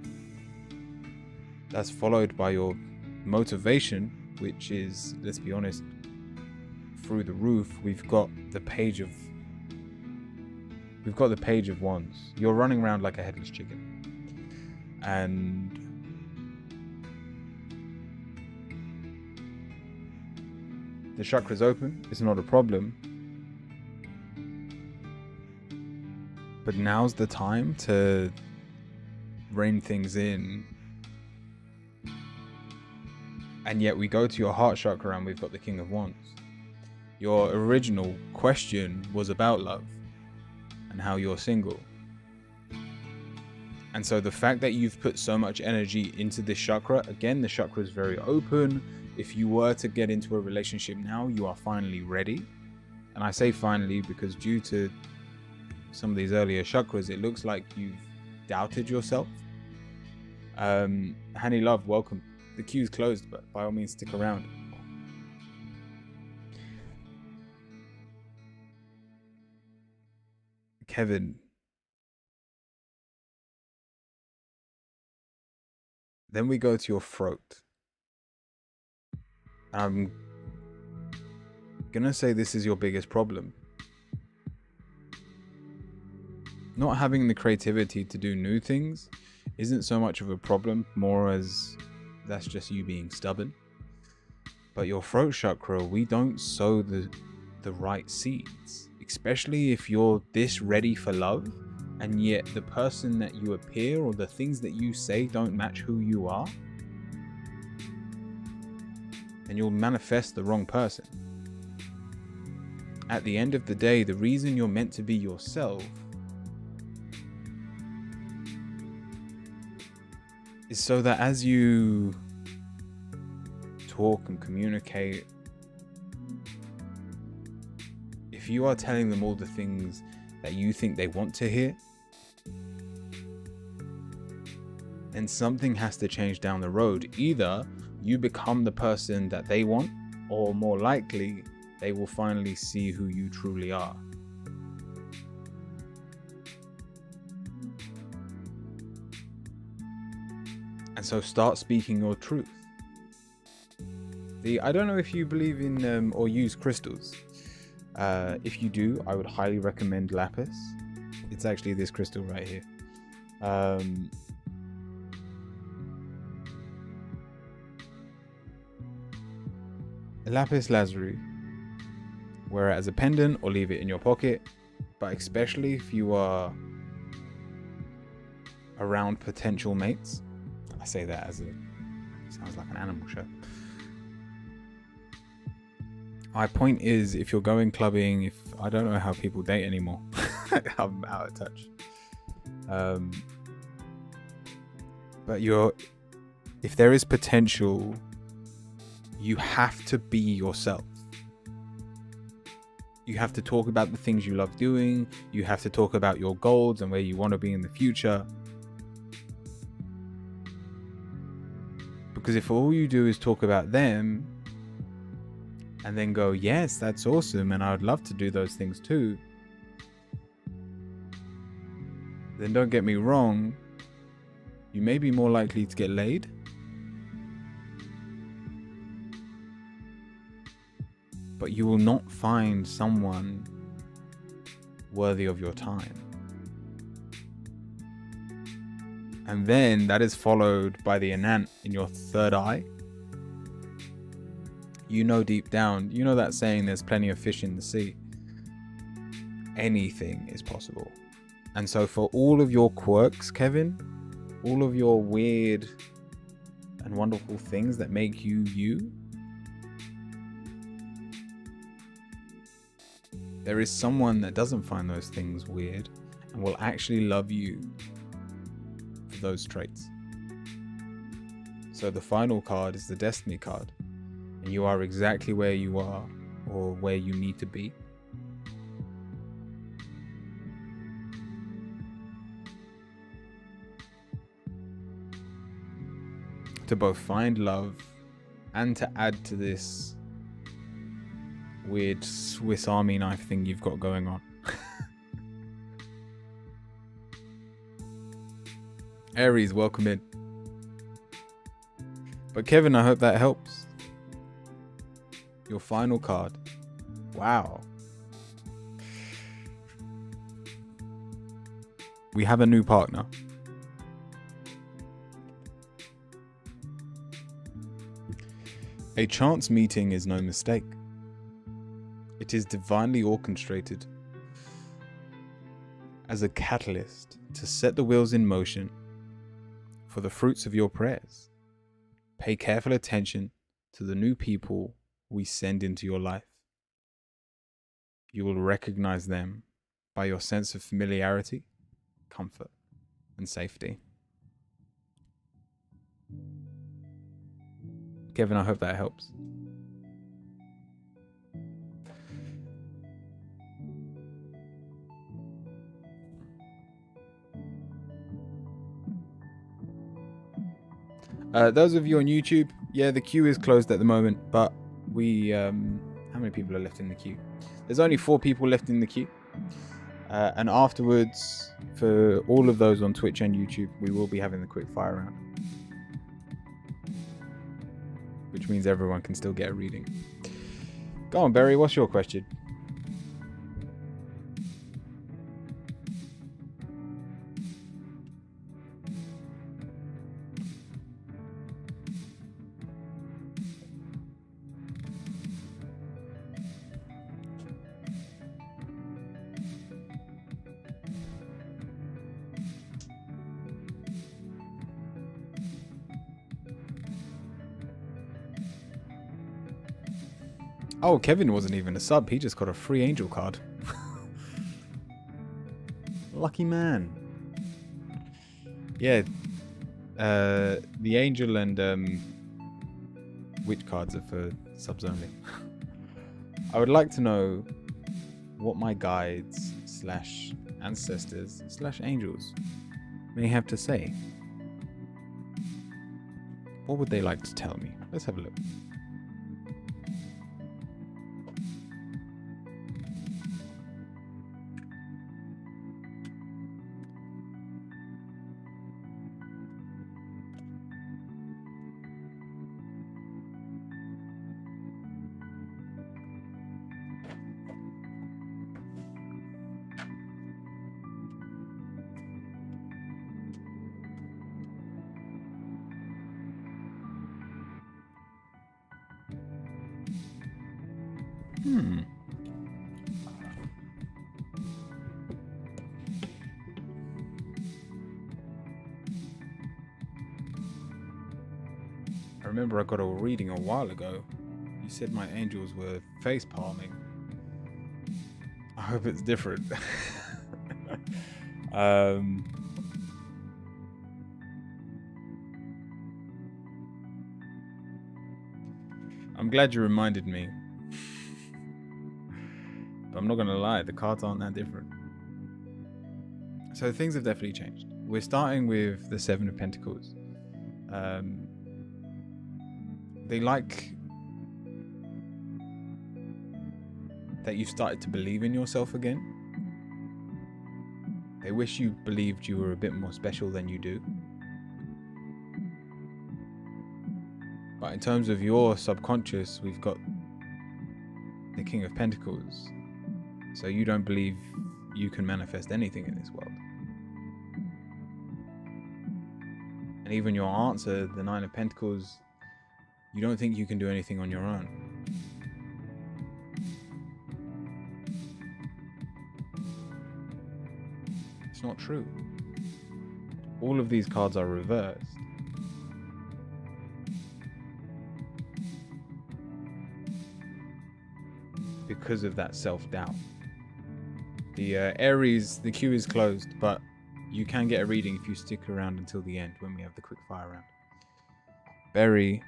That's followed by your motivation, which is, let's be honest, through the roof. We've got the page of wands. You're running around like a headless chicken, and the chakra's open. It's not a problem, but now's the time to rein things in. And yet we go to your heart chakra and we've got the King of Wands. Your original question was about love and how you're single. And so the fact that you've put so much energy into this chakra, again, the chakra is very open. If you were to get into a relationship now, you are finally ready. And I say finally because due to some of these earlier chakras, it looks like you've doubted yourself. Honey Love, welcome. The queue's closed, but by all means stick around. Kevin, then we go to your throat. I'm gonna say this is your biggest problem. Not having the creativity to do new things isn't so much of a problem, more as that's just you being stubborn. But your throat chakra, we don't sow the right seeds, especially if you're this ready for love and yet the person that you appear or the things that you say don't match who you are, and you'll manifest the wrong person. At the end of the day, the reason you're meant to be yourself is so that as you talk and communicate, if you are telling them all the things that you think they want to hear, then something has to change down the road. Either you become the person that they want, or more likely, they will finally see who you truly are. And so start speaking your truth. I don't know if you believe in or use crystals. If you do, I would highly recommend lapis. It's actually this crystal right here. Lapis lazuli. Wear it as a pendant or leave it in your pocket. But especially if you are around potential mates. I say that as sounds like an animal show. My point is, if you're going clubbing, I don't know how people date anymore. I'm out of touch. But if there is potential, you have to be yourself. You have to talk about the things you love doing. You have to talk about your goals and where you want to be in the future. Because if all you do is talk about them and then go, yes, that's awesome, and I would love to do those things too, then don't get me wrong, you may be more likely to get laid. But you will not find someone worthy of your time. And then that is followed by the anant in your third eye. You know deep down, you know that saying, there's plenty of fish in the sea. Anything is possible. And so for all of your quirks, Kevin, all of your weird and wonderful things that make you you, there is someone that doesn't find those things weird and will actually love you for those traits. So the final card is the Destiny card, and you are exactly where you are or where you need to be. To both find love and to add to this weird Swiss Army knife thing you've got going on. Aries, welcome in. But Kevin, I hope that helps. Your final card. Wow. We have a new partner. A chance meeting is no mistake. It is divinely orchestrated as a catalyst to set the wheels in motion for the fruits of your prayers. Pay careful attention to the new people we send into your life. You will recognize them by your sense of familiarity, comfort, and safety. Kevin, I hope that helps. Those of you on YouTube, yeah, the queue is closed at the moment, but we, how many people are left in the queue? There's only 4 people left in the queue. And afterwards, for all of those on Twitch and YouTube, we will be having the quick fire round, which means everyone can still get a reading. Go on, Barry, what's your question? Oh, Kevin wasn't even a sub. He just got a free angel card. Lucky man. Yeah. The angel and witch cards are for subs only. I would like to know what my guides / ancestors / angels may have to say. What would they like to tell me? Let's have a look. I remember I got a reading a while ago. You said my angels were face palming. I hope it's different. I'm glad you reminded me. But I'm not going to lie, the cards aren't that different. So things have definitely changed. We're starting with the Seven of Pentacles. They like that you've started to believe in yourself again. They wish you believed you were a bit more special than you do. But in terms of your subconscious, we've got the King of Pentacles. So you don't believe you can manifest anything in this world. And even your answer, the Nine of Pentacles, you don't think you can do anything on your own. It's not true. All of these cards are reversed. Because of that self-doubt. The Aries, the queue is closed, but you can get a reading if you stick around until the end when we have the quick fire round. Berry,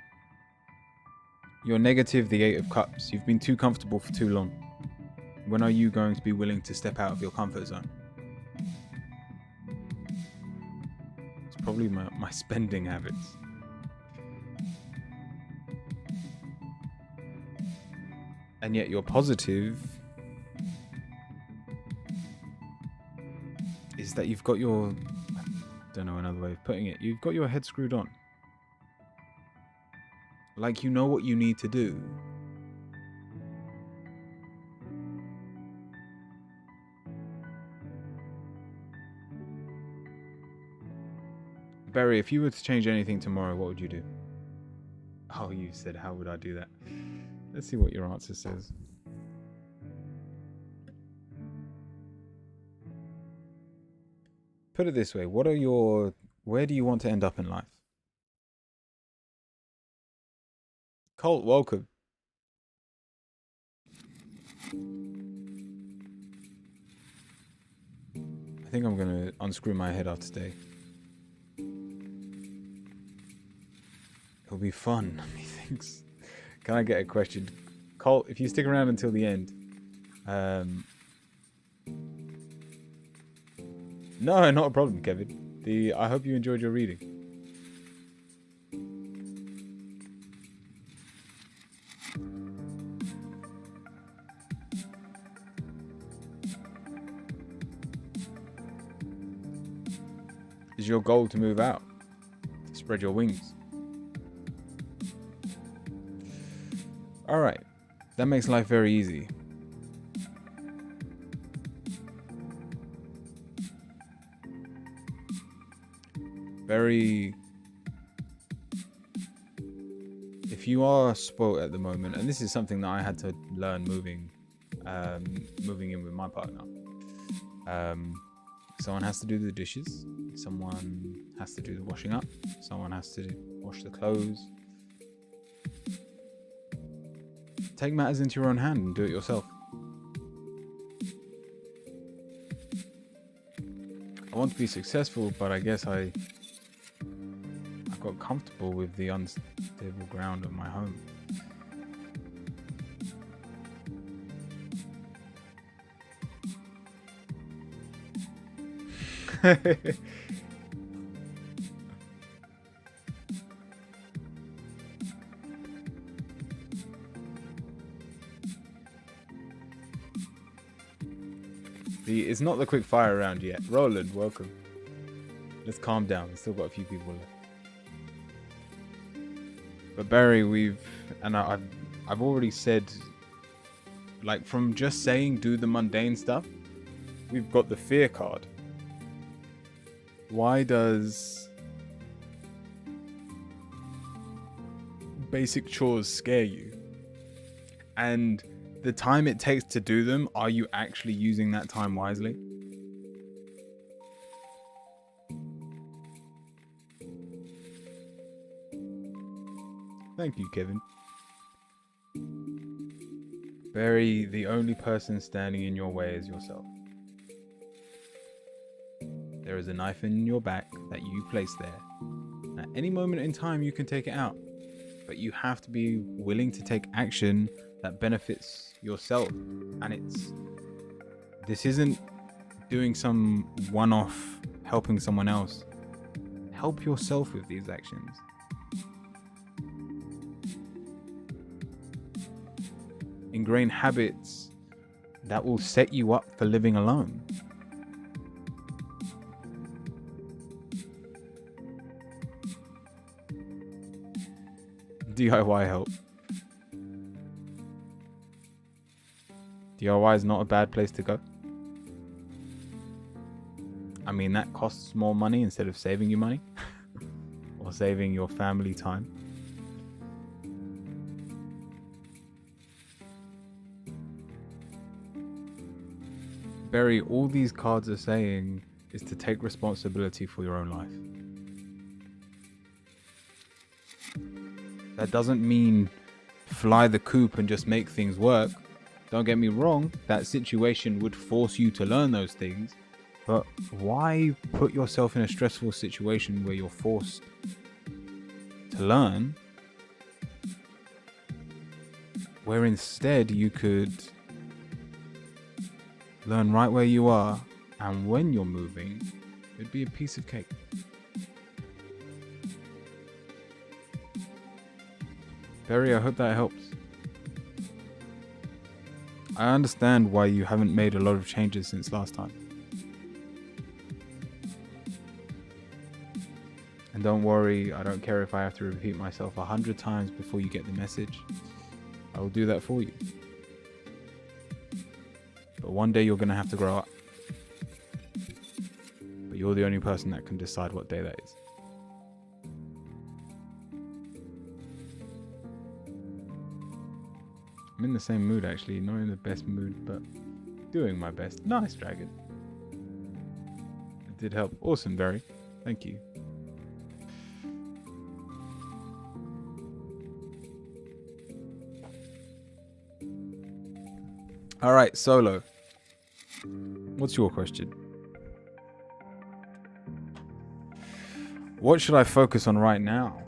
you're negative, the Eight of Cups. You've been too comfortable for too long. When are you going to be willing to step out of your comfort zone? It's probably my spending habits. And yet you're positive is that you've got your, I don't know another way of putting it, you've got your head screwed on. Like you know what you need to do. Barry, if you were to change anything tomorrow, what would you do? Oh, you said, how would I do that? Let's see what your answer says. Put it this way, where do you want to end up in life? Colt, welcome. I think I'm going to unscrew my head after today. It'll be fun, methinks. Can I get a question? Colt, if you stick around until the end. No, not a problem, Kevin. I hope you enjoyed your reading. Is your goal to move out? To spread your wings? Alright, that makes life very easy. If you are spoilt at the moment, and this is something that I had to learn moving in with my partner. Someone has to do the dishes, someone has to do the washing up, someone has to wash the clothes. Take matters into your own hand and do it yourself. I want to be successful, but I guess I got comfortable with the unstable ground of my home. It's not the quick fire round yet. Roland, welcome. Let's calm down. We've still got a few people left. But Barry, I've already said, like, from just saying do the mundane stuff, we've got the fear card. Why does basic chores scare you? And the time it takes to do them, are you actually using that time wisely? Thank you, Kevin. Barry, the only person standing in your way is yourself. There is a knife in your back that you place there. At any moment in time, you can take it out. But you have to be willing to take action that benefits yourself. And it's This isn't doing some one-off helping someone else. Help yourself with these actions. Ingrain habits that will set you up for living alone. DIY help. DIY is not a bad place to go. I mean, that costs more money instead of saving you money or saving your family time. Barry, all these cards are saying is to take responsibility for your own life. That doesn't mean fly the coop and just make things work. Don't get me wrong, that situation would force you to learn those things. But why put yourself in a stressful situation where you're forced to learn, where instead you could learn right where you are, and when you're moving, it'd be a piece of cake. Barry, I hope that helps. I understand why you haven't made a lot of changes since last time. And don't worry, I don't care if I have to repeat myself 100 times before you get the message. I will do that for you. But one day you're going to have to grow up. But you're the only person that can decide what day that is. I'm in the same mood actually, not in the best mood, but doing my best. Nice, Dragon. It did help. Awesome, Barry. Thank you. All right, Solo. What's your question? What should I focus on right now?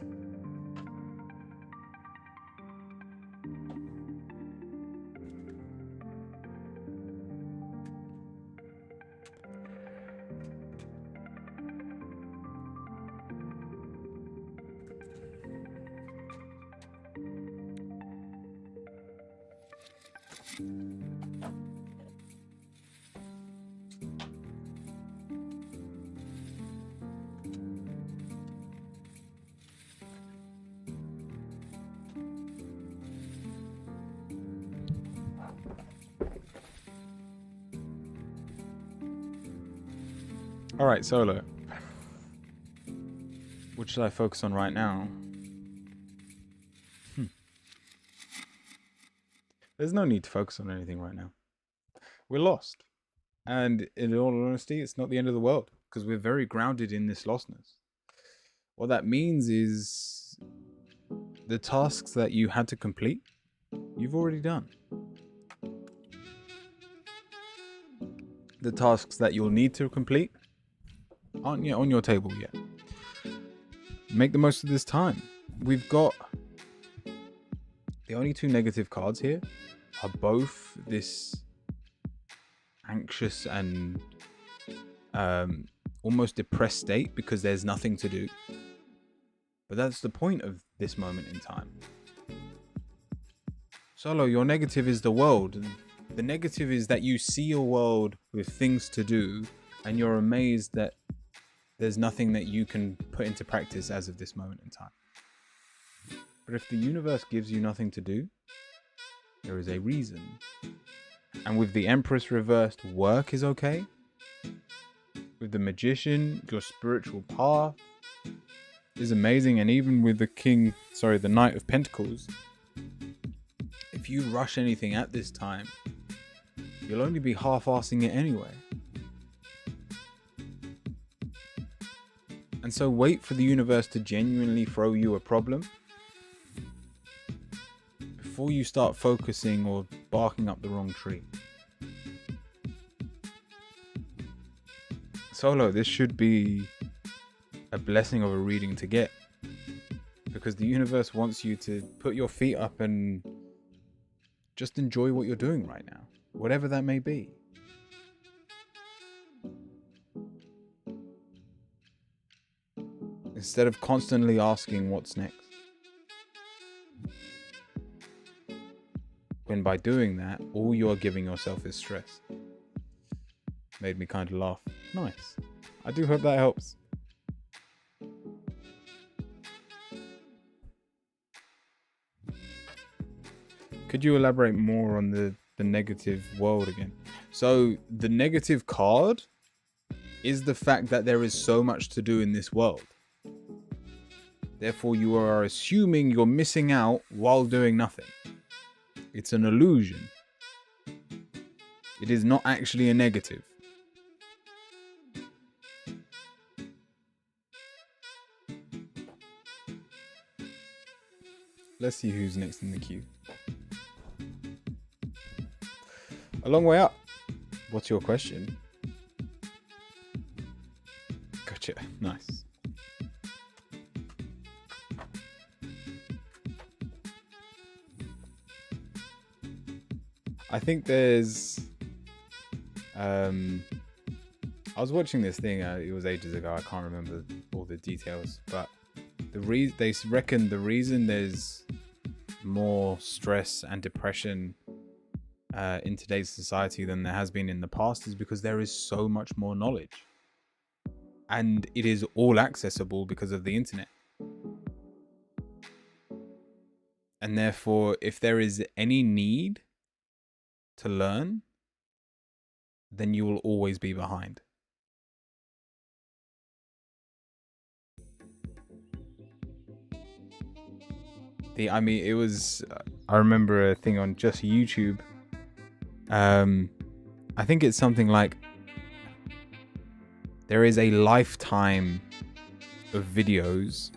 All right, Solo. What should I focus on right now? There's no need to focus on anything right now. We're lost. And in all honesty, it's not the end of the world because we're very grounded in this lostness. What that means is the tasks that you had to complete, you've already done. The tasks that you'll need to complete aren't yet on your table yet. Make the most of this time. We've got the only two negative cards here are both this anxious and almost depressed state because there's nothing to do. But that's the point of this moment in time. Solo, your negative is the world. The negative is that you see a world with things to do and you're amazed that there's nothing that you can put into practice as of this moment in time. But if the universe gives you nothing to do, there is a reason. And with the Empress reversed, work is okay. With the Magician, your spiritual path is amazing. And even with the Knight of Pentacles, if you rush anything at this time, you'll only be half-assing it anyway. And so wait for the universe to genuinely throw you a problem before you start focusing or barking up the wrong tree. Solo, this should be a blessing of a reading to get, because the universe wants you to put your feet up and just enjoy what you're doing right now, whatever that may be. instead of constantly asking what's next. When by doing that, all you're giving yourself is stress. Made me kind of laugh. Nice. I do hope that helps. Could you elaborate more on the negative world again? So the negative card is the fact that there is so much to do in this world. Therefore, you are assuming you're missing out while doing nothing. It's an illusion. It is not actually a negative. Let's see who's next in the queue. A long way up. What's your question? Gotcha. Nice. I think there's I was watching this thing, it was ages ago, I can't remember all the details, but they reckon the reason there's more stress and depression in today's society than there has been in the past is because there is so much more knowledge, and it is all accessible because of the internet. And therefore, if there is any need to learn, then you will always be behind. I remember a thing on just YouTube. I think it's something like there is a lifetime of videos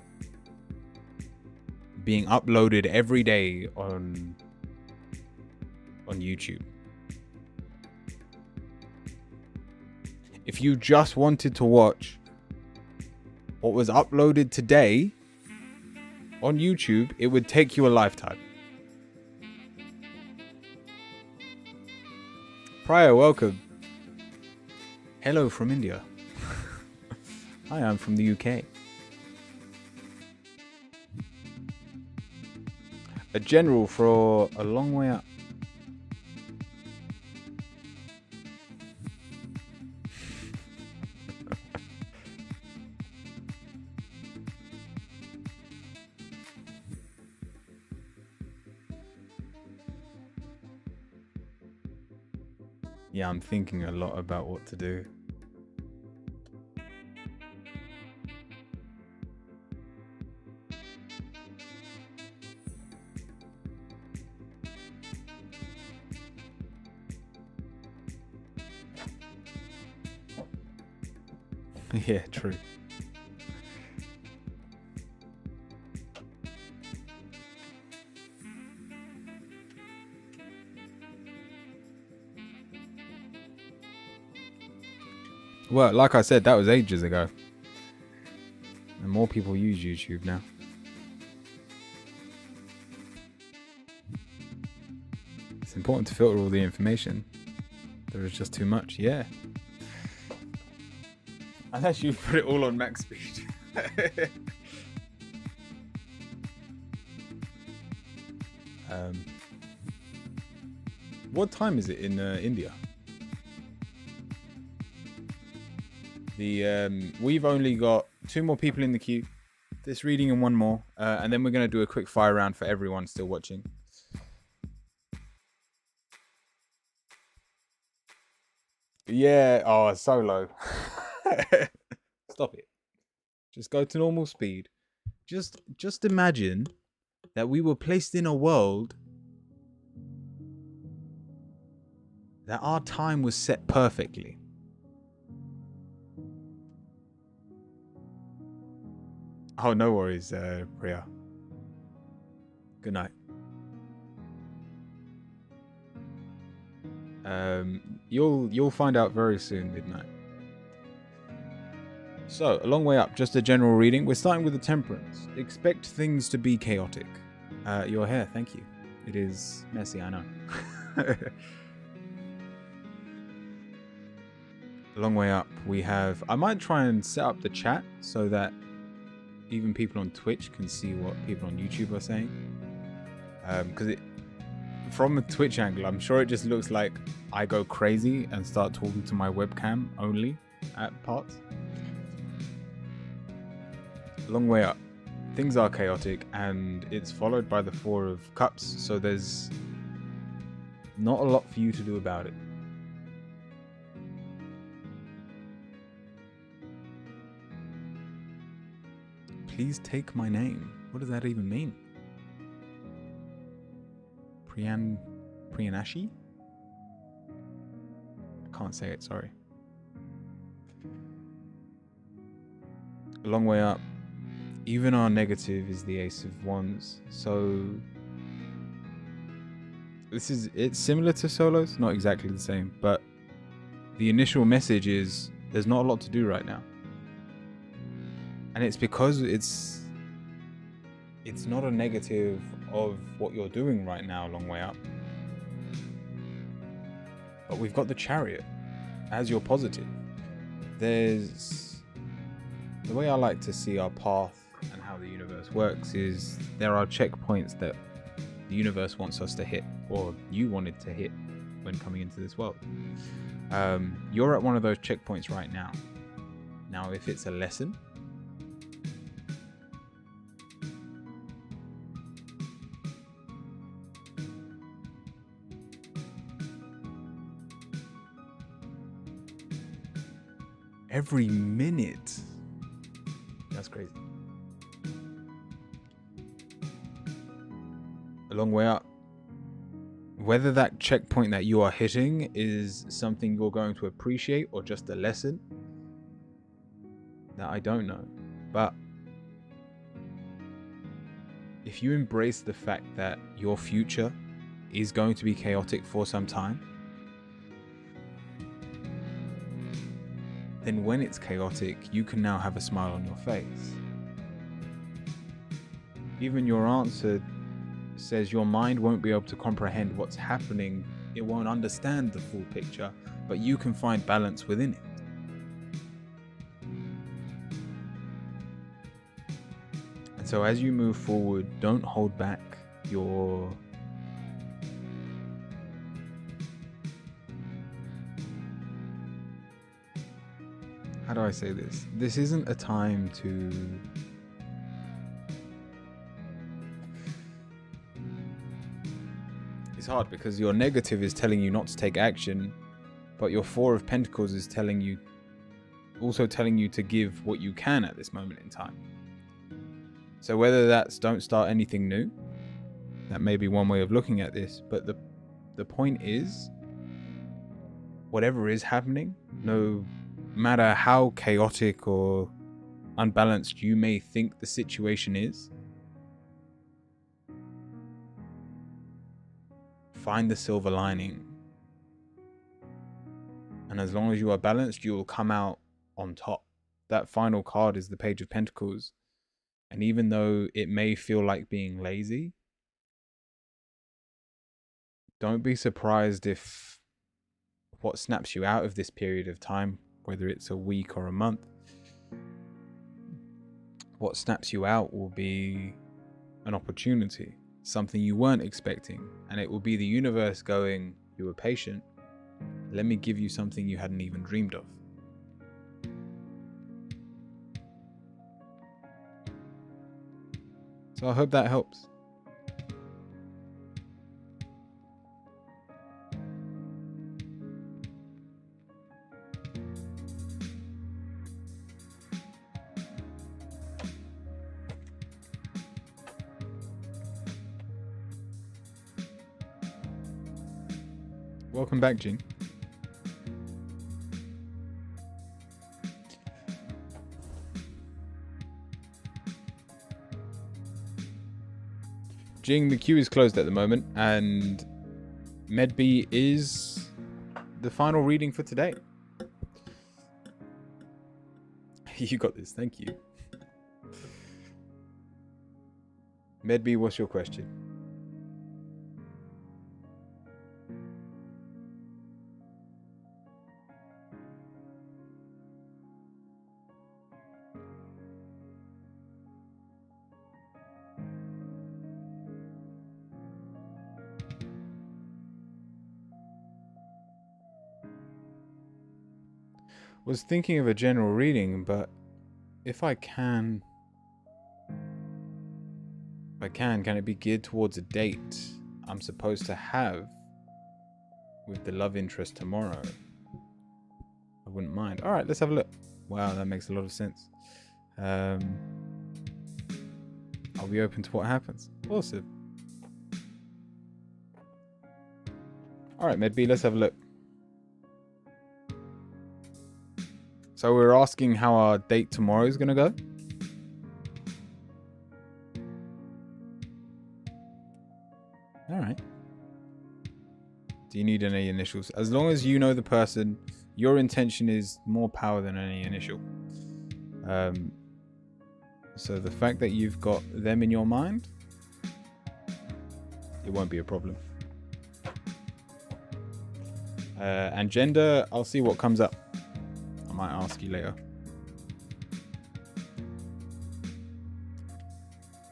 being uploaded every day on YouTube. If you just wanted to watch what was uploaded today on YouTube, it would take you a lifetime. Prior, welcome. Hello from India. Hi, I'm from the UK. A general for a long way up. Yeah, I'm thinking a lot about what to do. Yeah, true. Well, like I said, that was ages ago. And more people use YouTube now. It's important to filter all the information. There is just too much, yeah. Unless you put it all on max speed. What time is it in India? We've only got 2 more people in the queue. This reading and 1 more, and then we're going to do a quick fire round for everyone still watching. Yeah, oh, it's so low. Stop it. Just go to normal speed. Just imagine that we were placed in a world that our time was set perfectly. Oh, no worries, Priya. Good night. You'll find out very soon, midnight. So, a long way up, just a general reading. We're starting with the Temperance. Expect things to be chaotic. Your hair, thank you. It is messy, I know. A long way up, we have... I might try and set up the chat so that even people on Twitch can see what people on YouTube are saying. Because from a Twitch angle, I'm sure it just looks like I go crazy and start talking to my webcam only at parts. Long way up. Things are chaotic, and it's followed by the Four of Cups, so there's not a lot for you to do about it. Please take my name. What does that even mean? Priyanashi? I can't say it, sorry. A long way up. Even our negative is the Ace of Wands, so it's similar to Solos, not exactly the same, but the initial message is there's not a lot to do right now. And it's because it's not a negative of what you're doing right now, long way up. But we've got the Chariot as your positive. There's the way I like to see our path and how the universe works is there are checkpoints that the universe wants us to hit, or you wanted to hit when coming into this world. You're at one of those checkpoints right now. Now, if it's a lesson, every minute, that's crazy. A long way up. Whether that checkpoint that you are hitting is something you're going to appreciate or just a lesson, that I don't know. But if you embrace the fact that your future is going to be chaotic for some time, then when it's chaotic, you can now have a smile on your face. Even your answer says your mind won't be able to comprehend what's happening. It won't understand the full picture, but you can find balance within it. And so as you move forward, don't hold back your how do I say this? This isn't a time to it's hard because your negative is telling you not to take action, but your Four of Pentacles is telling you to give what you can at this moment in time. So whether that's don't start anything new, that may be one way of looking at this, but the point is, whatever is happening, no matter how chaotic or unbalanced you may think the situation is, find the silver lining. And as long as you are balanced, you will come out on top. That final card is the Page of Pentacles. And even though it may feel like being lazy, don't be surprised if what snaps you out of this period of time, whether it's a week or a month, what snaps you out will be an opportunity, something you weren't expecting. And it will be the universe going, you were patient. Let me give you something you hadn't even dreamed of. So I hope that helps. Welcome back, Jing. Jing, the queue is closed at the moment, and Medbee is the final reading for today. You got this, thank you. Medbee, what's your question? Was thinking of a general reading, but if I can, can it be geared towards a date I'm supposed to have with the love interest tomorrow? I wouldn't mind. All right, let's have a look. Wow, that makes a lot of sense. I'll be open to what happens. Awesome. All right, MedB, let's have a look. So we're asking how our date tomorrow is going to go. All right. Do you need any initials? As long as you know the person, your intention is more power than any initial. So the fact that you've got them in your mind, it won't be a problem. And gender, I'll see what comes up. I might ask you later.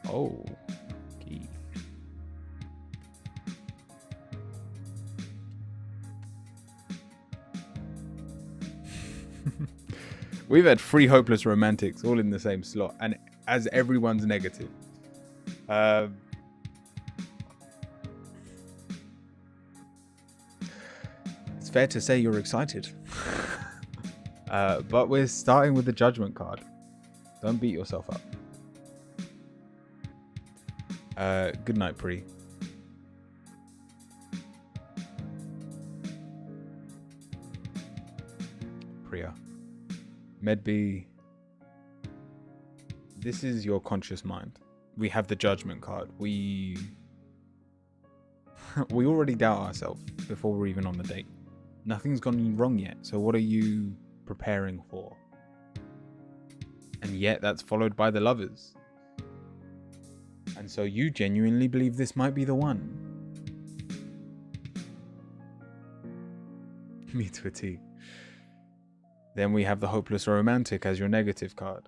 Oh, key. We've had 3 hopeless romantics all in the same slot, and as everyone's negative. It's fair to say you're excited. But we're starting with the judgment card. Don't beat yourself up. Good night, Pri. Priya. MedB. This is your conscious mind. We have the judgment card. We already doubt ourselves before we're even on the date. Nothing's gone wrong yet. So what are you preparing for? And yet that's followed by the lovers. And so you genuinely believe this might be the one. Me to a T. Then we have the hopeless romantic as your negative card.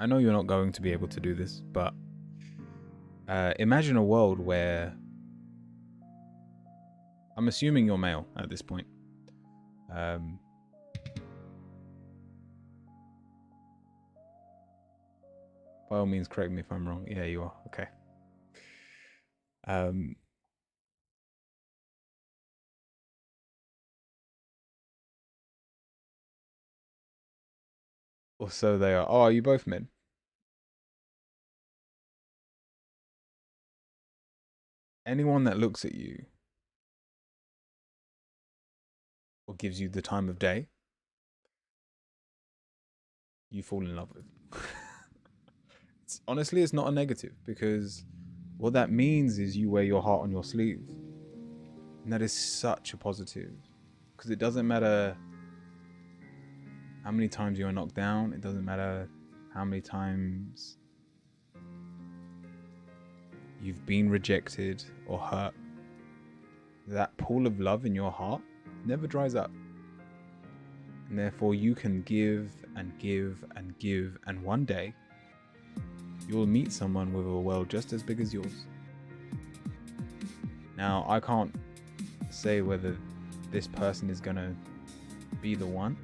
I know you're not going to be able to do this, but imagine a world where, I'm assuming you're male at this point. By all means, correct me if I'm wrong. Yeah, you are. Okay. Or so they are. Oh, are you both men? Anyone that looks at you or gives you the time of day, you fall in love with. Honestly, it's not a negative, because what that means is you wear your heart on your sleeve. And that is such a positive, because it doesn't matter how many times you are knocked down. It doesn't matter how many times you've been rejected or hurt. That pool of love in your heart never dries up. And therefore you can give and give and give, and one day you'll meet someone with a world just as big as yours. Now, I can't say whether this person is gonna be the one,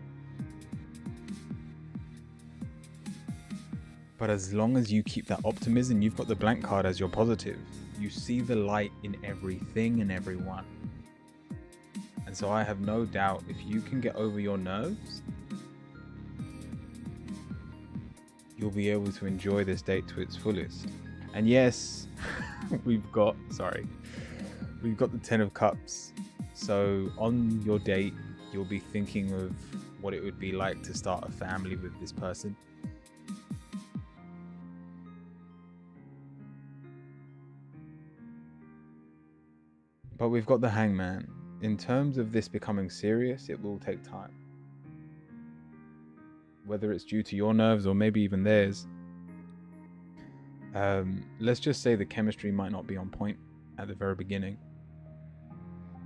but as long as you keep that optimism, you've got the blank card as your positive. You see the light in everything and everyone. And so I have no doubt, if you can get over your nerves, you'll be able to enjoy this date to its fullest. And yes, we've got the 10 of Cups. So on your date, you'll be thinking of what it would be like to start a family with this person. But we've got the Hangman. In terms of this becoming serious, it will take time. Whether it's due to your nerves or maybe even theirs. Let's just say the chemistry might not be on point at the very beginning.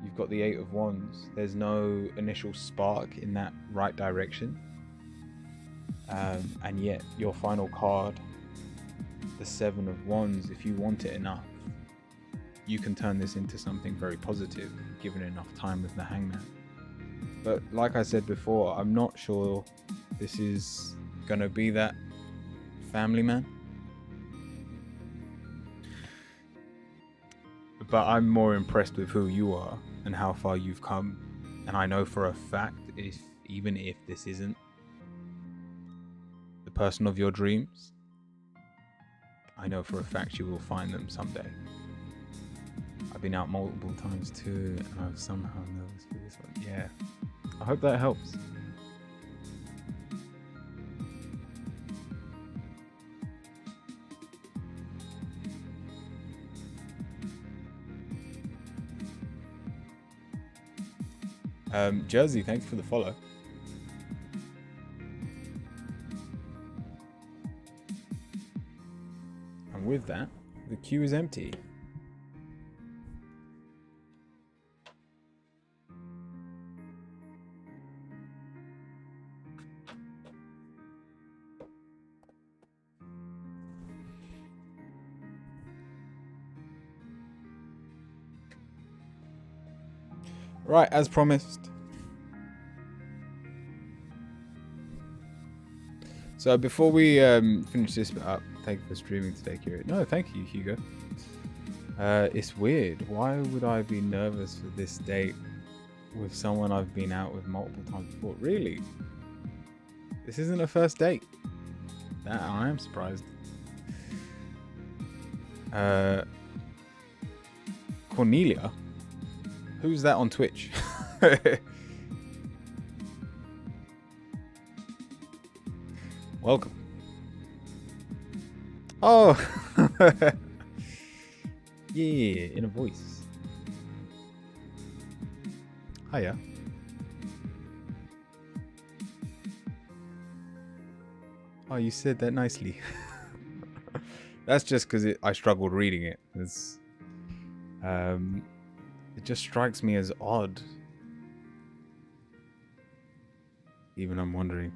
You've got the 8 of Wands. There's no initial spark in that right direction. And yet your final card, the 7 of Wands, if you want it enough, you can turn this into something very positive, given enough time with the Hangman. But like I said before, I'm not sure this is gonna be that family man. But I'm more impressed with who you are and how far you've come. And I know for a fact, even if this isn't the person of your dreams, I know for a fact you will find them someday. I've been out multiple times too, and I've somehow nervous for this one. Yeah, I hope that helps. Jersey, thanks for the follow. And with that, the queue is empty. Right, as promised. So before we finish this bit up, thank you for streaming today, Kira. No, thank you, Hugo. It's weird. Why would I be nervous for this date with someone I've been out with multiple times before? Really? This isn't a first date. That I am surprised. Cornelia? Who's that on Twitch? Welcome. Oh! Yeah, in a voice. Hiya. Oh, you said that nicely. That's just because I struggled reading it. It just strikes me as odd. Even I'm wondering.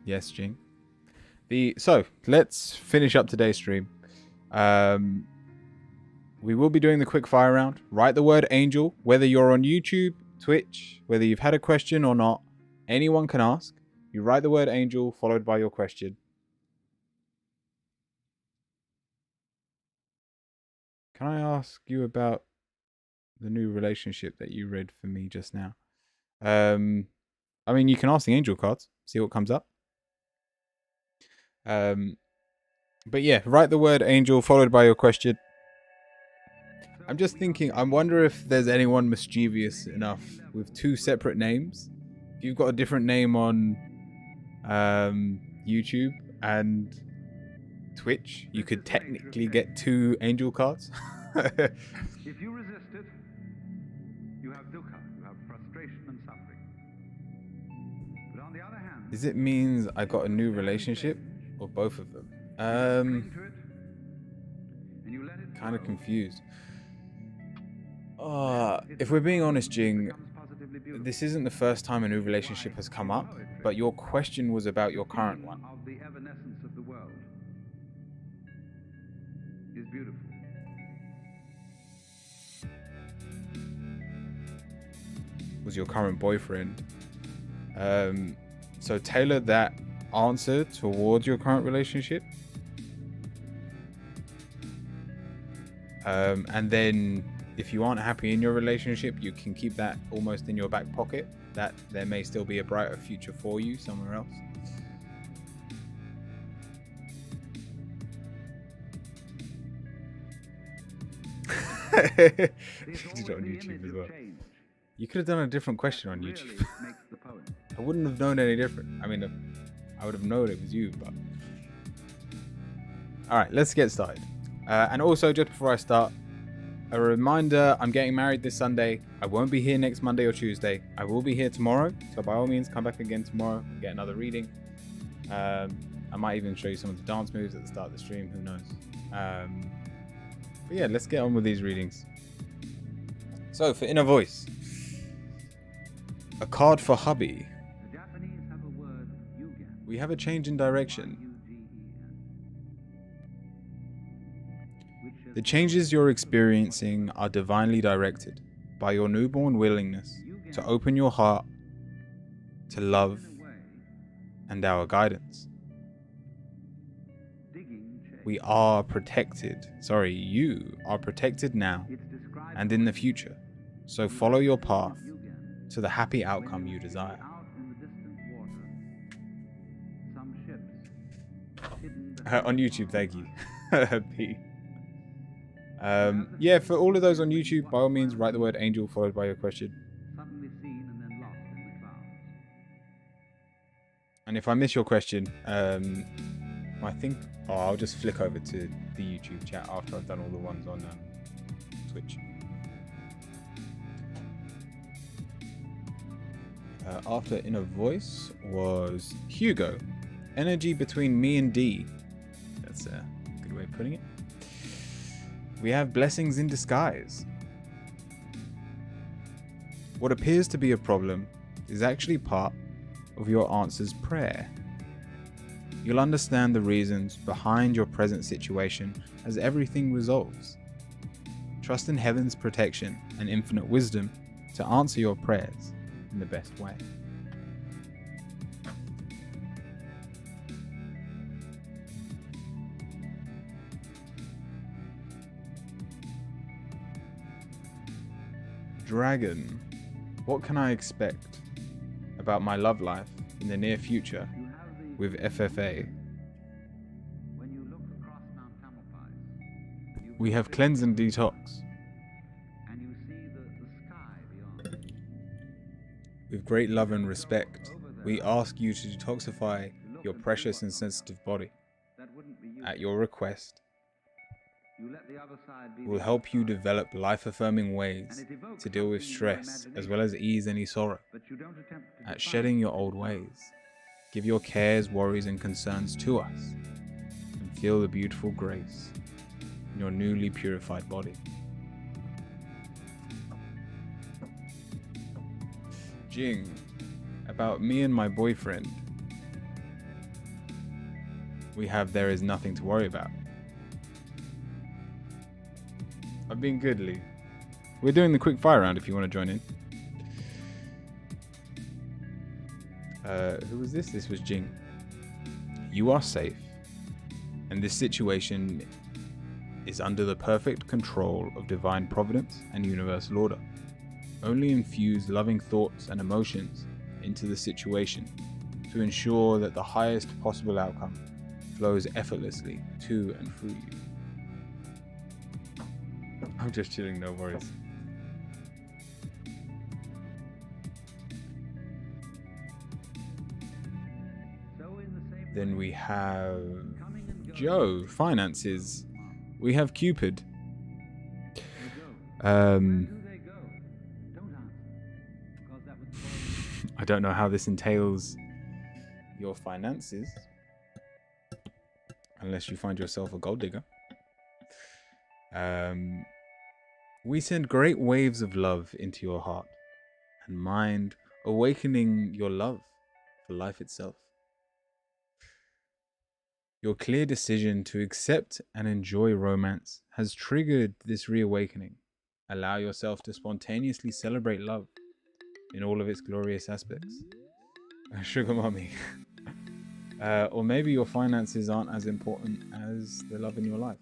Yes, Jing. So let's finish up today's stream. We will be doing the quick fire round. Write the word angel, whether you're on YouTube, Twitch, whether you've had a question or not. Anyone can ask. You write the word angel followed by your question. Can I ask you about the new relationship that you read for me just now? I mean, you can ask the angel cards, see what comes up. But yeah, write the word angel followed by your question. I'm just thinking, I wonder if there's anyone mischievous enough with two separate names. If you've got a different name on YouTube and Twitch, you could technically get two angel cards. If you resist it, you have dukkha, you have frustration and suffering. But on the other hand, Does it means I got a new relationship or both of them? Kind of confused. If we're being honest, Jing, this isn't the first time a new relationship has come up, but your question was about your current one. of the evanescence of the world is beautiful. Was your current boyfriend. So tailor that answer towards your current relationship. And then if you aren't happy in your relationship, you can keep that almost in your back pocket, that there may still be a brighter future for you somewhere else. Did it on YouTube as well. You could have done a different question on YouTube. I wouldn't have known any different. I mean, I would have known it was you, but... Alright, let's get started. And also, just before I start, a reminder, I'm getting married this Sunday. I won't be here next Monday or Tuesday. I will be here tomorrow, so by all means, come back again tomorrow, get another reading. I might even show you some of the dance moves at the start of the stream, who knows. But yeah, let's get on with these readings. So, for Inner Voice, a card for hubby. The Japanese have a word, yugen. We have a change in direction. Y-U-G-E-N. The changes you're experiencing are divinely directed. by your newborn willingness to open your heart to love and our guidance. We are protected. Sorry, you are protected now and in the future. So follow your path to the happy outcome you desire. On YouTube, thank you. P. Yeah, for all of those on YouTube, by all means, write the word angel followed by your question. And if I miss your question, I think I'll just flick over to the YouTube chat after I've done all the ones on Twitch. After Inner Voice was Hugo. Energy between me and D. That's a good way of putting it. We have blessings in disguise. What appears to be a problem is actually part of your answer's prayer. You'll understand the reasons behind your present situation as everything resolves. Trust in heaven's protection and infinite wisdom to answer your prayers in the best way. Dragon, what can I expect about my love life in the near future with FFA? We have cleanse and detox. With great love and respect, we ask you to detoxify your precious and sensitive body. At your request, will help you develop life-affirming ways to deal with stress as well as ease any sorrow. At shedding your old ways, give your cares, worries and concerns to us and feel the beautiful grace in your newly purified body. Jing, about me and my boyfriend, we have there is nothing to worry about. I've been good, Lee. We're doing the quick fire round if you want to join in. Who was this? This was Jing. You are safe, and this situation is under the perfect control of divine providence and universal order. Only infuse loving thoughts and emotions into the situation to ensure that the highest possible outcome flows effortlessly to and through you. I'm just chilling, no worries. Then we have Joe, finances. We have Cupid. I don't know how this entails your finances, unless you find yourself a gold digger. We send great waves of love into your heart and mind, awakening your love for life itself. Your clear decision to accept and enjoy romance has triggered this reawakening. Allow yourself to spontaneously celebrate love in all of its glorious aspects. Sugar mommy. Or maybe your finances aren't as important as the love in your life.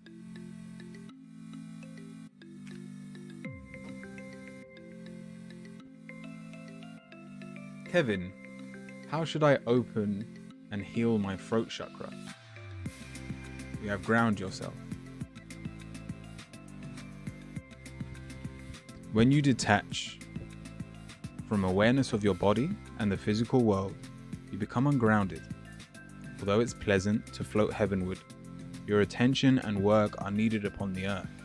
Kevin, how should I open and heal my throat chakra? You have ground yourself. When you detach from awareness of your body and the physical world, you become ungrounded. Although it's pleasant to float heavenward, your attention and work are needed upon the earth.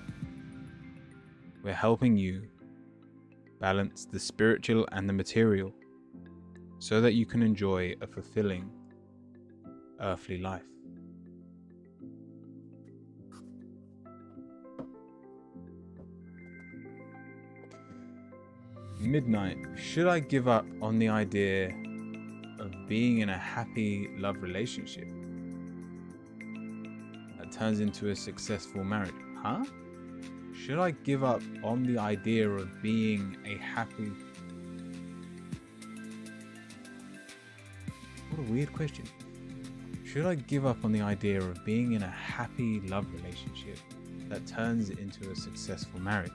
We're helping you balance the spiritual and the material so that you can enjoy a fulfilling earthly life. Midnight, should I give up on the idea of being in a happy love relationship that turns into a successful marriage? Huh? Should I give up on the idea of being a happy... What a weird question. Should I give up on the idea of being in a happy love relationship that turns into a successful marriage?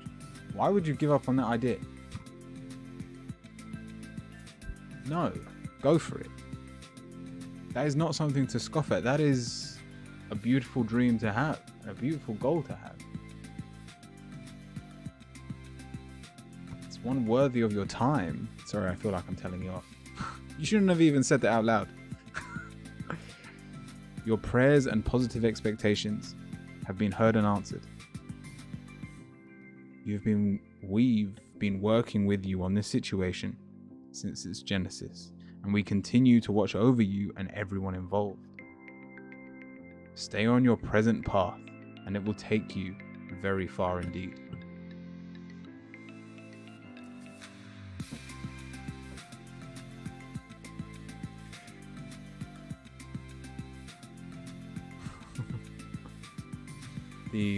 Why would you give up on that idea? No, go for it. That is not something to scoff at. That is a beautiful dream to have, a beautiful goal to have. It's one worthy of your time. Sorry, I feel like I'm telling you off. You shouldn't have even said that out loud. Your prayers and positive expectations have been heard and answered. We've been working with you on this situation since its genesis, and we continue to watch over you and everyone involved. Stay on your present path, and it will take you very far indeed.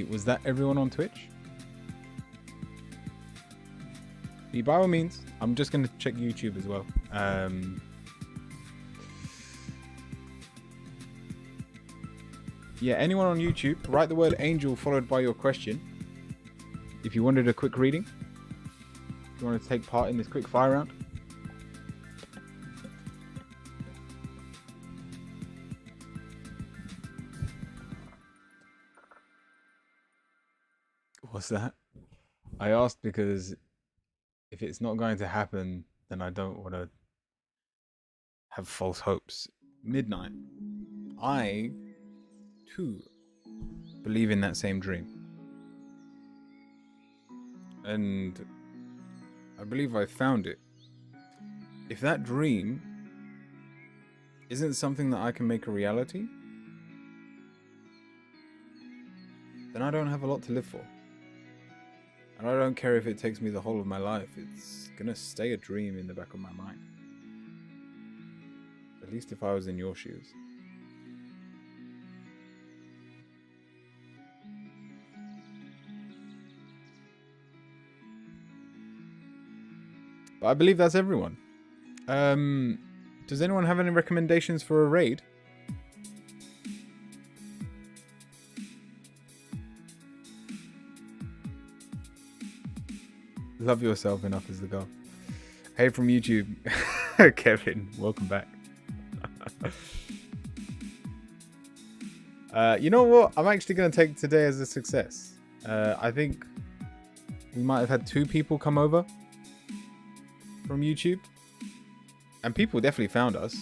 Was that everyone on Twitch? By all means, I'm just going to check YouTube as well. Yeah, anyone on YouTube, write the word angel followed by your question. If you wanted a quick reading, if you want to take part in this quick fire round. What's that? I asked because if it's not going to happen, then I don't want to have false hopes. Midnight. I, too, believe in that same dream. And I believe I found it. If that dream isn't something that I can make a reality, then I don't have a lot to live for. And I don't care if it takes me the whole of my life. It's gonna stay a dream in the back of my mind. At least if I was in your shoes. But I believe that's everyone. Does anyone have any recommendations for a raid? Love yourself enough is the goal. Hey from YouTube. Kevin, welcome back. You know what? I'm actually going to take today as a success. I think we might have had 2 people come over from YouTube. And people definitely found us.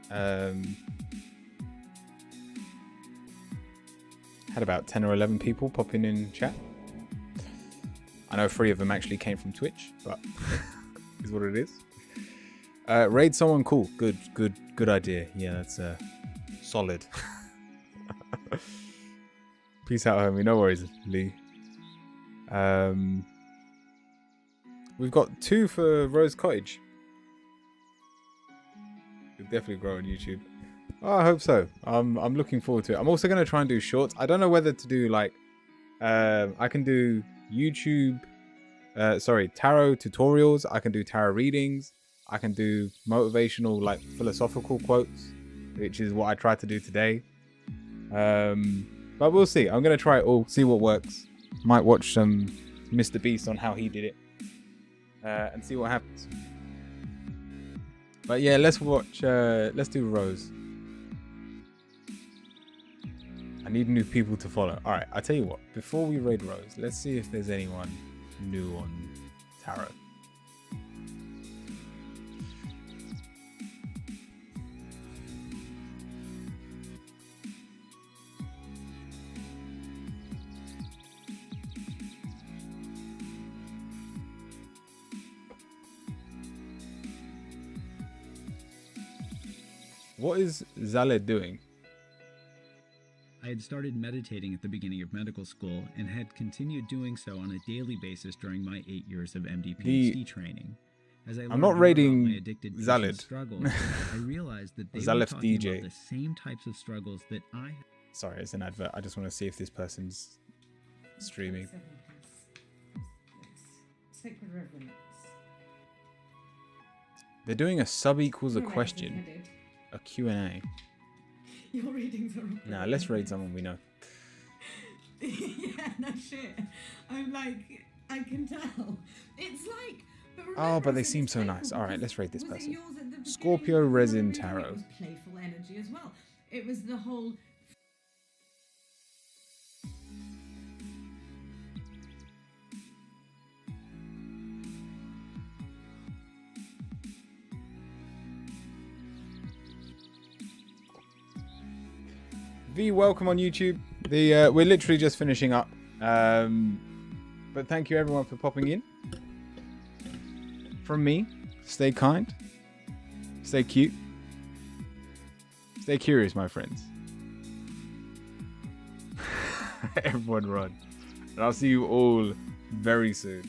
Had about 10 or 11 people popping in chat. I know 3 of them actually came from Twitch, but is what it is. Raid someone cool. Good idea. Yeah, that's solid. Peace out, homie. No worries, Lee. We've got 2 for Rose Cottage. You'll definitely grow on YouTube. Oh, I hope so. I'm looking forward to it. I'm also going to try and do shorts. I don't know whether to do like... I can do YouTube... tarot tutorials. I can do tarot readings. I can do motivational, like philosophical quotes, which is what I tried to do today. But we'll see. I'm going to try it all, see what works. Might watch some Mr. Beast on how he did it. And see what happens. But yeah, let's watch, let's do Rose. I need new people to follow. Alright, I'll tell you what. Before we raid Rose, let's see if there's anyone new on tarot. What is Zaled doing? I had started meditating at the beginning of medical school and had continued doing so on a daily basis during my 8 years of MD-PhD training. As I I'm not raiding my addicted Zaled. Struggles, I realized that they were Zalef talking DJ. about the same types of struggles that I... Sorry, it's an advert. I just want to see if this person's streaming. 7+. Yes. Sacred reverence. They're doing a sub equals a Your legs are question, headed. a Q&A. Your readings are. Nah, let's raid someone we know. Yeah, no shit. I'm like, I can tell. It's like. Oh, but they seem so nice. All right, let's rate this person. Scorpio Resin Tarot. It was playful energy as well. It was the whole. V, welcome on YouTube. We're literally just finishing up. But thank you everyone for popping in. From me, stay kind, stay cute, stay curious, my friends. Everyone run. And I'll see you all very soon.